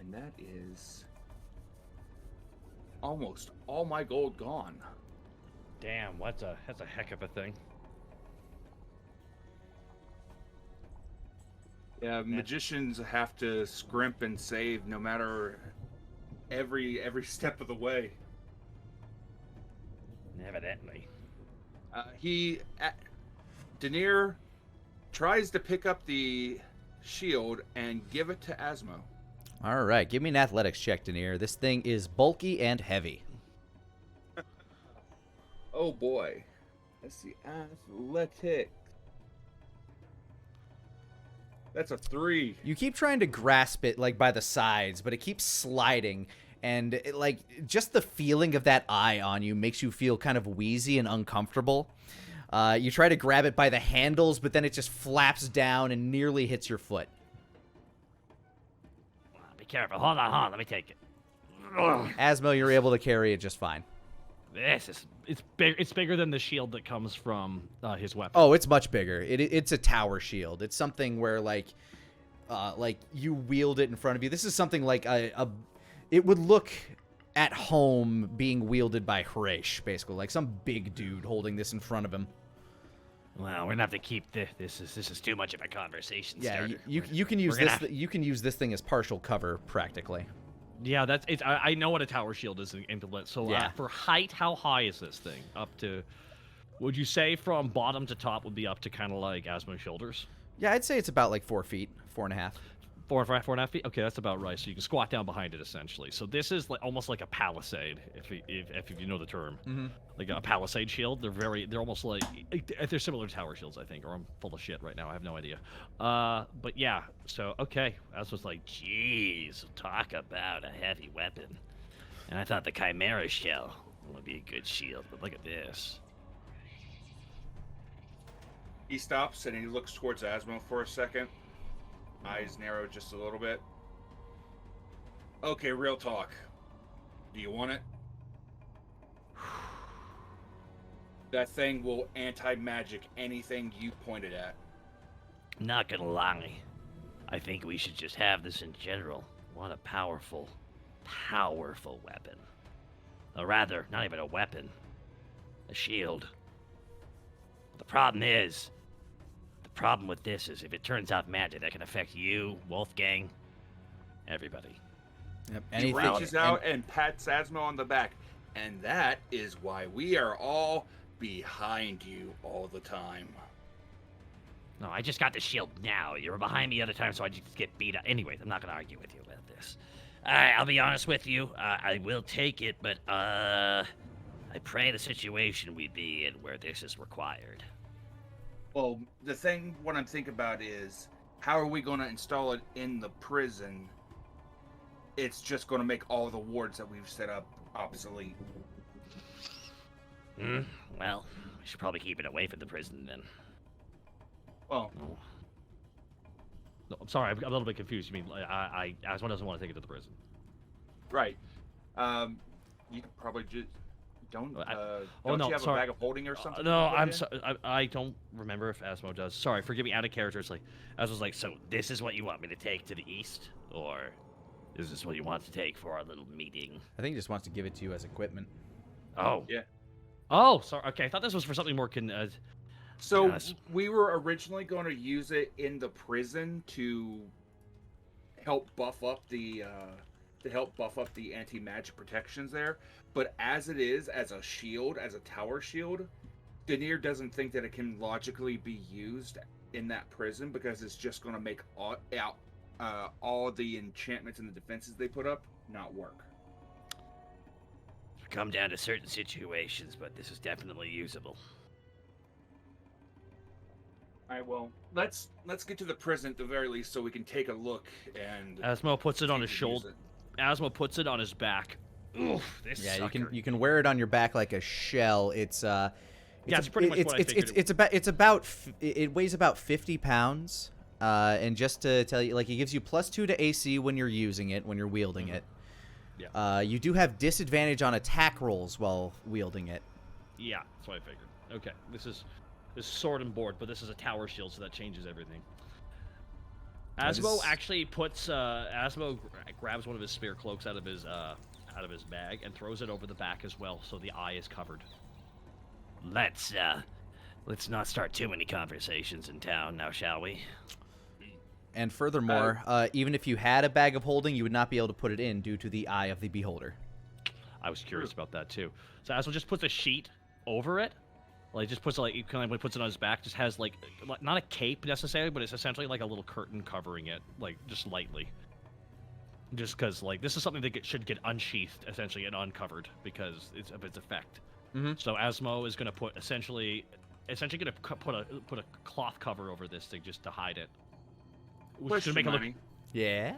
And that is almost all my gold gone. Damn, that's a heck of a thing. Yeah, magicians have to scrimp and save no matter every step of the way. Evidently. Denier tries to pick up the shield and give it to Asmo. All right, give me an athletics check, Denier. This thing is bulky and heavy. Oh boy. Let's see, athletics. That's a 3. You keep trying to grasp it like by the sides, but it keeps sliding, and it, like just the feeling of that eye on you makes you feel kind of wheezy and uncomfortable. You try to grab it by the handles, but then it just flaps down and nearly hits your foot. Be careful. Hold on. Let me take it. Asmo, you're able to carry it just fine. It's big. It's bigger than the shield that comes from his weapon. Oh, it's much bigger. It's a tower shield. It's something where like you wield it in front of you. This is something like it would look at home being wielded by Hresh, basically, like some big dude holding this in front of him. Well, we're gonna have to keep this. This is too much of a conversation Yeah, starter. you can use this. You can use this thing as partial cover, practically. Yeah, that's it. I know what a tower shield is in Lit. So Yeah. for height, how high is this thing? Up to, would you say from bottom to top would be up to kind of like Asmo's shoulders? Yeah, I'd say it's about like 4 feet, 4.5. 4.5 feet. Okay, that's about right. So you can squat down behind it essentially. So this is like almost like a palisade, if you know the term. Mm-hmm. Like a palisade shield. They're almost like they're similar to tower shields, I think. Or I'm full of shit right now. I have no idea. But yeah. So okay, that's what's like. Jeez, talk about a heavy weapon. And I thought the Chimera shell would be a good shield, but look at this. He stops and he looks towards Asmo for a second. Eyes narrow just a little bit. Okay, real talk. Do you want it? That thing will anti-magic anything you pointed at. Not gonna lie, I think we should just have this in general. What a powerful, powerful weapon. Or rather, not even a weapon. A shield. The problem with this is if it turns out magic, that can affect you, Wolfgang, everybody. Yep. He Anything. reaches out and pats Asmo on the back. And that is why we are all behind you all the time. No, I just got the shield now. You were behind me the other time, so I just get beat up. Anyways, I'm not gonna argue with you about this. I'll be honest with you. I will take it, but I pray the situation we'd be in where this is required. Well, what I'm thinking about is, how are we going to install it in the prison? It's just going to make all the wards that we've set up obsolete. Well, we should probably keep it away from the prison then. Well, No, I'm sorry, I'm a little bit confused. You mean Asmo doesn't want to take it to the prison? right. You could probably just don't. No, don't you have sorry. a bag of holding or something? No, to put I'm in? sorry. I don't remember if Asmo does. Sorry, forgive me. Out of character. It's like Asmo's like, So this is what you want me to take to the east? Or is this what you want to take for our little meeting? I think he just wants to give it to you as equipment. Oh. Yeah. oh, sorry. Okay, I thought this was for something more. So Yes. we were originally going to use it in the prison to help buff up the anti-magic protections there. But as it is, as a shield, as a tower shield, Denier doesn't think that it can logically be used in that prison because it's just going to make all the enchantments and the defenses they put up not work. Come down to certain situations, but this is definitely usable. All right, well, let's get to the prison at the very least so we can take a look and. Asmo puts it on see his if we use shoulder. it. Asmo puts it on his back. Oof, this Yeah, sucker. you can wear it on your back like a shell. It's it's pretty much what I figured it weighs about 50 pounds. And just to tell you, like, it gives you +2 to AC when you're using it, when you're wielding it. Yeah. You do have disadvantage on attack rolls while wielding it. Yeah, that's what I figured. Okay, this is sword and board, but this is a tower shield, so that changes everything. Asmo actually puts Asmo grabs one of his spare cloaks out of his bag and throws it over the back as well, so the eye is covered. Let's not start too many conversations in town now, shall we? And furthermore, even if you had a bag of holding, you would not be able to put it in due to the eye of the beholder. I was curious about that too. So Asmo just puts a sheet over it, like just puts it, like he kind of puts it on his back. Just has like not a cape necessarily, but it's essentially like a little curtain covering it, like just lightly. Just because like this is something that should get unsheathed essentially and uncovered because it's of its effect. Mm-hmm. So Asmo is going to put essentially going to put a cloth cover over this thing just to hide it. Which should make it look. Yeah.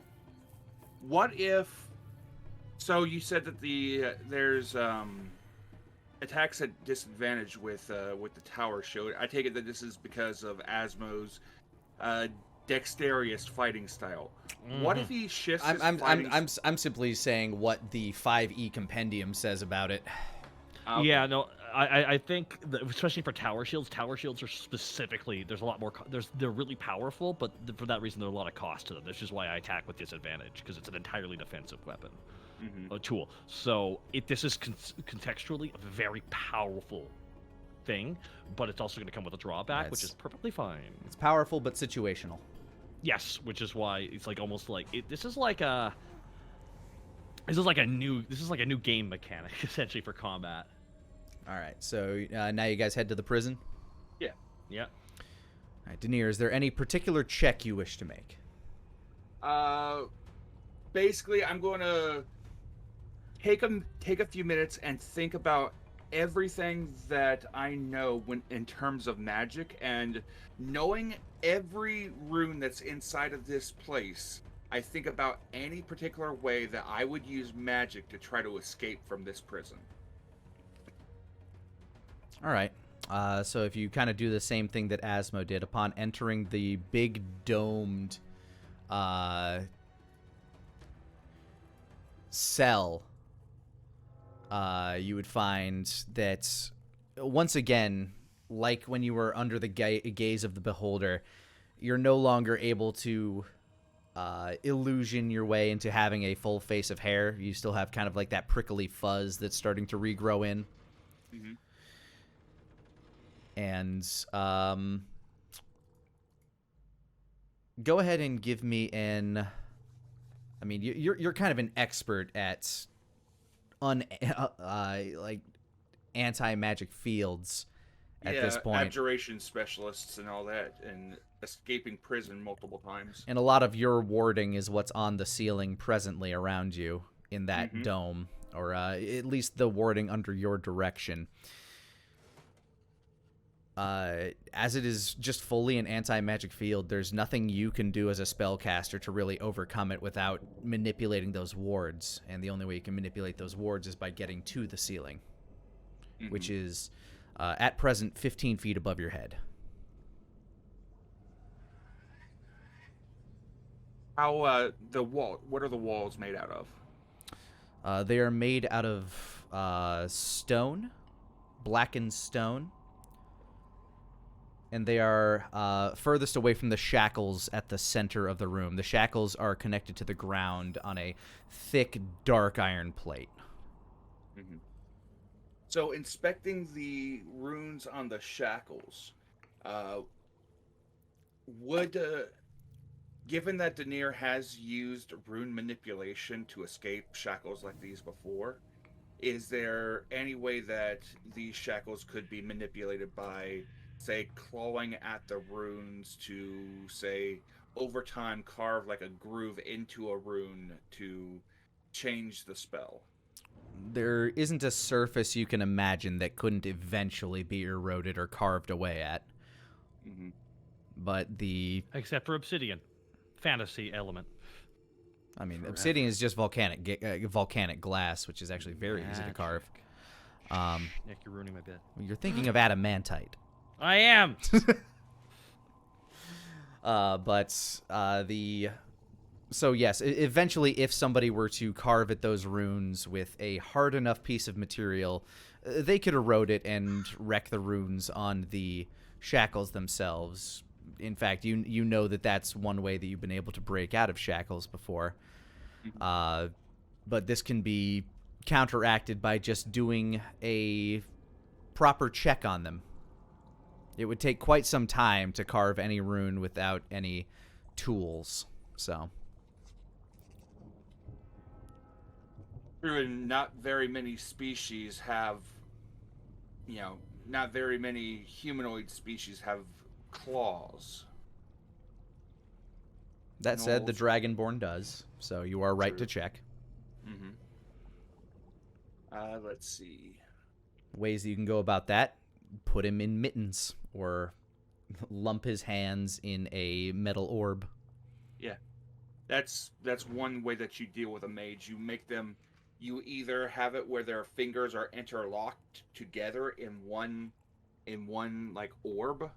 What if? So you said that there's attacks at disadvantage with the tower shield. I take it that this is because of Asmo's dexterous fighting style. What if he shifts his fighting? I'm simply saying what the 5e compendium says about it. Okay. Yeah, no, I think that, especially for tower shields are specifically there's a lot more. They're really powerful, but for that reason there's a lot of cost to them. That's just why I attack with disadvantage because it's an entirely defensive weapon, a tool. So this is contextually a very powerful thing, but it's also going to come with a drawback, which is perfectly fine. It's powerful but situational. Yes, which is why it's like almost like this is like a. This is like a new game mechanic essentially for combat. All right, so now you guys head to the prison. Yeah. Yeah. All right, Denier, is there any particular check you wish to make? Basically, I'm going to take a few minutes and think about everything that I know in terms of magic, and knowing every rune that's inside of this place. I think about any particular way that I would use magic to try to escape from this prison. All right. So if you kind of do the same thing that Asmo did upon entering the big domed cell, you would find that once again, like when you were under the gaze of the beholder, you're no longer able to illusion your way into having a full face of hair. You still have kind of like that prickly fuzz that's starting to regrow in. Mm-hmm. And go ahead and give me an. I mean, you're kind of an expert at like anti-magic fields at this point. Abjuration specialists and all that, and escaping prison multiple times. And a lot of your warding is what's on the ceiling presently around you in that dome, or at least the warding under your direction. As it is just fully an anti-magic field, there's nothing you can do as a spellcaster to really overcome it without manipulating those wards. And the only way you can manipulate those wards is by getting to the ceiling, which is, at present, 15 feet above your head. How, what are the walls made out of? They are made out of stone, blackened stone. And they are furthest away from the shackles at the center of the room. The shackles are connected to the ground on a thick, dark iron plate. Mm-hmm. So, inspecting the runes on the shackles, given that Denier has used rune manipulation to escape shackles like these before, is there any way that these shackles could be manipulated by, say, clawing at the runes to, say, over time carve like a groove into a rune to change the spell? There isn't a surface you can imagine that couldn't eventually be eroded or carved away at. Mm-hmm. But except for obsidian. Fantasy element. I mean, obsidian is just volcanic glass, which is actually very easy to carve. Nick, you're ruining my bit. You're thinking of adamantite. I am. So yes, eventually, if somebody were to carve at those runes with a hard enough piece of material, they could erode it and wreck the runes on the shackles themselves. In fact, you know that's one way that you've been able to break out of shackles before. But this can be counteracted by just doing a proper check on them. It would take quite some time to carve any rune without any tools, so. True, and not very many species have, not very many humanoid species have claws. That said, the Dragonborn does, so you are right to check. Mm-hmm. Let's see. Ways that you can go about that: put him in mittens, or lump his hands in a metal orb. Yeah, that's one way that you deal with a mage. You either have it where their fingers are interlocked together in one like orb,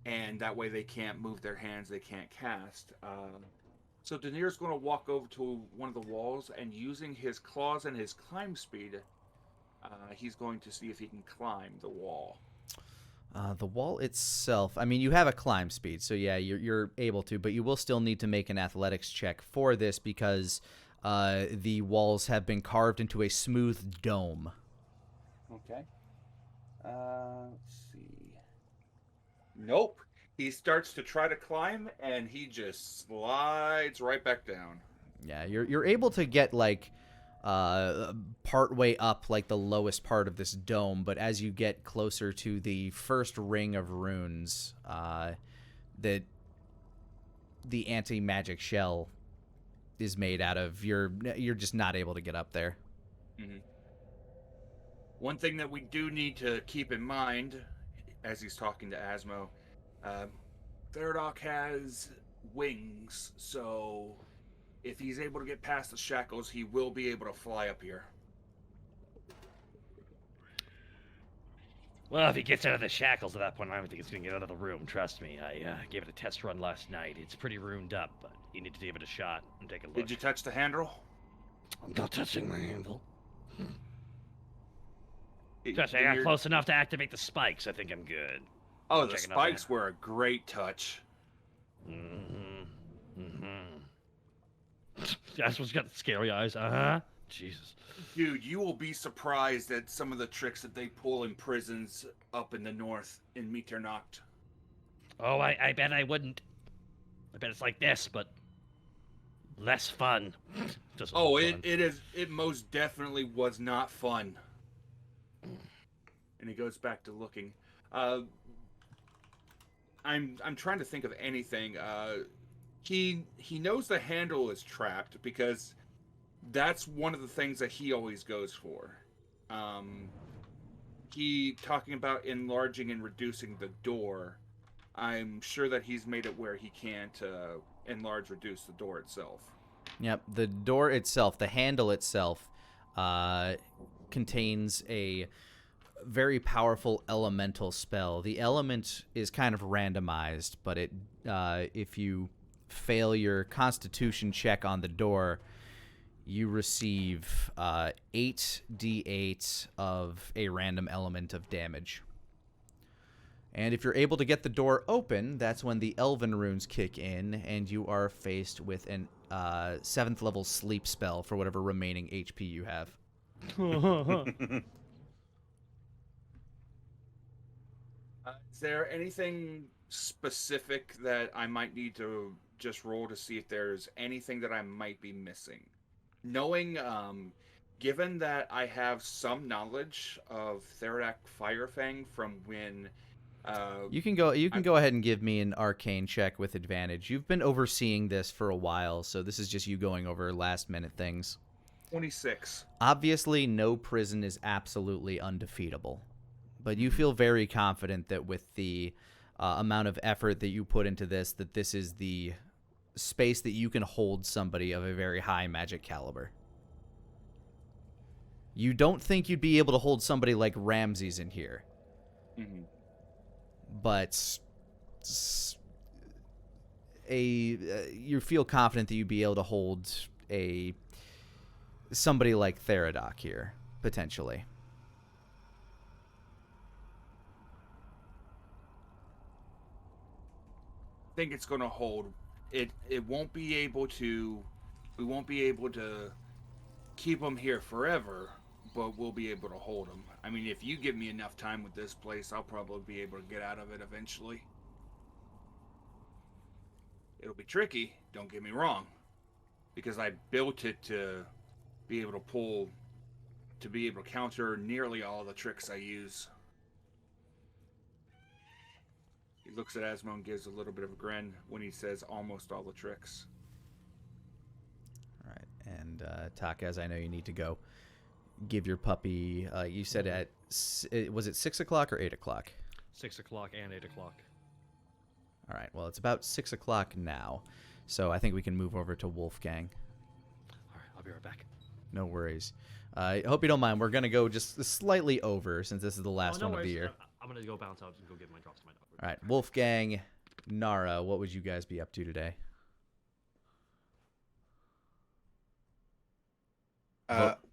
and that way they can't move their hands, they can't cast. So Denier's going to walk over to one of the walls, and using his claws and his climb speed, he's going to see if he can climb the wall. The wall itself, I mean, you have a climb speed, so yeah, you're able to, but you will still need to make an athletics check for this because the walls have been carved into a smooth dome. Okay. Let's see. Nope. He starts to try to climb, and he just slides right back down. Yeah, you're able to get like part way up like the lowest part of this dome, but as you get closer to the first ring of runes, that the anti-magic shell is made out of, you're just not able to get up there. Mm-hmm. One thing that we do need to keep in mind, as he's talking to Asmo, Theradoc has wings, so if he's able to get past the shackles, he will be able to fly up here. Well, if he gets out of the shackles at that point, I don't think he's going to get out of the room. Trust me. I gave it a test run last night. It's pretty ruined up, but you need to give it a shot and take a look. Did you touch the handle? I'm not touching the handle. It- Trust me, I got close enough to activate the spikes. I think I'm good. Oh, the Checking out spikes were a great touch. That's what's got the scary eyes. Uh-huh. Jesus. Dude, you will be surprised at some of the tricks that they pull in prisons up in the north in Mitternacht. Oh, I bet I wouldn't. I bet it's like this, but less fun. Just Oh, fun. it most definitely was not fun. And he goes back to looking. I'm trying to think of anything. He knows the handle is trapped because that's one of the things that he always goes for. He talking about enlarging and reducing the door. I'm sure that he's made it where he can't reduce the door itself. Yep, the door itself, the handle itself, contains a very powerful elemental spell. The element is kind of randomized, but it if you fail your Constitution check on the door, you receive 8d8 of a random element of damage. And if you're able to get the door open, that's when the Elven runes kick in, and you are faced with an 7th level sleep spell for whatever remaining HP you have. Is there anything specific that I might need to just roll to see if there's anything that I might be missing? Knowing, given that I have some knowledge of Theradak Firefang from when... You can go ahead and give me an arcane check with advantage. You've been overseeing this for a while, so this is just you going over last minute things. 26. Obviously, no prison is absolutely undefeatable, but you feel very confident that with the amount of effort that you put into this, that this is the space that you can hold somebody of a very high magic caliber. You don't think you'd be able to hold somebody like Ramses in here. Mm-hmm. But you feel confident that you'd be able to hold somebody like Theradoc here, potentially. I think it's going to hold. It won't be able to... We won't be able to keep them here forever, but we'll be able to hold them. I mean, if you give me enough time with this place, I'll probably be able to get out of it eventually. It'll be tricky, don't get me wrong, because I built it to be able to counter nearly all the tricks I use. He looks at Asmo and gives a little bit of a grin when he says almost all the tricks. All right, and Takaz, I know you need to go. Give your puppy, you said was it 6 o'clock or 8 o'clock? 6 o'clock and 8 o'clock. All right, well, it's about 6 o'clock now, so I think we can move over to Wolfgang. All right, I'll be right back. No worries. I hope you don't mind. We're going to go just slightly over since this is the last no one of the worries. year. I'm going to go bounce out and go get my drops to my dog. All right, Wolfgang, Nara, what would you guys be up to today?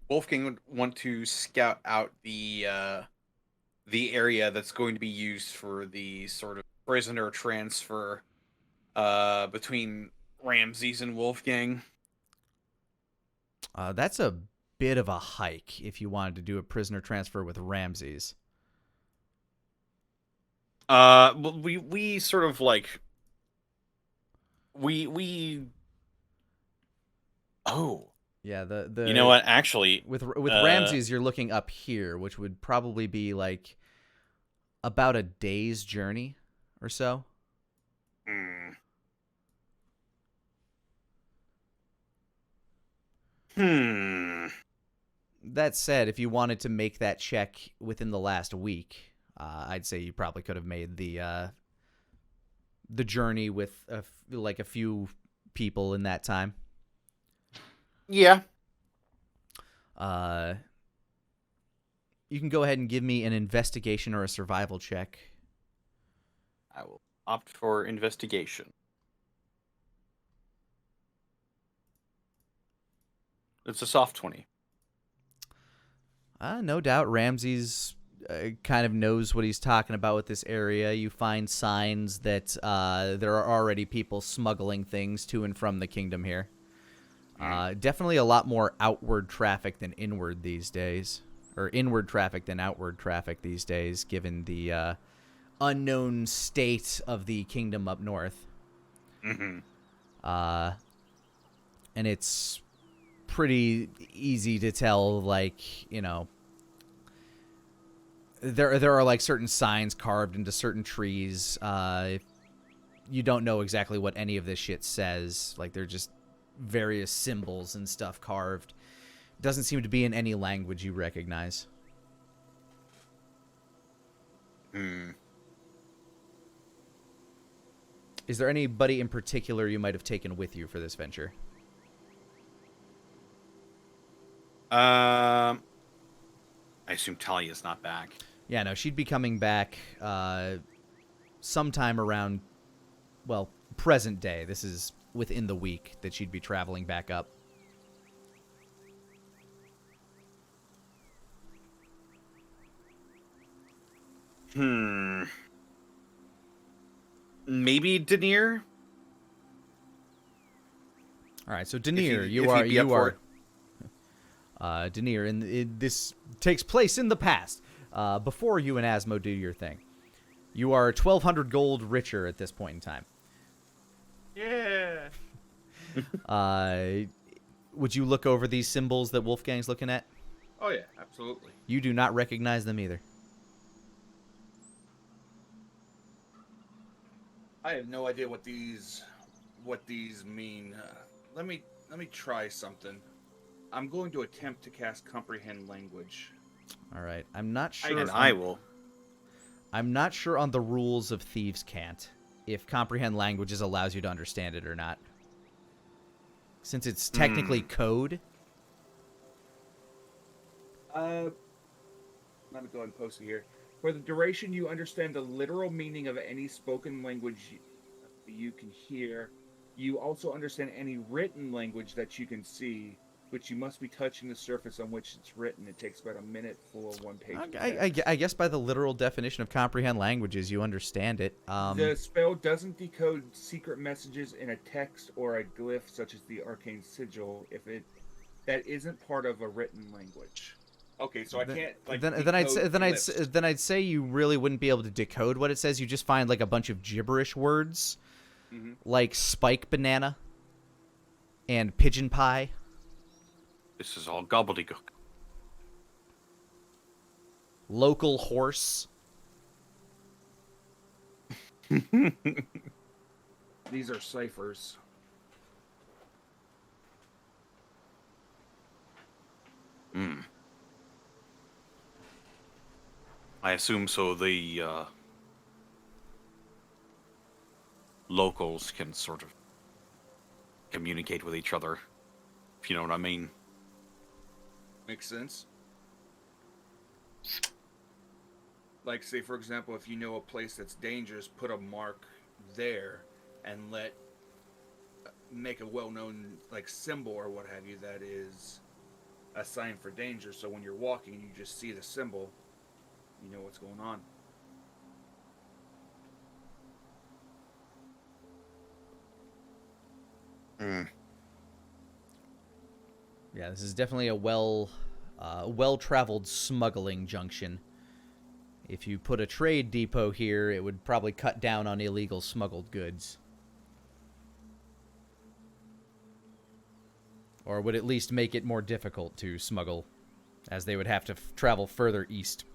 Wolfgang would want to scout out the area that's going to be used for the sort of prisoner transfer between Ramses and Wolfgang. That's a bit of a hike if you wanted to do a prisoner transfer with Ramses. Well, we sort of like we Oh, Yeah, the You know what? Actually, with Ramses, you're looking up here, which would probably be like about a day's journey or so. That said, if you wanted to make that check within the last week, I'd say you probably could have made the journey with like a few people in that time. Yeah. You can go ahead and give me an investigation or a survival check. I will opt for investigation. It's a soft 20. No doubt Ramses kind of knows what he's talking about with this area. You find signs that there are already people smuggling things to and from the kingdom here. Definitely a lot more outward traffic than inward these days. Or inward traffic than outward traffic these days, given the unknown state of the kingdom up north. Mm-hmm. And it's pretty easy to tell, like, you know, there are like certain signs carved into certain trees. You don't know exactly what any of this shit says. Like, they're just various symbols and stuff carved. Doesn't seem to be in any language you recognize. Is there anybody in particular you might have taken with you for this venture? I assume Talia's not back. Yeah, no, she'd be coming back sometime around, well, present day. This is within the week that she'd be traveling back up. Maybe Denier? All right, so Denier, If you he'd are be up for it. Denier, and this takes place in the past, before you and Asmo do your thing. You are 1,200 gold richer at this point in time. Yeah. Would you look over these symbols that Wolfgang's looking at? Oh yeah, absolutely. You do not recognize them either. I have no idea what these mean. Let me try something. I'm going to attempt to cast comprehend language. All right, I'm not sure. And I will. I'm not sure on the rules of Thieves' Cant, if comprehend languages allows you to understand it or not. Since it's technically code. Let me go ahead and post it here. For the duration, you understand the literal meaning of any spoken language you can hear. You also understand any written language that you can see, which you must be touching the surface on which it's written. It takes about a minute for one page. I guess by the literal definition of comprehend languages, you understand it. The spell doesn't decode secret messages in a text or a glyph such as the arcane sigil if that isn't part of a written language. Okay, so I can't like. Then I'd say you really wouldn't be able to decode what it says. You just find like a bunch of gibberish words, like spike banana and pigeon pie. This is all gobbledygook. Local horse. These are ciphers. I assume so. The locals can sort of communicate with each other, if you know what I mean. Makes sense. Like, say, for example, if you know a place that's dangerous, put a mark there and make a well-known, like, symbol or what have you that is a sign for danger. So when you're walking, you just see the symbol, you know what's going on. Yeah, this is definitely a well-traveled smuggling junction. If you put a trade depot here, it would probably cut down on illegal smuggled goods. Or would at least make it more difficult to smuggle, as they would have to travel further east.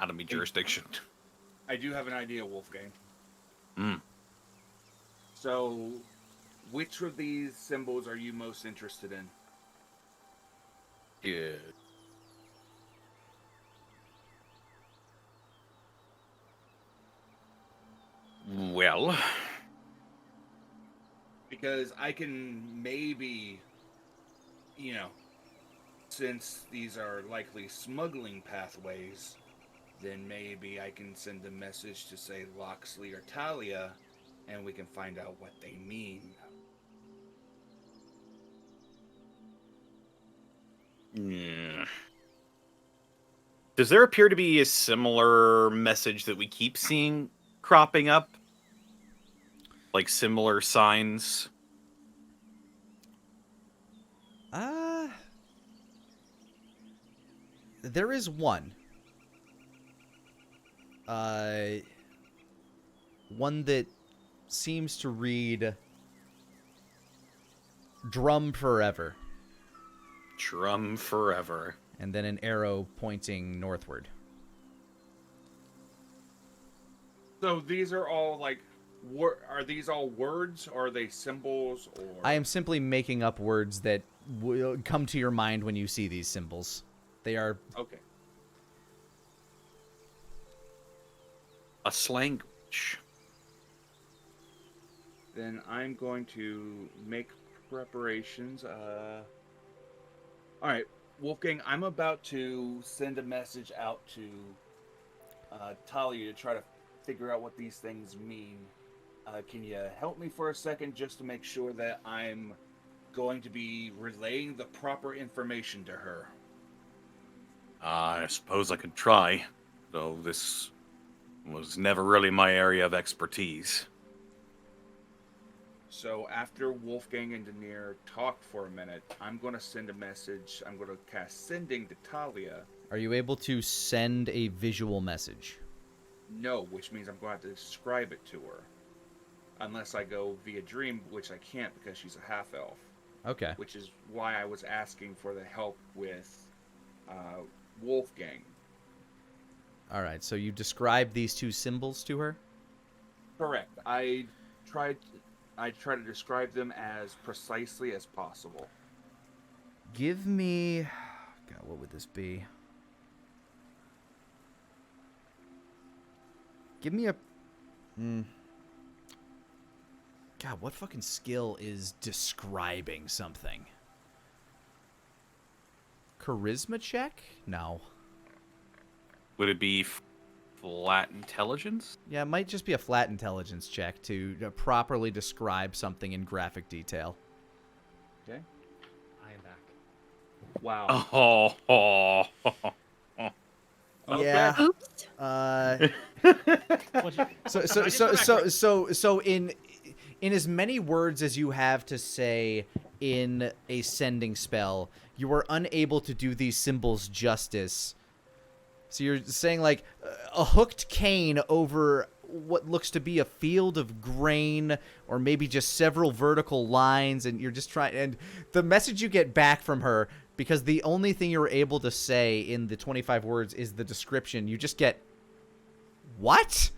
Enemy jurisdiction. I do have an idea, Wolfgang. Hmm. So, which of these symbols are you most interested in? Yeah. Well, Because I can maybe, you know, since these are likely smuggling pathways, then maybe I can send a message to, say, Loxley or Talia, and we can find out what they mean. does there appear to be a similar message that we keep seeing cropping up? Like similar signs? There is one. One that seems to read "Drum Forever," Drum forever. and then an arrow pointing northward. So these are all like, are these all words, or are they symbols, or? I am simply making up words that will come to your mind when you see these symbols. They are Okay. A slanguage. Then I'm going to make preparations. All right, Wolfgang, I'm about to send a message out to Talia to try to figure out what these things mean. Can you help me for a second just to make sure that I'm going to be relaying the proper information to her? I suppose I could try, though this was never really my area of expertise. So after Wolfgang and Denier talk for a minute, I'm going to send a message. I'm going to cast Sending to Talia. Are you able to send a visual message? No, which means I'm going to have to describe it to her. Unless I go via dream, which I can't because she's a half-elf. Okay. Which is why I was asking for the help with Wolfgang. All right, so you describe these two symbols to her? Correct. I try to describe them as precisely as possible. Give me... God, what would this be? Give me a... God, what fucking skill is describing something? Charisma check? No. Would it be flat intelligence? Yeah, it might just be a flat intelligence check to properly describe something in graphic detail. Okay. I am back. Wow. Oh. Yeah. Oops. So in as many words as you have to say in a sending spell, you are unable to do these symbols justice. So you're saying like a hooked cane over what looks to be a field of grain, or maybe just several vertical lines, and you're just trying. And the message you get back from her, because the only thing you're able to say in the 25 words is the description, you just get, what?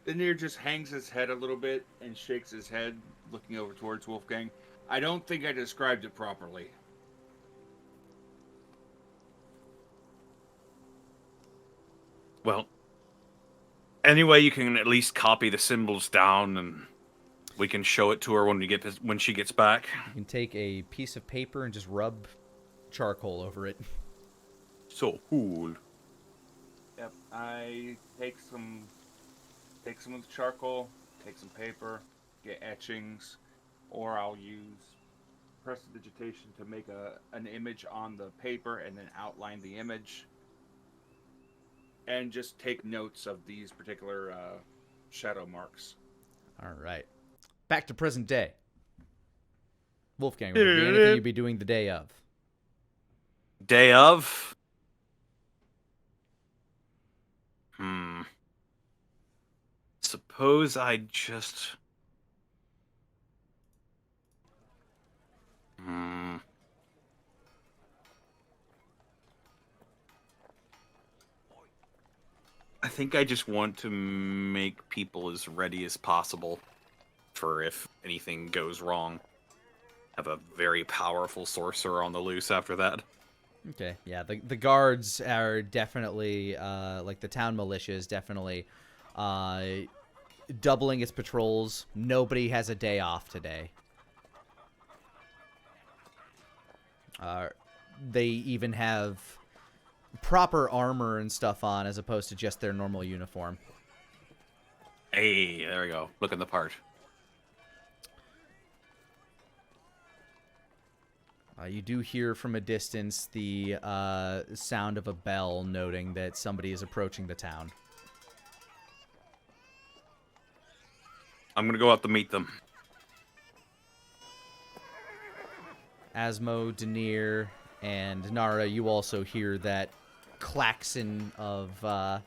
Denier just hangs his head a little bit and shakes his head, looking over towards Wolfgang. I don't think I described it properly. Well, anyway, you can at least copy the symbols down, and we can show it to her when she gets back. You can take a piece of paper and just rub charcoal over it. So cool. Yep. I take some of the charcoal, take some paper, get etchings, or I'll use prestidigitation to make an image on the paper and then outline the image. And just take notes of these particular shadow marks. All right. Back to present day. Wolfgang, would there be anything you'd be doing the day of? Day of? suppose I'd just... I think I just want to make people as ready as possible for if anything goes wrong. Have a very powerful sorcerer on the loose after that. Okay, yeah, the guards are definitely, like the town militia is definitely doubling its patrols. Nobody has a day off today. They even have proper armor and stuff on as opposed to just their normal uniform. Hey, there we go. Looking the part. You do hear from a distance the sound of a bell noting that somebody is approaching the town. I'm gonna go out to meet them. Asmo, Denier, and Nara, you also hear that klaxon of a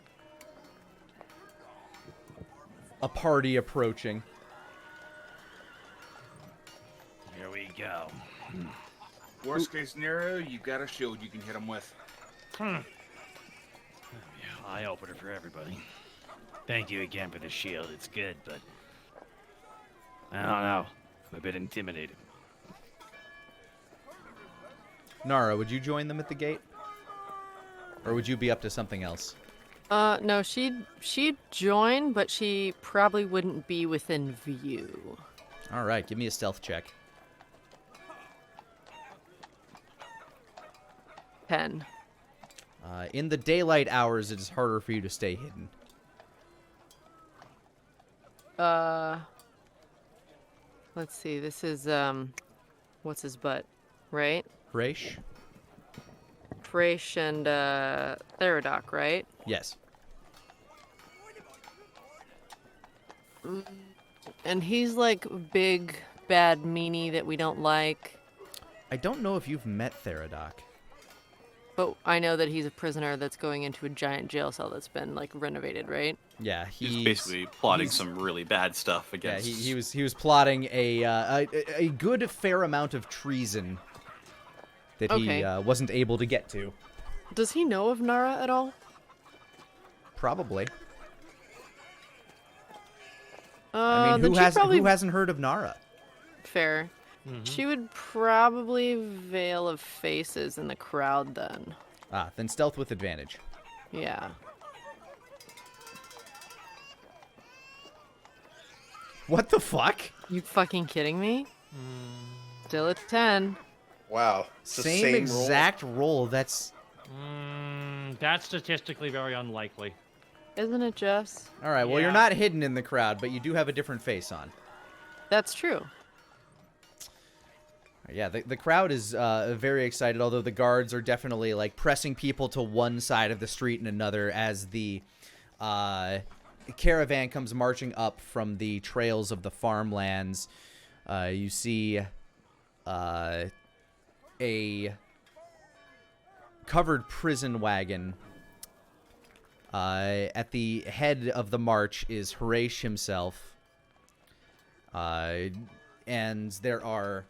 party approaching. Here we go. Worst case scenario, you've got a shield you can hit them with. Eye opener for everybody. Thank you again for the shield. It's good, but I don't know. I'm a bit intimidated. Nara, would you join them at the gate? Or would you be up to something else? No, she'd join, but she probably wouldn't be within view. All right, give me a stealth check. 10. In the daylight hours, it is harder for you to stay hidden. Let's see. This is what's his butt, right? Hresh? Fresh and Theradoc, right? Yes. And he's like big, bad meanie that we don't like. I don't know if you've met Theradoc. But I know that he's a prisoner that's going into a giant jail cell that's been like renovated, right? Yeah, He's basically plotting some really bad stuff Yeah, against... he was plotting a good fair amount of treason that he wasn't able to get to. Does he know of Nara at all? Probably. I mean, who hasn't heard of Nara? Fair. She would probably Veil of Faces in the crowd then. Ah, then stealth with advantage. Yeah. What the fuck? You fucking kidding me? Still at 10. Wow. It's the Same roll. exact roll. That's That's statistically very unlikely. Isn't it, Jess? all right. Well, Yeah. you're not hidden in the crowd, but you do have a different face on. That's true. Yeah, the crowd is very excited, although the guards are definitely like pressing people to one side of the street and another as the caravan comes marching up from the trails of the farmlands. You see a covered prison wagon. At the head of the march is Hresh himself. And there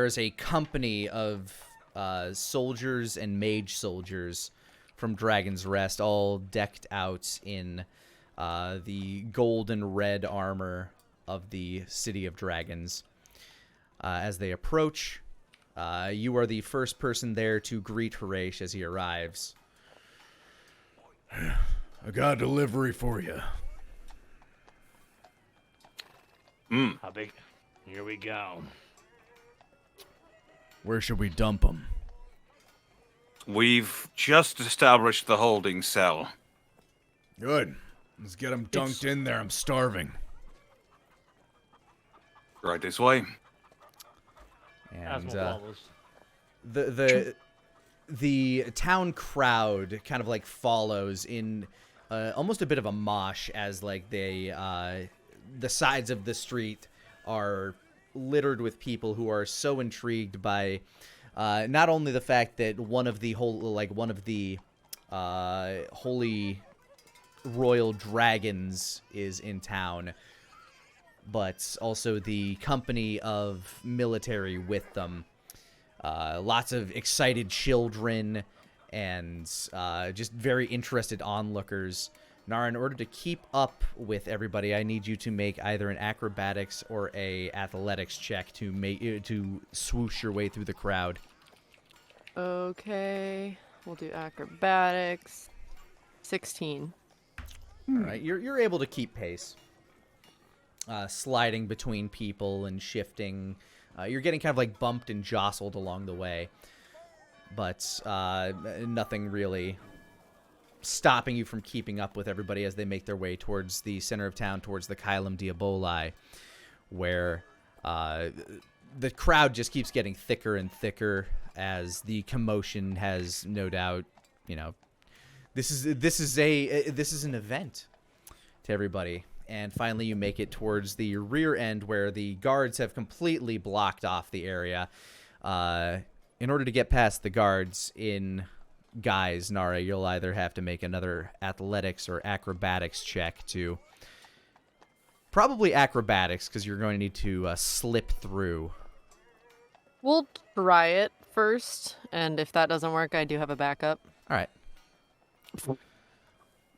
is a company of soldiers and mage soldiers from Dragon's Rest, all decked out in the gold and red armor of the City of Dragons. As they approach, you are the first person there to greet Hresh as he arrives. I got a delivery for you. How big? Here we go. Where should we dump him? We've just established the holding cell. Good. Let's get him dunked in there. I'm starving. Right this way. And Asmo follows. the town crowd kind of like follows in almost a bit of a mosh as like the sides of the street are littered with people who are so intrigued by not only the fact that one of the holy Royal Dragons is in town, but also the company of military with them. Lots of excited children and just very interested onlookers. Nara, in order to keep up with everybody, I need you to make either an acrobatics or a athletics check to swoosh your way through the crowd. Okay, we'll do acrobatics. 16. All right, you're able to keep pace, sliding between people and shifting. You're getting kind of like bumped and jostled along the way, but nothing really stopping you from keeping up with everybody as they make their way towards the center of town, towards the Kylum Diaboli, where the crowd just keeps getting thicker and thicker as the commotion has no doubt, this is an event to everybody. And finally you make it towards the rear end where the guards have completely blocked off the area. In order to get past the guards in guys, Nara, you'll either have to make another athletics or acrobatics check to... Probably acrobatics, because you're going to need to slip through. We'll try it first, and if that doesn't work, I do have a backup. All right.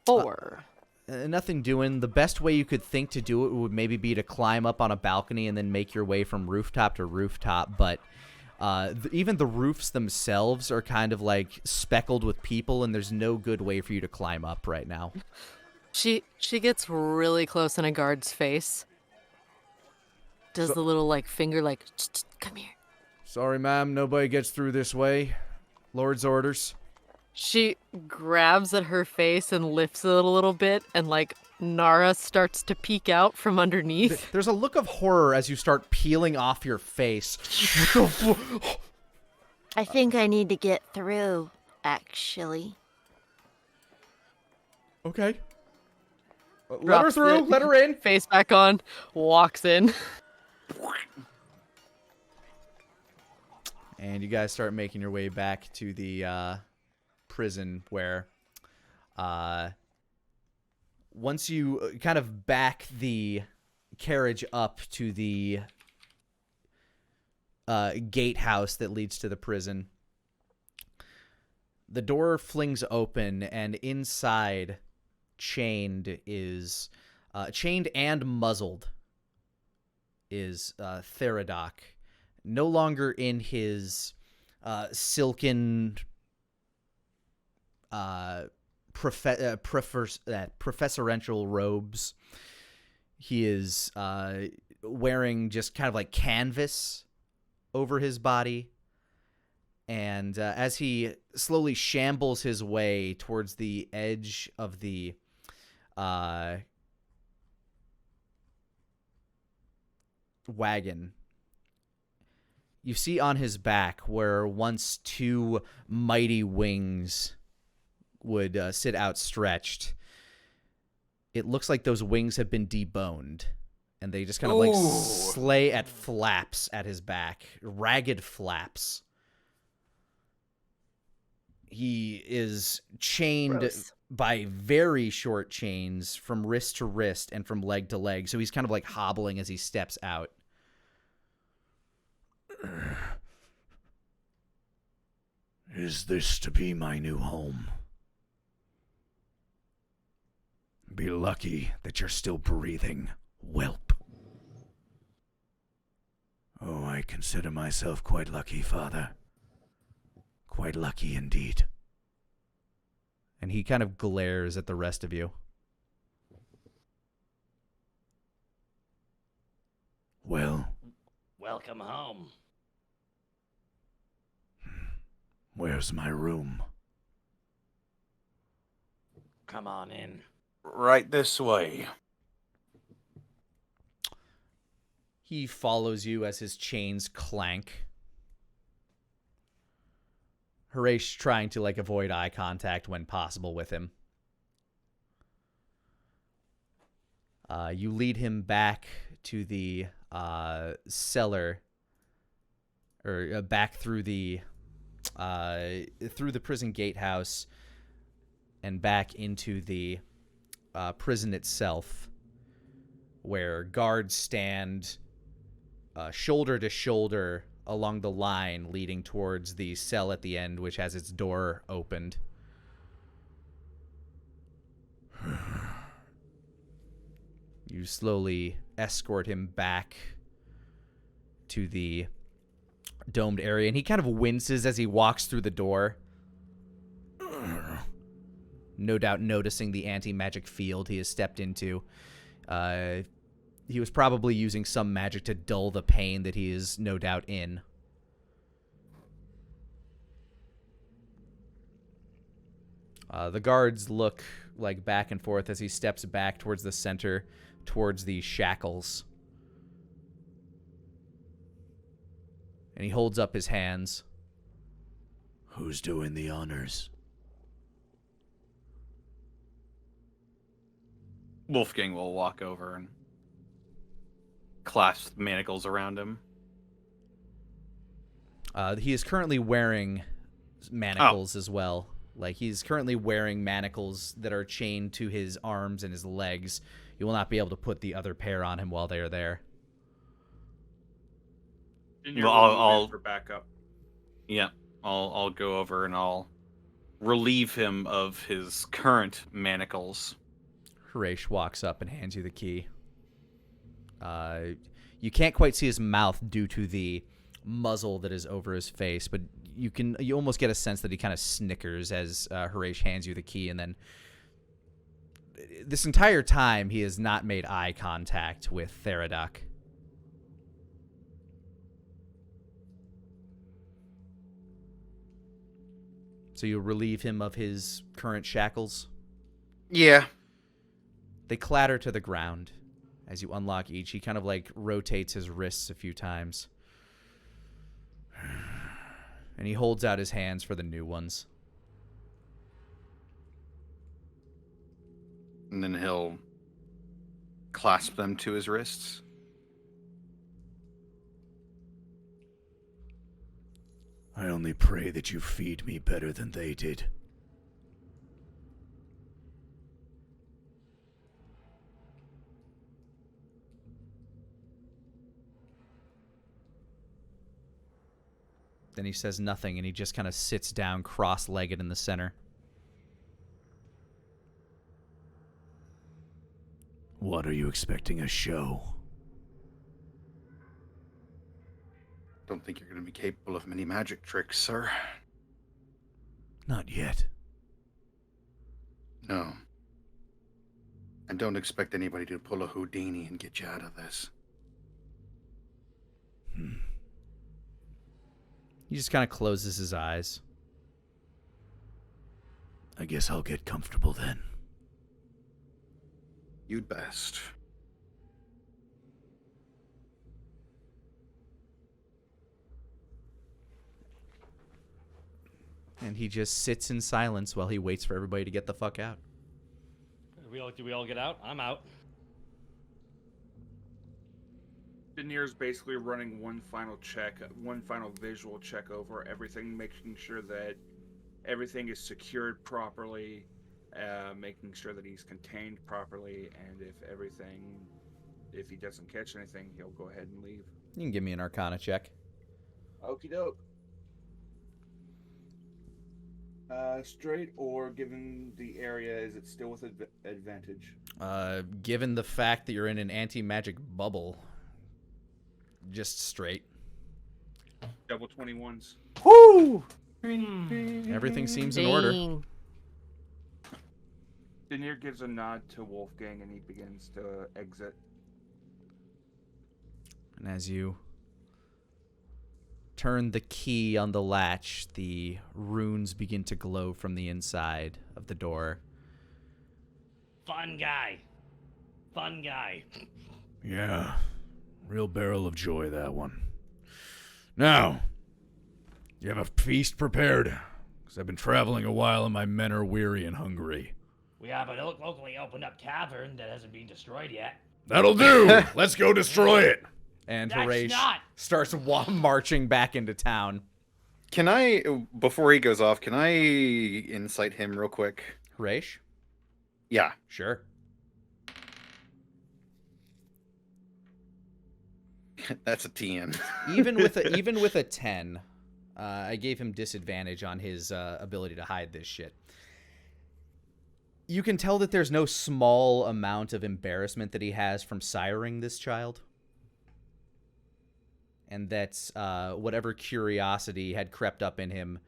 4. Nothing doing. The best way you could think to do it would maybe be to climb up on a balcony and then make your way from rooftop to rooftop, but even the roofs themselves are kind of like speckled with people, and there's no good way for you to climb up right now. She gets really close in a guard's face. Does the little like finger like, come here. Sorry, ma'am, nobody gets through this way. Lord's orders. She grabs at her face and lifts it a little bit, and like Nara starts to peek out from underneath. There's a look of horror as you start peeling off your face. I think I need to get through, actually. Okay. Let her Drops through. it, Let her in. Face back on. Walks in. And you guys start making your way back to the prison where once you kind of back the carriage up to the gatehouse that leads to the prison, the door flings open, and inside, chained and muzzled, is Theradoc. No longer in his silken professorial robes. He is wearing just kind of like canvas over his body. And as he slowly shambles his way towards the edge of the wagon, you see on his back where once two mighty wings would sit outstretched. It looks like those wings have been deboned, and they just kind of like slay at flaps at his back, ragged flaps. He is chained by very short chains from wrist to wrist and from leg to leg, so he's kind of like hobbling as he steps out. Is this to be my new home? Be lucky that you're still breathing, whelp. Oh, I consider myself quite lucky, Father. Quite lucky indeed. And he kind of glares at the rest of you. Well, Welcome home. where's my room? Come on in. Right this way. He follows you as his chains clank. Harash trying to like avoid eye contact when possible with him. You lead him back to the cellar, or back through the prison gatehouse, and back into the prison itself, where guards stand shoulder to shoulder along the line leading towards the cell at the end, which has its door opened. You slowly escort him back to the domed area, and he kind of winces as he walks through the door. No doubt noticing the anti-magic field he has stepped into. He was probably using some magic to dull the pain that he is no doubt in. The guards look like back and forth as he steps back towards the center, towards the shackles. And he holds up his hands. Who's doing the honors? Wolfgang will walk over and clasp the manacles around him. He is currently wearing manacles as well. Like, he's currently wearing manacles that are chained to his arms and his legs. You will not be able to put the other pair on him while they are there. Well, I'll for backup. Yeah, I'll go over and I'll relieve him of his current manacles. Harish walks up and hands you the key. You can't quite see his mouth due to the muzzle that is over his face, but you almost get a sense that he kind of snickers as Harish hands you the key, and then this entire time he has not made eye contact with Theraduck. So you relieve him of his current shackles? Yeah. They clatter to the ground as you unlock each. He kind of like rotates his wrists a few times. And he holds out his hands for the new ones. And then he'll clasp them to his wrists. I only pray that you feed me better than they did. Then he says nothing, and he just kind of sits down cross-legged in the center. What are you expecting, a show? Don't think you're going to be capable of many magic tricks, sir. Not yet. No. And don't expect anybody to pull a Houdini and get you out of this. He just kind of closes his eyes. I guess I'll get comfortable then. You'd best. And he just sits in silence while he waits for everybody to get the fuck out. Do we all get out? I'm out. Denier's basically running one final visual check over everything, making sure that everything is secured properly, making sure that he's contained properly, and if he doesn't catch anything, he'll go ahead and leave. You can give me an Arcana check. Okie doke. Straight, or given the area, is it still with advantage? Given the fact that you're in an anti-magic bubble, just straight. Double 21s. Woo! Everything seems in order. Dang. Denier gives a nod to Wolfgang and he begins to exit. And as you turn the key on the latch, the runes begin to glow from the inside of the door. Fun guy. Fun guy. Yeah. Real barrel of joy, that one. Now, you have a feast prepared? Because I've been traveling a while and my men are weary and hungry. We have a locally opened up tavern that hasn't been destroyed yet. That'll do! Let's go destroy it! And That's Harish not- starts marching back into town. Can I, before he goes off, can I incite him real quick? Harish? Yeah. Sure. That's a 10. even with a 10, I gave him disadvantage on his ability to hide this shit. You can tell that there's no small amount of embarrassment that he has from siring this child. And that whatever curiosity had crept up in him,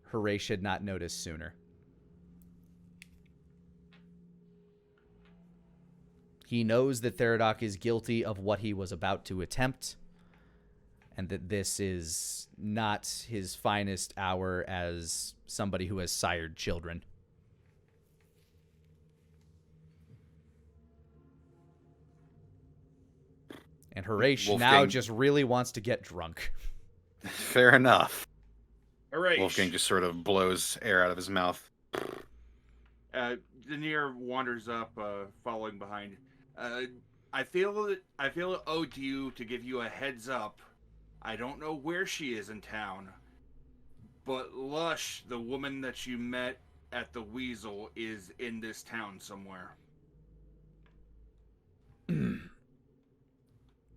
Horatio had not noticed sooner. He knows that Theradoc is guilty of what he was about to attempt, and that this is not his finest hour as somebody who has sired children. And Horatio now just really wants to get drunk. Fair enough. Horatio. Wolfgang just sort of blows air out of his mouth. Denier wanders up, following behind. I feel it owed to you to give you a heads up. I don't know where she is in town, but Lush, the woman that you met at the Weasel, is in this town somewhere.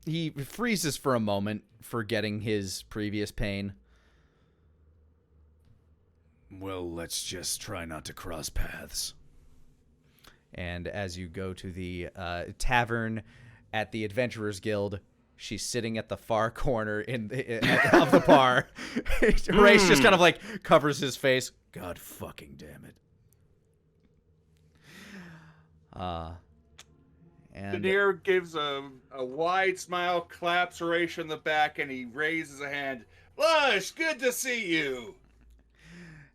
He freezes for a moment, forgetting his previous pain. Well, let's just try not to cross paths. And as you go to the tavern at the Adventurers Guild, she's sitting at the far corner of the bar. Ray's just kind of like covers his face. God fucking damn it. And Denier gives a wide smile, claps Horatio in the back, and he raises a hand. Lush, good to see you.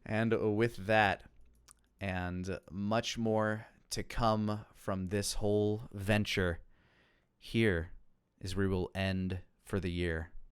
And with that, and much more to come from this whole venture, here is where we will end for the year.